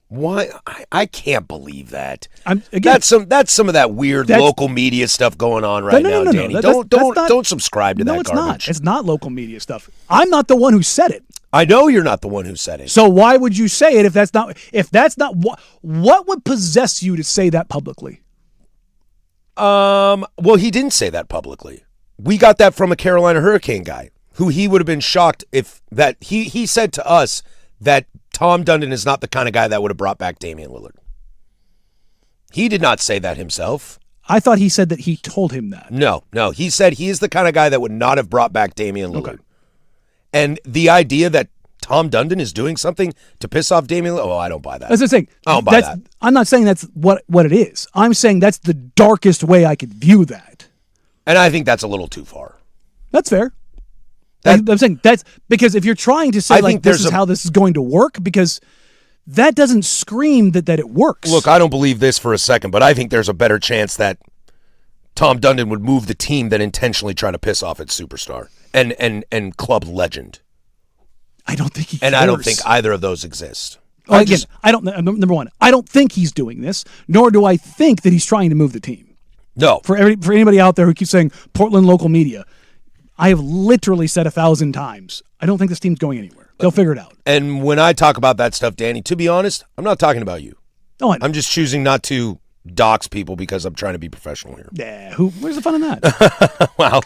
Why? I can't believe that. Again, that's some of that weird local media stuff going on right now, Danny. Don't subscribe to that garbage. No, it's not. It's not local media stuff. I'm not the one who said it. I know you're not the one who said it. So why would you say it if that's not what would possess you to say that publicly? Well, he didn't say that publicly. We got that from a Carolina Hurricane guy who he would have been shocked if that he said to us that Tom Dundon is not the kind of guy that would have brought back Damian Lillard. He did not say that himself. I thought he said that he told him that. No. He said he is the kind of guy that would not have brought back Damian Lillard. Okay. And the idea that Tom Dundon is doing something to piss off Damian Lillard, I don't buy that. That's the thing. I don't buy that. I'm not saying that's what it is. I'm saying that's the darkest way I could view that. And I think that's a little too far. That's fair. I'm saying that's because if you're trying to say like this is how this is going to work, because that doesn't scream that it works. Look, I don't believe this for a second, but I think there's a better chance that Tom Dundon would move the team than intentionally try to piss off its superstar and club legend. I don't think he cares. And I don't think either of those exist. Well, number one, I don't think he's doing this, nor do I think that he's trying to move the team. No. For anybody out there who keeps saying Portland local media, I have literally said 1,000 times, I don't think this team's going anywhere. They'll figure it out. And when I talk about that stuff, Danny, to be honest, I'm not talking about you. Oh, I know. I'm just choosing not to dox people because I'm trying to be professional here. Yeah, where's the fun in that? Well,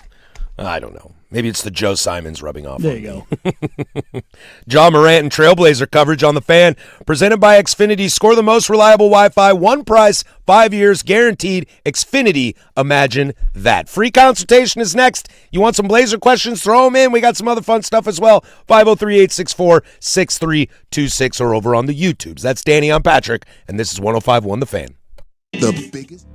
I don't know. Maybe it's the Joe Simons rubbing off. There you go. John Morant and Trailblazer coverage on the Fan, presented by Xfinity. Score the most reliable Wi-Fi, one price, 5 years guaranteed. Xfinity, imagine that. Free consultation is next. You want some Blazer questions? Throw them in. We got some other fun stuff as well. 503-864-6326 or over on the YouTubes. That's Danny. I'm Patrick, and this is 105.1 The Fan. The biggest.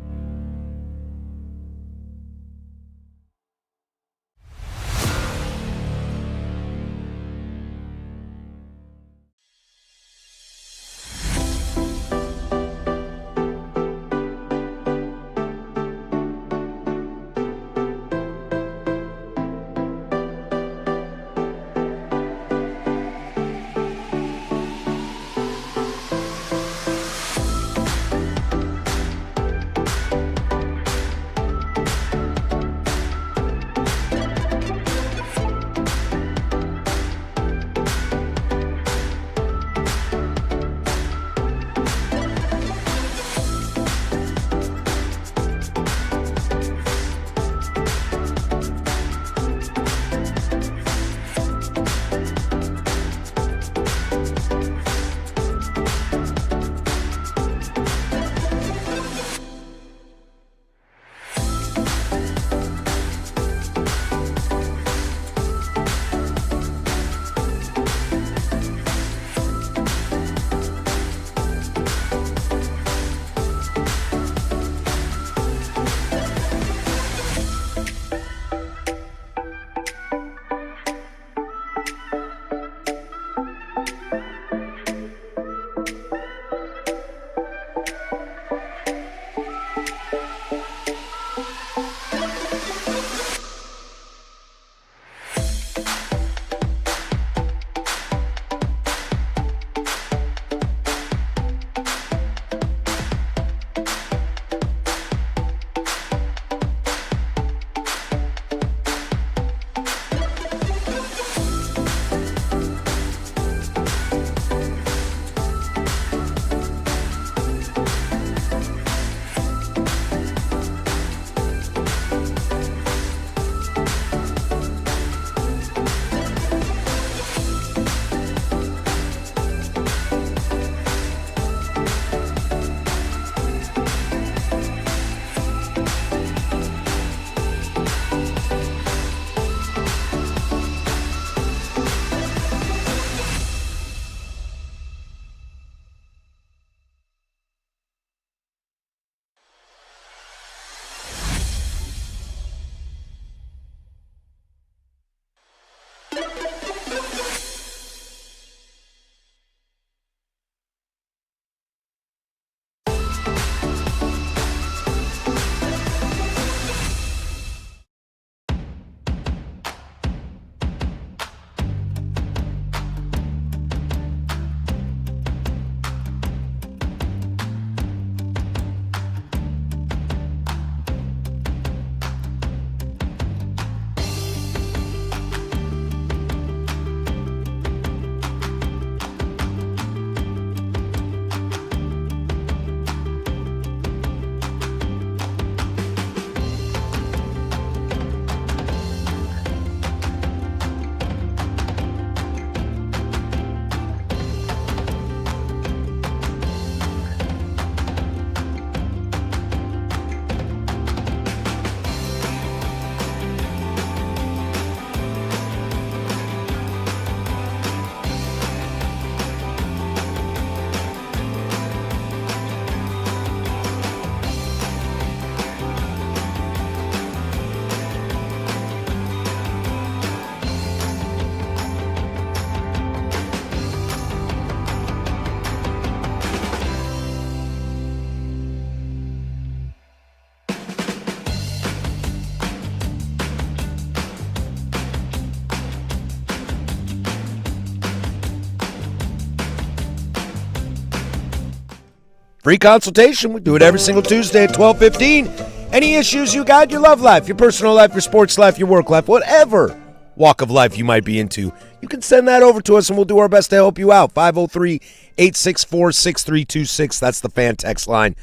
Free consultation. We do it every single Tuesday at 12:15. Any issues you got, your love life, your personal life, your sports life, your work life, whatever walk of life you might be into, you can send that over to us and we'll do our best to help you out. 503-864-6326. That's the fan text line.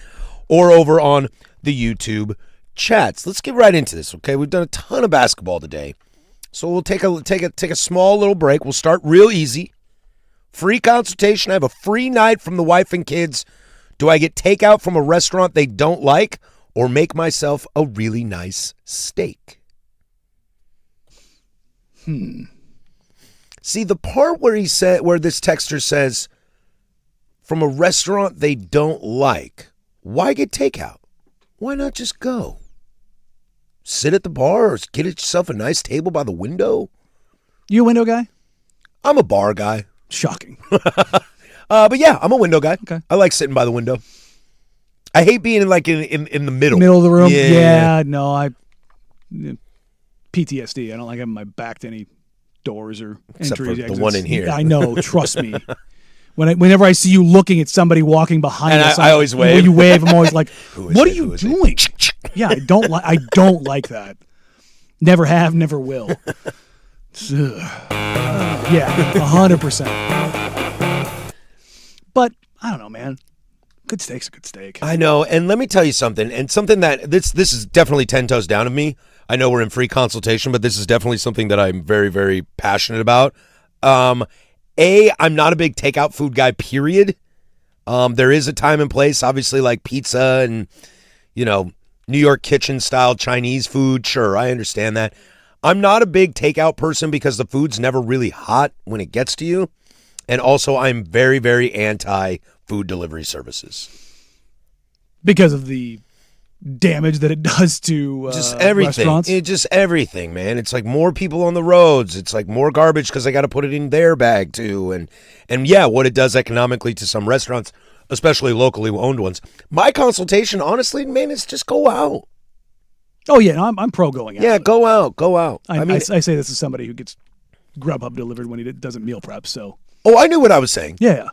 Or over on the YouTube chats. Let's get right into this, okay? We've done a ton of basketball today. So we'll take a small little break. We'll start real easy. Free consultation. I have a free night from the wife and kids. Do I get takeout from a restaurant they don't like or make myself a really nice steak? See, the part where where this texter says, from a restaurant they don't like, why get takeout? Why not just go? Sit at the bar or get yourself a nice table by the window? You a window guy? I'm a bar guy. Shocking. But yeah, I'm a window guy. Okay. I like sitting by the window. I hate being in the middle. Middle of the room? Yeah. No, PTSD. I don't like having my back to any doors or Except entries. for the exits. one in here. I know. Trust me. Whenever I see you looking at somebody walking behind And us, I always wave. When you wave, I'm always like, "What are you Who is doing?" Yeah, I don't like that. Never have, never will. Yeah, 100%. But I don't know, man. Good steak's a good steak. I know, and let me tell you something, and something that this is definitely 10 toes down of me. I know we're in free consultation, but this is definitely something that I'm very, very passionate about. I'm not a big takeout food guy, period. There is a time and place, obviously, like pizza and, New York kitchen style Chinese food. Sure, I understand that. I'm not a big takeout person because the food's never really hot when it gets to you. And also, I'm very, very anti-food delivery services. Because of the damage that it does to just everything. restaurants? Just everything, man. It's like more people on the roads. It's like more garbage because they got to put it in their bag, too. And yeah, what it does economically to some restaurants, especially locally owned ones. My consultation, honestly, man, is just go out. Oh, yeah, no, I'm pro going out. Yeah, go out. I say this as somebody who gets Grubhub delivered when he doesn't meal prep, so. Oh, I knew what I was saying. Yeah.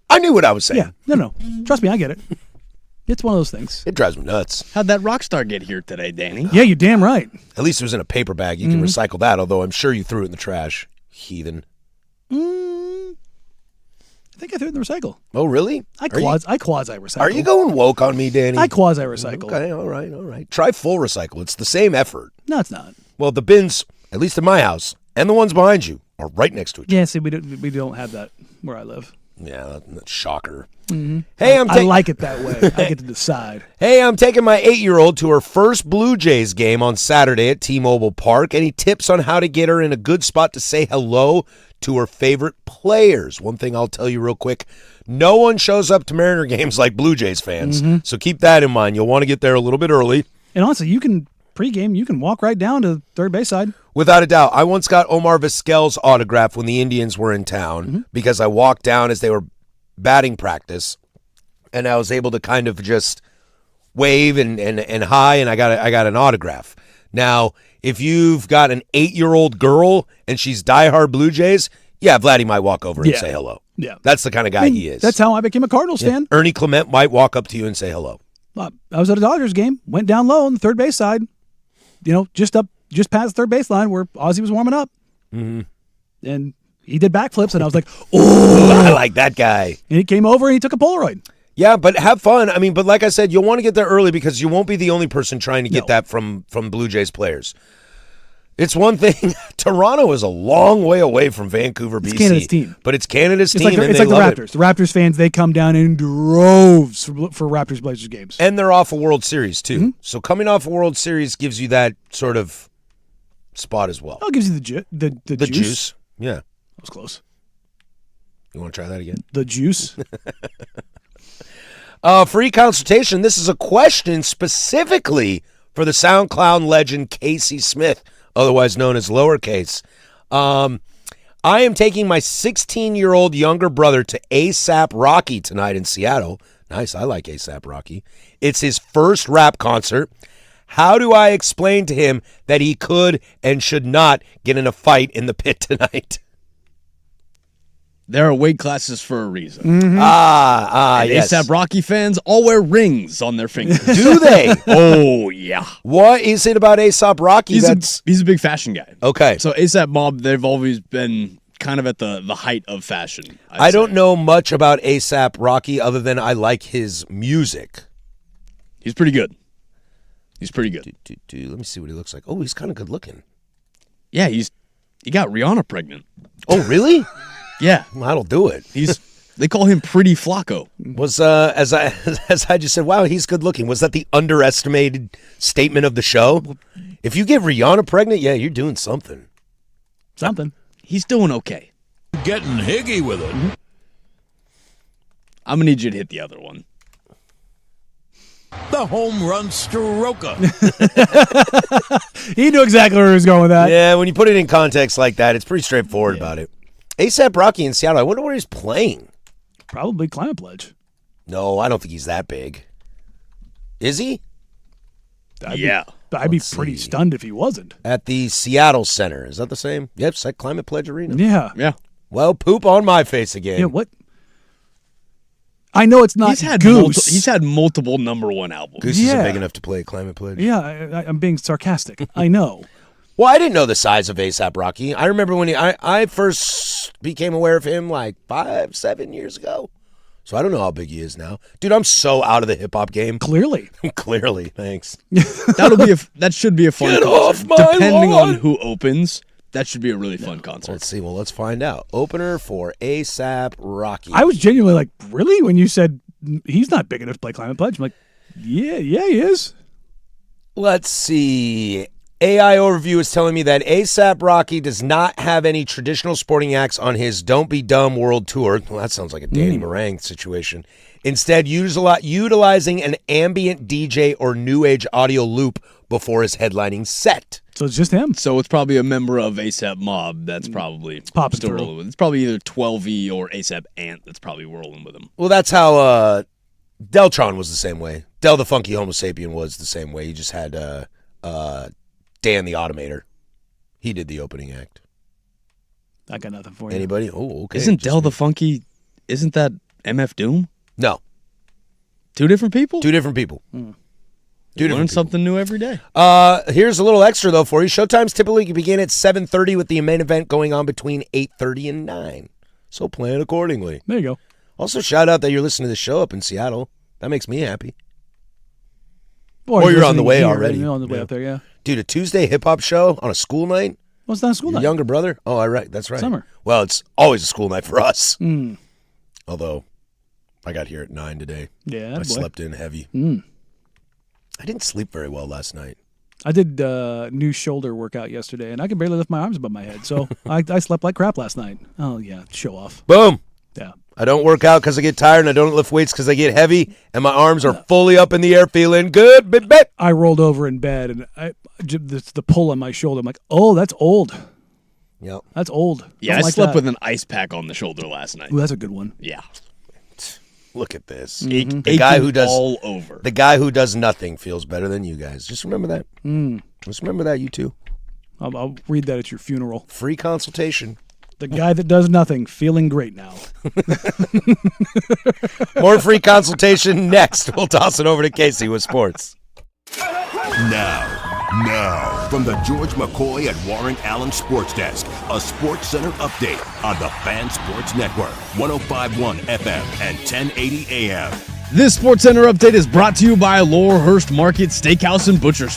I knew what I was saying. Yeah, no. Trust me, I get it. It's one of those things. It drives me nuts. How'd that Rockstar get here today, Danny? Yeah, you're damn right. At least it was in a paper bag. You can recycle that, although I'm sure you threw it in the trash. Heathen. I think I threw it in the recycle. Oh, really? I quasi-recycle. Are you going woke on me, Danny? I quasi-recycle. Okay, all right. Try full recycle. It's the same effort. No, it's not. Well, the bins, at least in my house, and the ones behind you, are right next to each other. Yeah, see, we don't have that where I live. Yeah, that's shocker. Mm-hmm. Hey, I like it that way. I get to decide. Hey, I'm taking my 8-year-old to her first Blue Jays game on Saturday at T-Mobile Park. Any tips on how to get her in a good spot to say hello to her favorite players? One thing I'll tell you real quick, no one shows up to Mariner games like Blue Jays fans, so keep that in mind. You'll want to get there a little bit early. And honestly, you can walk right down to third base side. Without a doubt. I once got Omar Vizquel's autograph when the Indians were in town because I walked down as they were batting practice, and I was able to kind of just wave and hi, and I got an autograph. Now, if you've got an 8-year-old girl and she's diehard Blue Jays, yeah, Vladdy might walk over and say hello. Yeah. That's the kind of guy he is. That's how I became a Cardinals fan. Ernie Clement might walk up to you and say hello. I was at a Dodgers game, went down low on the third base side, just past the third base line where Ozzie was warming up. Mm-hmm. And he did backflips, and I was like, oh, I like that guy. And he came over and he took a Polaroid. Yeah, but have fun. I mean, but like I said, you'll want to get there early because you won't be the only person trying to get that from Blue Jays players. It's one thing. Toronto is a long way away from Vancouver, BC. It's Canada's team. But it's Canada's team, it's like the Raptors. The Raptors fans, they come down in droves for Raptors-Blazers games. And they're off a World Series, too. Mm-hmm. So coming off a World Series gives you that sort of spot as well. Oh, it gives you the juice. Yeah. That was close. You want to try that again? The juice. Free consultation. This is a question specifically for the SoundCloud legend Casey Smith, otherwise known as Lowercase. I am taking my 16-year-old younger brother to ASAP Rocky tonight in Seattle. Nice, I like ASAP Rocky. It's his first rap concert. How do I explain to him that he could and should not get in a fight in the pit tonight? There are weight classes for a reason. Mm-hmm. And Yes. ASAP Rocky fans all wear rings on their fingers. Do they? Oh, yeah. What is it about A$AP Rocky He's that's a big fashion guy. okay? So ASAP Mob, they've always been kind of at the height of fashion. I don't know much about A$AP Rocky other than I like his music. He's pretty good. He's pretty good. Let me see what he looks like. Oh, he's kind of good looking. Yeah, he got Rihanna pregnant. Oh, really? Yeah. That'll do it. They call him Pretty Flacco. Was as I just said, wow, he's good looking. Was that the underestimated statement of the show? If you get Rihanna pregnant, yeah, you're doing something. Something. He's doing okay. Getting higgy with it. I'm going to need you to hit the other one. The home run stroker. He knew exactly where he was going with that. Yeah, when you put it in context like that, it's pretty straightforward about it. A$AP Rocky in Seattle, I wonder where he's playing. Probably Climate Pledge. No, I don't think he's that big. Is he? I'd be Let's pretty see. stunned if he wasn't. At the Seattle Center. Is that the same? Yep, it's at Climate Pledge Arena. Yeah. Yeah. Well, poop on my face again. Yeah, what? I know it's not Goose. He's had multiple #1 albums. Goose Yeah. isn't big enough to play at Climate Pledge. Yeah, I'm being sarcastic. I know. Well, I didn't know the size of A$AP Rocky. I remember when I first became aware of him like 5-7 years ago. So I don't know how big he is now. Dude, I'm so out of the hip-hop game. Clearly. Clearly, thanks. That should be a fun Get concert. off my Depending lawn. on who opens, that should be a really fun concert. Let's see. Well, let's find out. Opener for A$AP Rocky. I was genuinely like, really? When you said he's not big enough to play Climate Pledge, I'm like, yeah, he is. Let's see. AI Overview is telling me that A$AP Rocky does not have any traditional sporting acts on his Don't Be Dumb World Tour. Well, that sounds like a Danny Marang situation. Instead, utilizing an ambient DJ or new age audio loop before his headlining set. So it's just him. So it's probably a member of ASAP Mob that's probably popping still through. rolling with. It's probably either 12E or ASAP Ant that's probably rolling with him. Well, that's how Deltron was the same way. Del the Funky Homo Sapien was the same way. He just had Dan the Automator. He did the opening act. I got nothing for you. Anybody? Oh, okay. Isn't Just Del the me. Funky, isn't that MF Doom? No. Two different people? Two different people. You different learn people. something new every day. Here's a little extra, though, for you. Showtimes typically begin at 7:30 with the main event going on between 8:30 and 9. So plan accordingly. There you go. Also, shout out that you're listening to the show up in Seattle. That makes me happy. Or you're on the listening way here, already. You're on the way Yeah. up there, yeah. Dude, a Tuesday hip-hop show on a school night? Well, it's not a school Your night. younger brother? Oh, that's right. Summer. Well, it's always a school night for us. Mm. Although, I got here at 9 today. Yeah, I boy. slept in heavy. Mm. I didn't sleep very well last night. I did new shoulder workout yesterday, and I could barely lift my arms above my head. So I slept like crap last night. Oh, yeah, show off. Boom. Yeah. I don't work out because I get tired, and I don't lift weights because I get heavy, and my arms are fully up in the air feeling good, baby. I rolled over in bed, and the pull on my shoulder. I'm like, oh, that's old. Yep. That's old. Yeah, Don't I like slept that. with an ice pack on the shoulder last night. Ooh, that's a good one. Yeah. Look at this. Aching The guy who does all over. The guy who does nothing feels better than you guys. Just remember that. Just remember that, you two. I'll read that at your funeral. Free consultation. The guy that does nothing, feeling great now. More free consultation next. We'll toss it over to Casey with sports. Now, from the George McCoy at Warren Allen Sports Desk, a Sports Center update on the Fan Sports Network, 105.1 FM and 1080 AM. This Sports Center update is brought to you by Laurelhurst Market Steakhouse and Butcher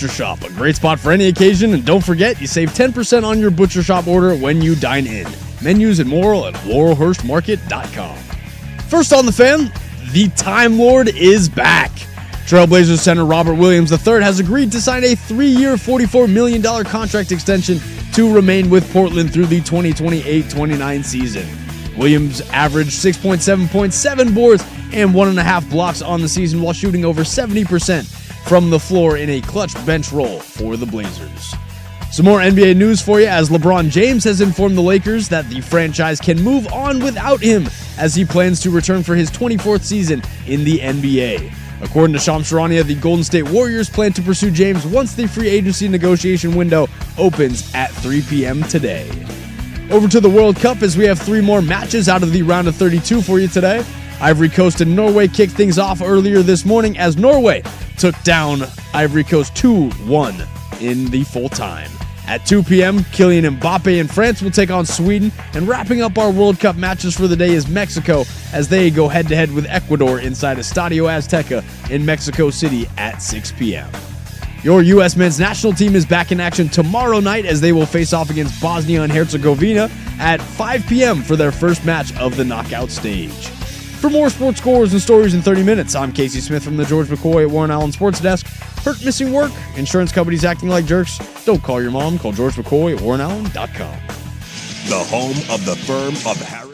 Shop, a great spot for any occasion, and don't forget, you save 10% on your Butcher Shop order when you dine in. Menus and more at laurelhurstmarket.com. First on the Fan, the Time Lord is back. Trailblazers center Robert Williams III has agreed to sign a 3-year, $44 million contract extension to remain with Portland through the 2028-29 season. Williams averaged 6.7 points, 7 boards, and 1.5 blocks on the season while shooting over 70% from the floor in a clutch bench role for the Blazers. Some more NBA news for you as LeBron James has informed the Lakers that the franchise can move on without him as he plans to return for his 24th season in the NBA. According to Shams Charania, the Golden State Warriors plan to pursue James once the free agency negotiation window opens at 3 p.m. today. Over to the World Cup as we have 3 more matches out of the round of 32 for you today. Ivory Coast and Norway kicked things off earlier this morning as Norway took down Ivory Coast 2-1 in the full time. At 2 p.m., Kylian Mbappe and France will take on Sweden, and wrapping up our World Cup matches for the day is Mexico as they go head-to-head with Ecuador inside Estadio Azteca in Mexico City at 6 p.m. Your U.S. men's national team is back in action tomorrow night as they will face off against Bosnia and Herzegovina at 5 p.m. for their first match of the knockout stage. For more sports scores and stories in 30 minutes, I'm Casey Smith from the George McCoy at Warren Allen Sports Desk. Hurt, missing work? Insurance companies acting like jerks? Don't call your mom. Call George McCoy at WarrenAllen.com. The home of the firm of Harris.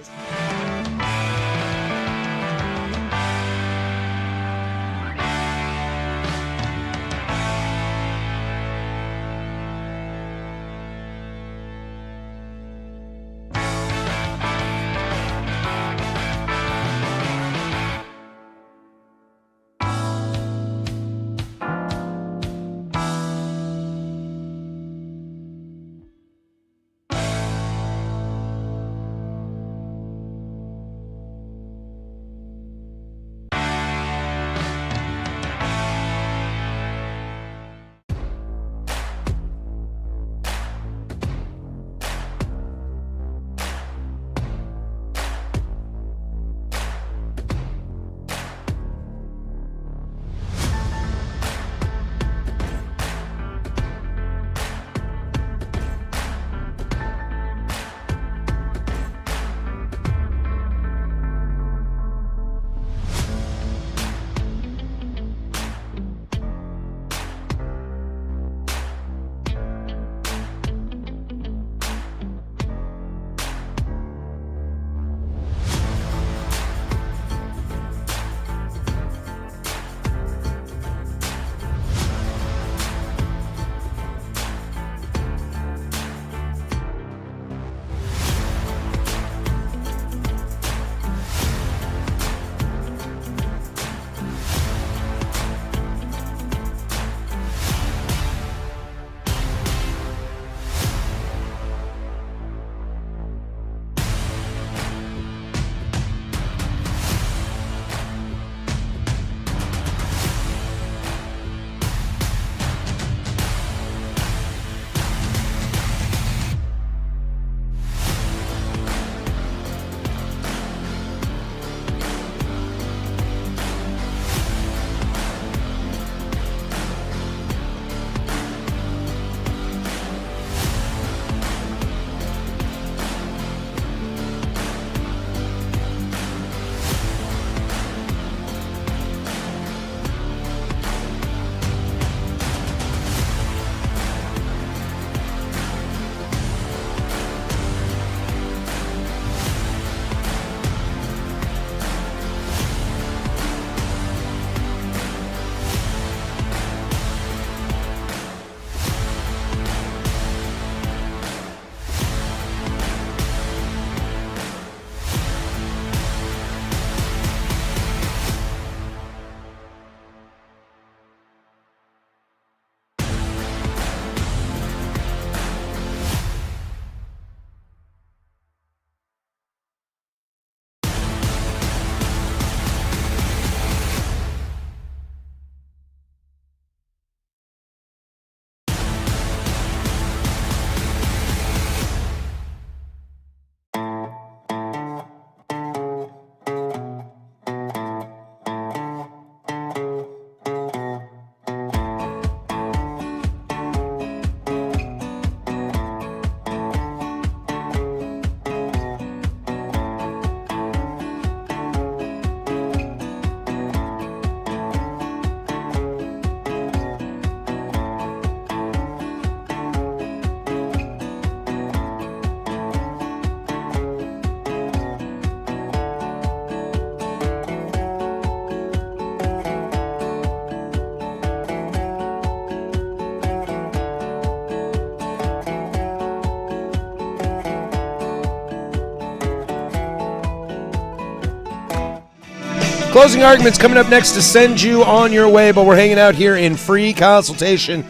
Closing arguments coming up next to send you on your way, but we're hanging out here in free consultation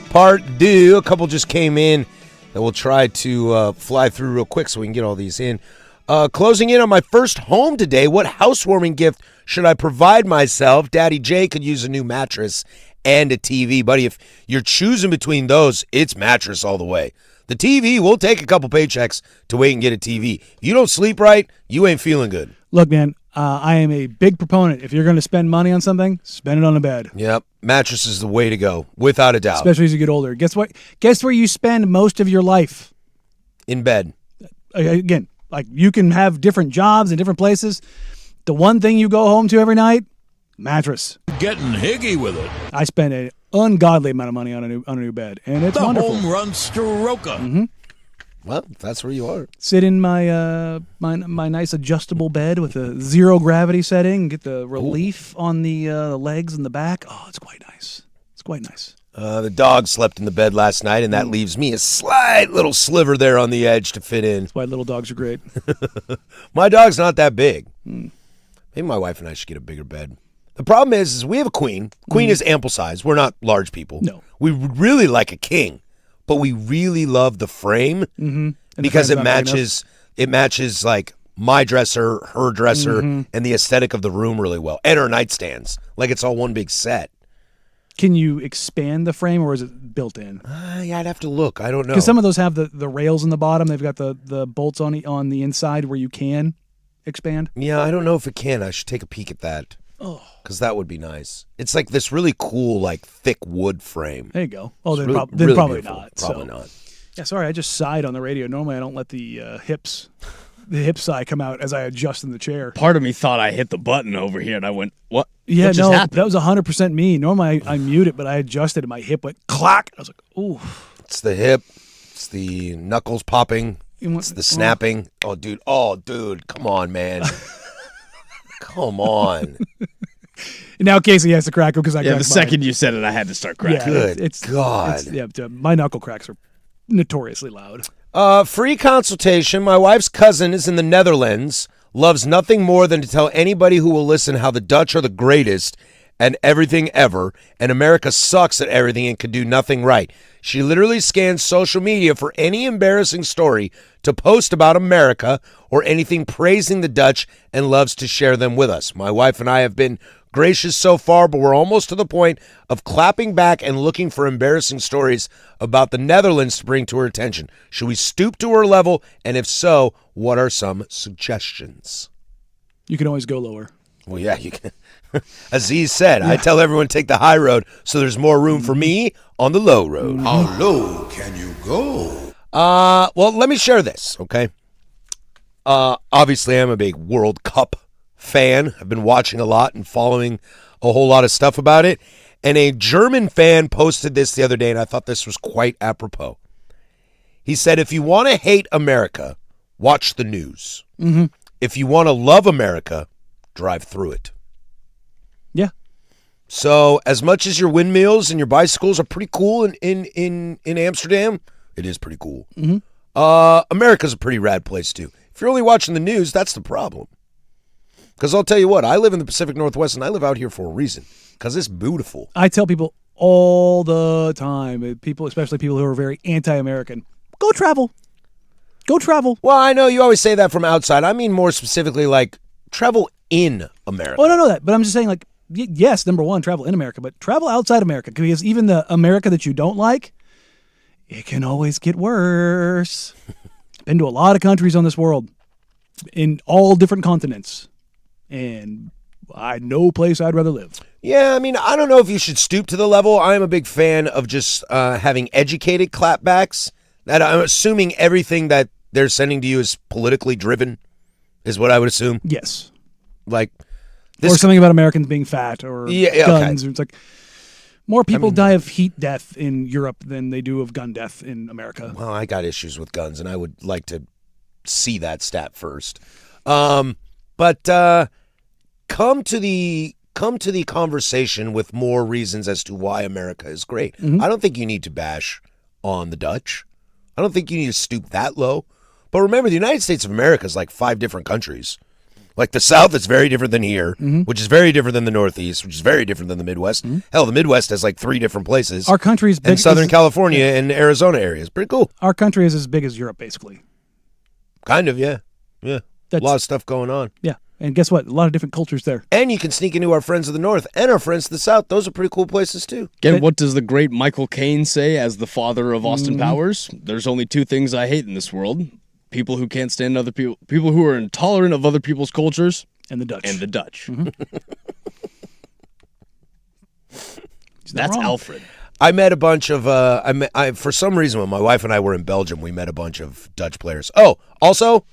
part 2. A couple just came in that we'll try to fly through real quick so we can get all these in. Closing in on my first home today, what housewarming gift should I provide myself? Daddy J could use a new mattress and a TV. Buddy, if you're choosing between those, it's mattress all the way. The TV, we'll take a couple paychecks to wait and get a TV. If you don't sleep right, you ain't feeling good. Look, man, I am a big proponent. If you're going to spend money on something, spend it on a bed. Yep, mattress is the way to go, without a doubt. Especially as you get older. Guess what? Guess where you spend most of your life? In bed. Again, like you can have different jobs in different places. The one thing you go home to every night, mattress. Getting higgy with it. I spend an ungodly amount of money on a new bed, and it's the wonderful. Home run stroker. Mm-hmm. Well, that's where you are. Sit in my my nice adjustable bed with a zero gravity setting. Get the relief on the legs and the back. Oh, it's quite nice. It's quite nice. The dog slept in the bed last night, and that leaves me a slight little sliver there on the edge to fit in. That's why little dogs are great. My dog's not that big. Maybe my wife and I should get a bigger bed. The problem is we have a queen. Queen is ample size. We're not large people. No. We would really like a king, but we really love the frame because it matches like my dresser, her dresser, and the aesthetic of the room really well, and our nightstands. Like it's all one big set. Can you expand the frame, or is it built in? Yeah, I'd have to look. I don't know. Because some of those have the rails in the bottom. They've got the bolts on the inside where you can expand. Yeah, I don't know if it can. I should take a peek at that. Oh, because that would be nice. It's like this really cool, like thick wood frame. There you go. Oh, then, really, then really probably beautiful. not. Probably not. Yeah, sorry, I just sighed on the radio. Normally, I don't let the hip sigh come out as I adjust in the chair. Part of me thought I hit the button over here, and I went, "What? Yeah, what just happened?" That was 100% me. Normally, I mute it, but I adjusted, and my hip went clack. I was like, "Ooh." It's the hip. It's the knuckles popping. It's the snapping. Oh, dude. Come on, man. Come on. Now Casey has to crack them because I the second you said it, I had to start cracking. Yeah, Good God. My knuckle cracks are notoriously loud. Free consultation. My wife's cousin is in the Netherlands, loves nothing more than to tell anybody who will listen how the Dutch are the greatest and everything ever, and America sucks at everything and can do nothing right. She literally scans social media for any embarrassing story to post about America or anything praising the Dutch and loves to share them with us. My wife and I have been gracious so far, but we're almost to the point of clapping back and looking for embarrassing stories about the Netherlands to bring to her attention. Should we stoop to her level? And if so, what are some suggestions? You can always go lower. Well, yeah, you can. Aziz said, I tell everyone to take the high road so there's more room for me on the low road. How low can you go? Well, let me share this, okay? Obviously, I'm a big World Cup fan. I've been watching a lot and following a whole lot of stuff about it. And a German fan posted this the other day, and I thought this was quite apropos. He said, if you want to hate America, watch the news. If you want to love America, drive through it. Yeah. So as much as your windmills and your bicycles are pretty cool in Amsterdam, it is pretty cool. America's a pretty rad place too. If you're only watching the news, that's the problem. Because I'll tell you what, I live in the Pacific Northwest and I live out here for a reason. Because it's beautiful. I tell people all the time, people, especially people who are very anti-American, go travel. Go travel. Well, I know you always say that from outside. I mean more specifically like travel in America. Oh, I don't know that. But I'm just saying like, yes, number one, travel in America, but travel outside America. Because even the America that you don't like, it can always get worse. Been to a lot of countries on this world in all different continents. And no place I'd rather live. Yeah, I mean, I don't know if you should stoop to the level. I'm a big fan of just having educated clapbacks. That I'm assuming everything that they're sending to you is politically driven, is what I would assume. Yes. Like this, or something about Americans being fat or guns. Okay. It's like more people die of heat death in Europe than they do of gun death in America. Well, I got issues with guns, and I would like to see that stat first. But come to the conversation with more reasons as to why America is great. I don't think you need to bash on the Dutch. I don't think you need to stoop that low. But remember, the United States of America is like 5 different countries. Like the South is very different than here, which is very different than the Northeast, which is very different than the Midwest. Hell, the Midwest has like 3 different places. Our country's big. And Southern California and Arizona areas. Pretty cool. Our country is as big as Europe, basically. Kind of, yeah. Yeah. A lot of stuff going on. Yeah. And guess what? A lot of different cultures there. And you can sneak into our friends of the North and our friends of the South. Those are pretty cool places, too. Again, what does the great Michael Caine say as the father of Austin Powers? There's only 2 things I hate in this world. People who can't stand other people, people who are intolerant of other people's cultures, and the Dutch. That's wrong. Alfred. I met a bunch of, for some reason, when my wife and I were in Belgium, we met a bunch of Dutch players. Oh, also,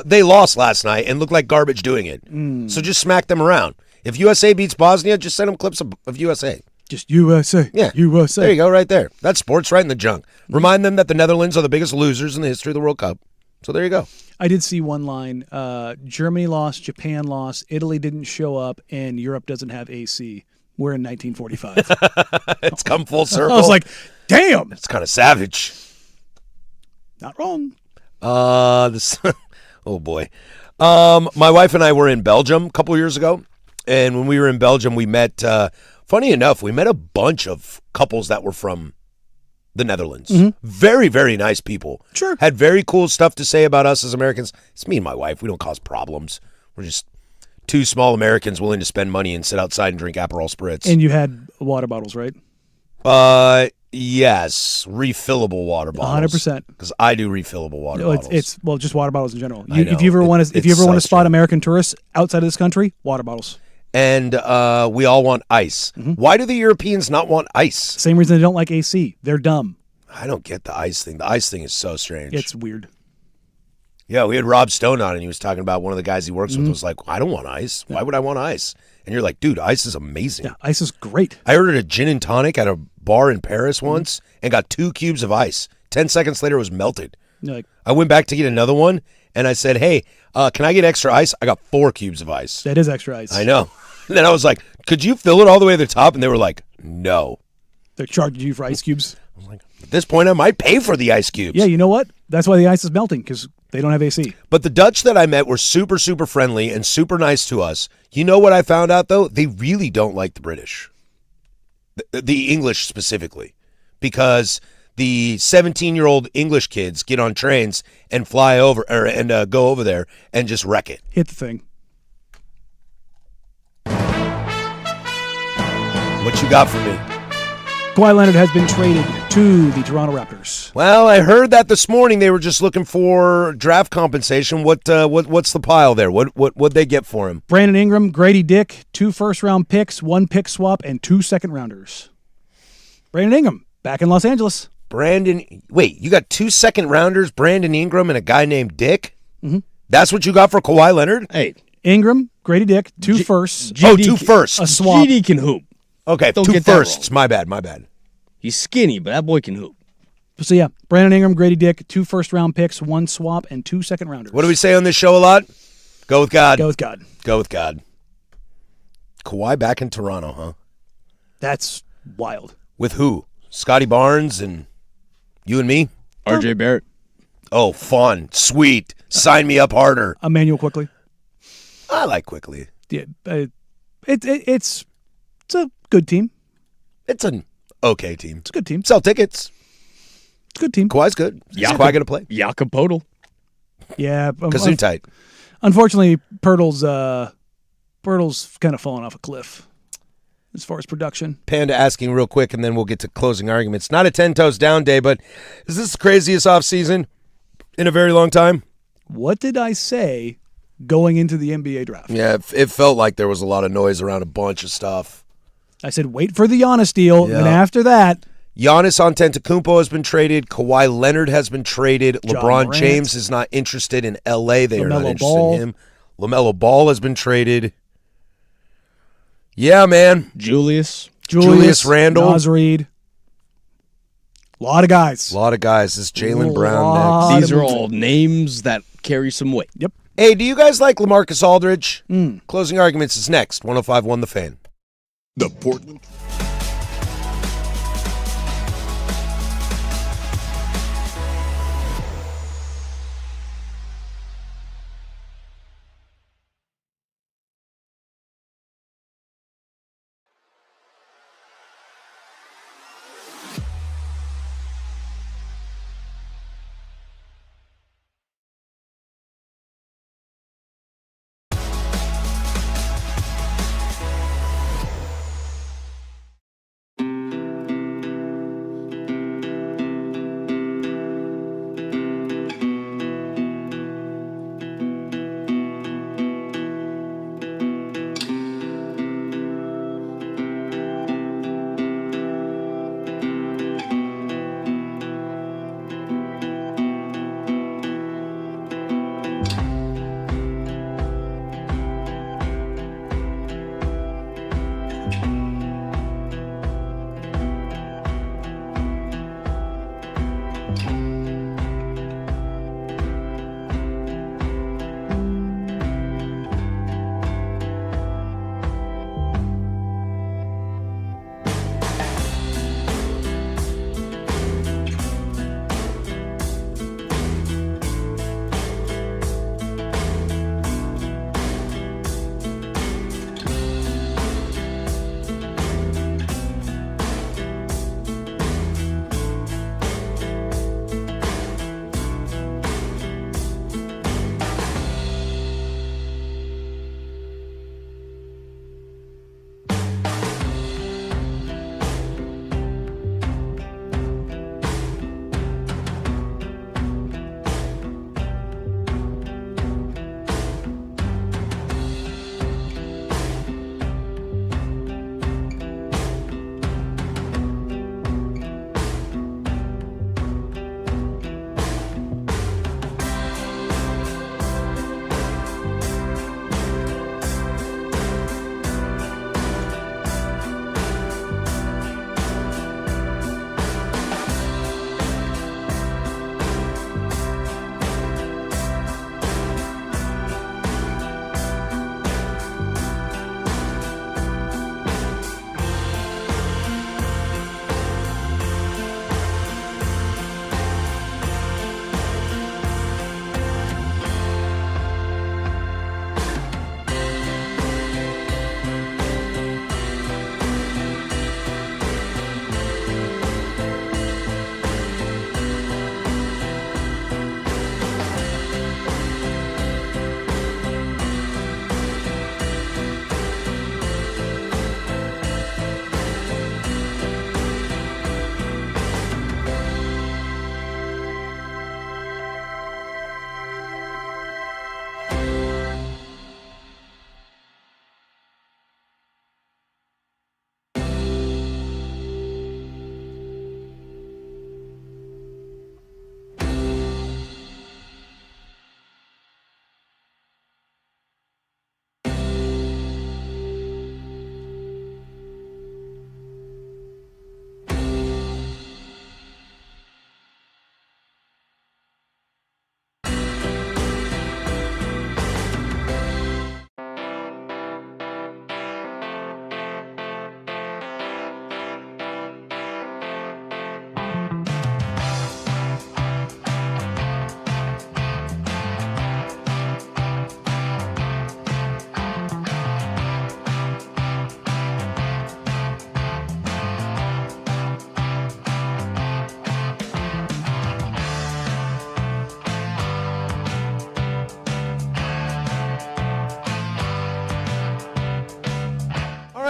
they lost last night and looked like garbage doing it. So just smack them around. If USA beats Bosnia, just send them clips of USA. Just USA. Yeah. USA. There you go, right there. That's sports right in the junk. Remind them that the Netherlands are the biggest losers in the history of the World Cup. So there you go. I did see one line. Germany lost, Japan lost, Italy didn't show up, and Europe doesn't have AC. We're in 1945. It's come full circle. I was like, damn. It's kind of savage. Not wrong. Oh boy. My wife and I were in Belgium a couple years ago, and when we were in Belgium, we met. Funny enough, we met a bunch of couples that were from the Netherlands. Very, very nice people. Sure. Had very cool stuff to say about us as Americans. It's me and my wife. We don't cause problems. We're just 2 small Americans willing to spend money and sit outside and drink Aperol spritz. And you had water bottles, right? Yes, refillable water bottles. 100%. Because I do refillable water bottles. It's just water bottles in general. I know. If you ever want to, It's spot true. American tourists outside of this country, water bottles. And we all want ice. Why do the Europeans not want ice? Same reason they don't like AC. They're dumb. I don't get the ice thing. The ice thing is so strange. It's weird. Yeah, we had Rob Stone on, and he was talking about one of the guys he works with was like, I don't want ice. Why would I want ice? And you're like, dude, ice is amazing. Yeah, ice is great. I ordered a gin and tonic at a bar in Paris once and got 2 cubes of ice. 10 seconds later, it was melted. You're like, I went back to get another one, and I said, hey, can I get extra ice? I got 4 cubes of ice. that is extra ice. I know. And then I was like, could you fill it all the way to the top? And they were like, no. They're charging you for ice cubes. I was like, at this point, I might pay for the ice cubes. Yeah, you know what? That's why the ice is melting, because they don't have AC. But the Dutch that I met were super, super friendly and super nice to us. You know what I found out, though? They really don't like the British. The English specifically. Because the 17-year-old English kids get on trains and fly over and go over there and just wreck it. Hit the thing. What you got for me? Kawhi Leonard has been traded to the Toronto Raptors. Well, I heard that this morning they were just looking for draft compensation. What's the pile there? What'd they get for him? Brandon Ingram, Grady Dick, 2 first-round picks, 1 pick swap, and 2 second-rounders. Brandon Ingram, back in Los Angeles. Wait, you got 2 second-rounders, Brandon Ingram, and a guy named Dick? Mm-hmm. That's what you got for Kawhi Leonard? Hey, Ingram, Grady Dick, 2 firsts. GD 2 firsts. A swap. GD can hoop. Okay, Don't 2 get that firsts. wrong. My bad. He's skinny, but that boy can hoop. So, yeah, Brandon Ingram, Grady Dick, 2 first-round picks, 1 swap, and 2 second-rounders. What do we say on this show a lot? Go with God. Go with God. Go with God. Kawhi back in Toronto, huh? That's wild. With who? Scotty Barnes and you and me? RJ Barrett. Oh, fun. Sweet. Sign me up harder. Emmanuel quickly. I like Quickly. Yeah, it's a good team. It's an okay team. It's a good team. Sell tickets. It's a good team. Kawhi's good. Is Kawhi going to play? Jakob Podol. Yeah. Kazoo tight. Unfortunately, Pirtle's kind of fallen off a cliff as far as production. Panda asking real quick, and then we'll get to closing arguments. Not a 10 toes down day, but is this the craziest offseason in a very long time? What did I say going into the NBA draft? Yeah, it felt like there was a lot of noise around a bunch of stuff. I said, wait for the Giannis deal, Yeah. and after that, Giannis Antetokounmpo has been traded. Kawhi Leonard has been traded. John LeBron Morant. James is not interested in L.A. They are not LaMelo interested Ball. in him. LaMelo Ball has been traded. Yeah, man. Julius. Julius Randle. Naz Reid. A lot of guys. A lot of guys. This is Jaylen A Brown lot. next. These are all names that carry some weight. Yep. Hey, do you guys like LaMarcus Aldridge? Closing arguments is next. 105.1 The Fan. The Portland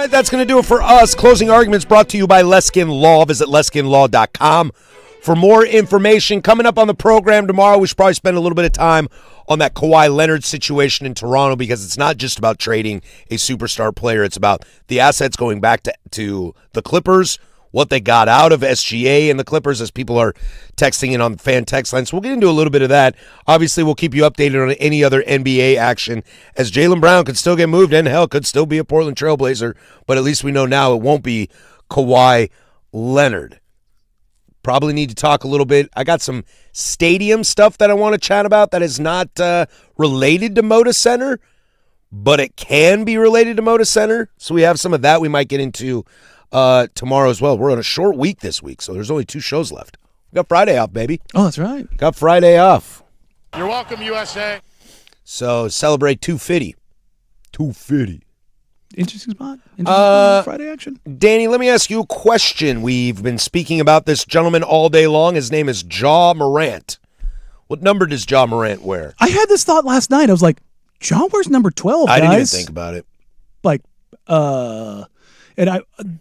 right, that's going to do it for us. Closing Arguments brought to you by Leskin Law. Visit leskinlaw.com for more information. Coming up on the program tomorrow, we should probably spend a little bit of time on that Kawhi Leonard situation in Toronto, because it's not just about trading a superstar player. It's about the assets going back to the Clippers, what they got out of SGA and the Clippers, as people are texting in on the fan text line. So we'll get into a little bit of that. Obviously, we'll keep you updated on any other NBA action, as Jaylen Brown could still get moved and, hell, could still be a Portland Trailblazer, but at least we know now it won't be Kawhi Leonard. Probably need to talk a little bit. I got some stadium stuff that I want to chat about that is not related to Moda Center, but it can be related to Moda Center. So we have some of that we might get into tomorrow as well. We're on a short week this week, so there's only 2 shows left. We got Friday off, baby. Oh, that's right. Got Friday off. You're welcome, USA. So celebrate 250. 250. Interesting spot. Interesting Friday action. Danny, let me ask you a question. We've been speaking about this gentleman all day long. His name is Ja Morant. What number does Ja Morant wear? I had this thought last night. I was like, Ja wears number 12, guys. I didn't even think about it. Like,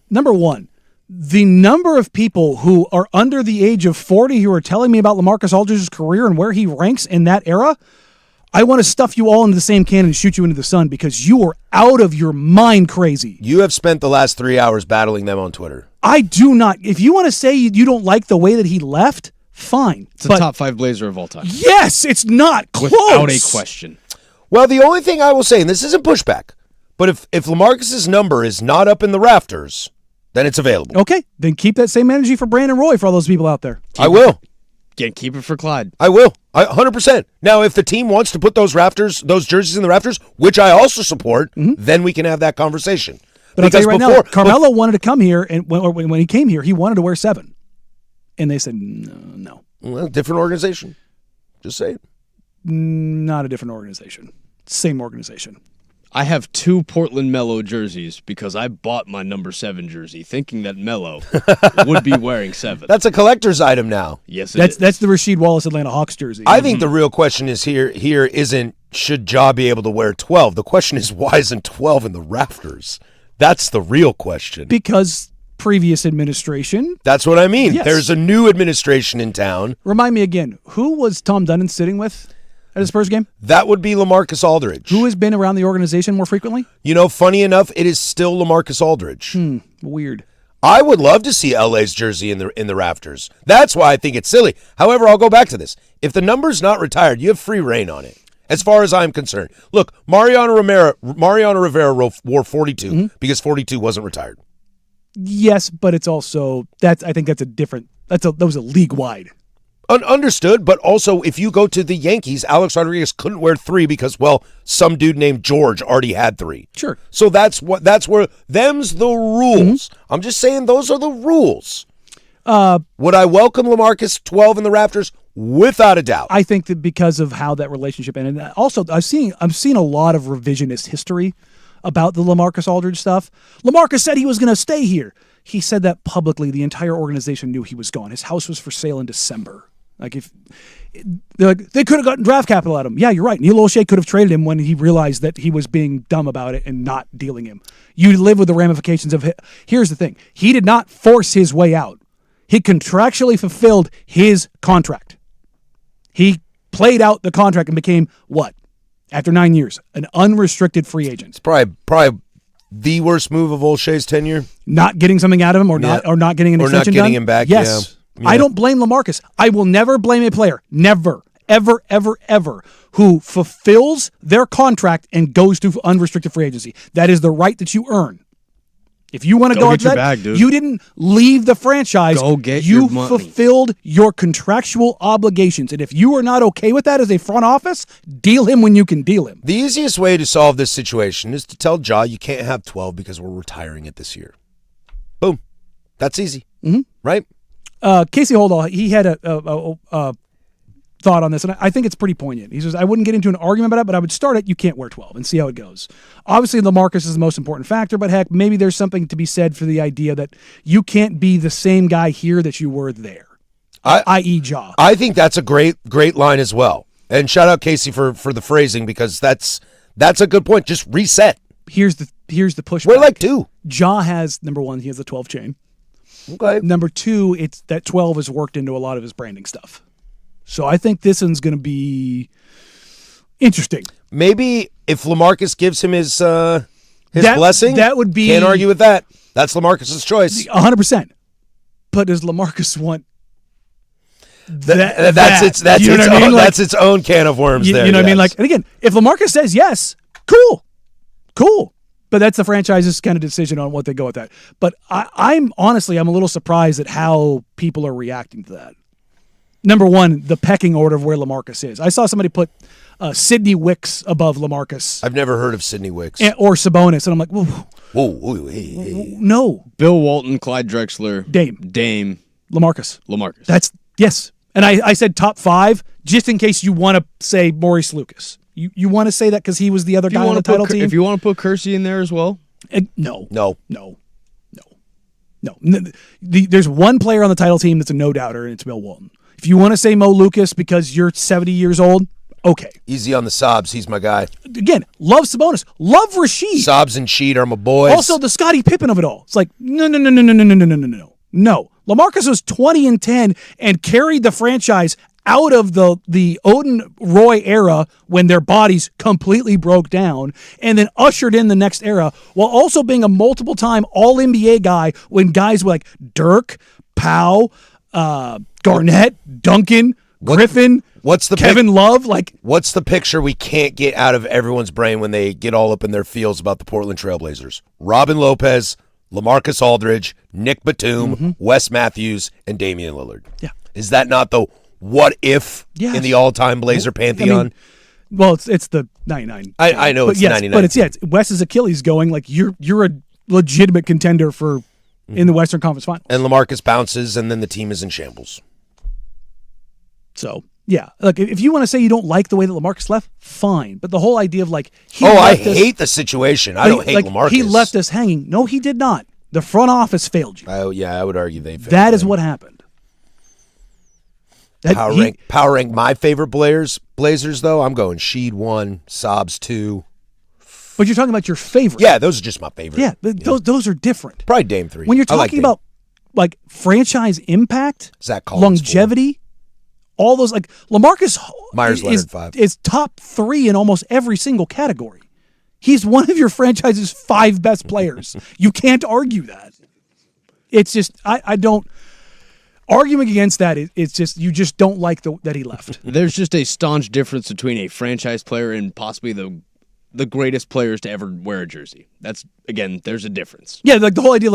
number one, the number of people who are under the age of 40 who are telling me about LaMarcus Aldridge's career and where he ranks in that era, I want to stuff you all into the same can and shoot you into the sun, because you are out of your mind crazy. You have spent the last 3 hours battling them on Twitter. I do not. If you want to say you don't like the way that he left, fine. It's a top 5 Blazer of all time. Yes, it's not close. Without a question. Well, the only thing I will say, and this isn't pushback, but if LaMarcus's number is not up in the rafters, then it's available. Okay, then keep that same energy for Brandon Roy for all those people out there. I will. Keep it for Clyde. I will. 100%. Now, if the team wants to put those jerseys in the rafters, which I also support, then we can have that conversation. But I'll tell you right now, Carmelo wanted to come here, and when he came here, he wanted to wear 7. And they said, no. Well, different organization. Just say it. Not a different organization. Same organization. I have 2 Portland Melo jerseys because I bought my number 7 jersey thinking that Melo would be wearing 7. That's a collector's item now. Yes, it is. That's the Rasheed Wallace Atlanta Hawks jersey. I think the real question is here isn't should Ja be able to wear 12. The question is, why isn't 12 in the rafters? That's the real question. Because previous administration. That's what I mean. Yes. There's a new administration in town. Remind me again, who was Tom Dunnan sitting with at his Spurs game? That would be LaMarcus Aldridge. Who has been around the organization more frequently? You know, funny enough, it is still LaMarcus Aldridge. Weird. I would love to see LA's jersey in the rafters. That's why I think it's silly. However, I'll go back to this. If the number's not retired, you have free reign on it, as far as I'm concerned. Look, Mariano Rivera wore 42 because 42 wasn't retired. Yes, but it's also I think that's a different. That was a league wide. Understood, but also if you go to the Yankees, Alex Rodriguez couldn't wear 3 because, well, some dude named George already had 3. Sure. So that's where them's the rules. I'm just saying those are the rules. Would I welcome LaMarcus 12 in the rafters? Without a doubt. I think that because of how that relationship ended. Also, I've seen a lot of revisionist history about the LaMarcus Aldridge stuff. LaMarcus said he was going to stay here. He said that publicly. The entire organization knew he was gone. His house was for sale in December. Like, if they're like, they could have gotten draft capital out of him. Yeah, you're right. Neil O'Shea could have traded him when he realized that he was being dumb about it and not dealing him. You live with the ramifications of it. Here's the thing. He did not force his way out. He contractually fulfilled his contract. He played out the contract and became what? After 9 years, an unrestricted free agent. It's probably the worst move of O'Shea's tenure. Not getting something out of him, or not getting an extension done. Or not getting him back. Yes. Yeah. I don't blame LaMarcus. I will never blame a player. Never, ever, ever, ever, who fulfills their contract and goes to unrestricted free agency. That is the right that you earn. If you want to go get after your that, bag, dude. You didn't leave the franchise. Go get you your money. fulfilled your contractual obligations. And if you are not okay with that as a front office, deal him when you can deal him. The easiest way to solve this situation is to tell Ja you can't have 12 because we're retiring it this year. Boom. That's easy. Right? Casey Holdall, he had a thought on this, and I think it's pretty poignant. He says, I wouldn't get into an argument about it, but I would start it, you can't wear 12, and see how it goes. Obviously, LaMarcus is the most important factor, but heck, maybe there's something to be said for the idea that you can't be the same guy here that you were there, i.e. Ja. I think that's a great line as well. And shout out Casey for the phrasing, because that's a good point. Just reset. Here's the here's the pushback. We're like 2. Ja has, number one, he has the 12 chain. Okay. Number 2, it's that 12 is worked into a lot of his branding stuff. So I think this one's going to be interesting. Maybe if LaMarcus gives him his blessing, that would be... Can't argue with that. That's LaMarcus's choice. 100%. But does LaMarcus want that's its own can of worms there. You know what I mean? yes. Like, and again, if LaMarcus says yes, cool. But that's the franchise's kind of decision on what they go with that. But I'm a little surprised at how people are reacting to that. Number one, the pecking order of where LaMarcus is. I saw somebody put Sidney Wicks above LaMarcus. I've never heard of Sidney Wicks. Or Sabonis. And I'm like, whoa, hey. No. Bill Walton, Clyde Drexler. Dame. LaMarcus. That's, yes. And I said top 5 just in case you want to say Maurice Lucas. You want to say that because he was the other guy on the title team? If you want to put Kersey in there as well? No. There's one player on the title team that's a no-doubter, and it's Bill Walton. If you want to say Mo Lucas because you're 70 years old, okay. Easy on the Sobs. He's my guy. Again, love Sabonis. Love Rasheed. Sobs and Sheed are my boys. Also, the Scottie Pippen of it all. It's like, no. LaMarcus was 20-10 and carried the franchise out of the Odin Roy era when their bodies completely broke down, and then ushered in the next era while also being a multiple-time All-NBA guy when guys like Dirk, Powell, Garnett, Duncan, Griffin, Kevin Love. What's the picture we can't get out of everyone's brain when they get all up in their feels about the Portland Trailblazers? Robin Lopez, LaMarcus Aldridge, Nick Batum, Wes Matthews, and Damian Lillard. Yeah. Is that not the what if in the all-time Blazer pantheon? It's the 99. I know it's 99. But it's Wes's Achilles going like you're a legitimate contender for in the Western Conference Finals. And LaMarcus bounces, and then the team is in shambles. So, yeah. Look, if you want to say you don't like the way that LaMarcus left, fine. But the whole idea of I hate the situation. I don't hate LaMarcus. He left us hanging. No, he did not. The front office failed you. Oh, yeah, I would argue they failed. That is what happened. Power rank my favorite Blazers, though. I'm going Sheed 1, Sobs 2. But you're talking about your favorite. Yeah, those are just my favorite. Yeah, those are different. Probably Dame 3. When you're talking about franchise impact, Zach Collins longevity, all those LaMarcus Myers Leonard 5 is top 3 in almost every single category. He's one of your franchise's 5 best players. You can't argue that. It's just I don't. Arguing against that, it's just you just don't like that he left. There's just a staunch difference between a franchise player and possibly the greatest players to ever wear a jersey. There's a difference. Yeah, the whole idea,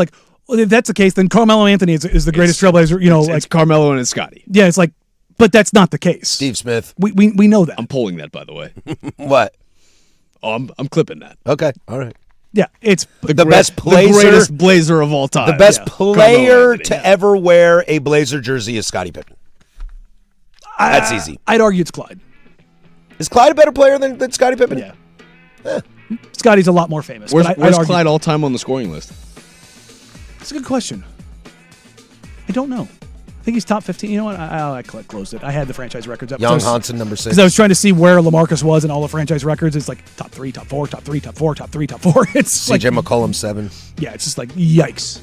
if that's the case, then Carmelo Anthony is the greatest trailblazer. It's Carmelo and it's Scottie. Yeah, it's but that's not the case. Steve Smith. We know that. I'm pulling that, by the way. What? Oh, I'm clipping that. Okay, all right. Yeah, it's the best Blazer, the greatest Blazer of all time. The best player to ever wear a Blazer jersey is Scottie Pippen. That's easy. I'd argue it's Clyde. Is Clyde a better player than Scottie Pippen? Yeah. Scotty's a lot more famous. Where's Clyde all time on the scoring list? That's a good question. I don't know. I think he's top 15. You know what? I closed it. I had the franchise records up. Young Hansen, number 6. Because I was trying to see where LaMarcus was in all the franchise records. It's top 3, top 4, top 3, top 4, top 3, top 4. It's CJ McCollum 7. Yeah, it's just yikes.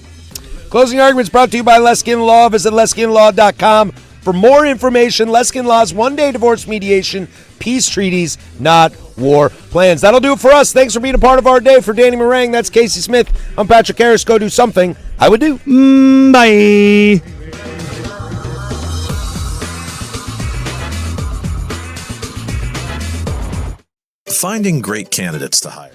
Closing arguments brought to you by Leskin Law. Visit LeskinLaw.com for more information. Leskin Law's one-day divorce mediation, peace treaties, not war plans. That'll do it for us. Thanks for being a part of our day. For Danny Marang, that's Casey Smith. I'm Patrick Harris. Go do something I would do. Bye. Finding great candidates to hire.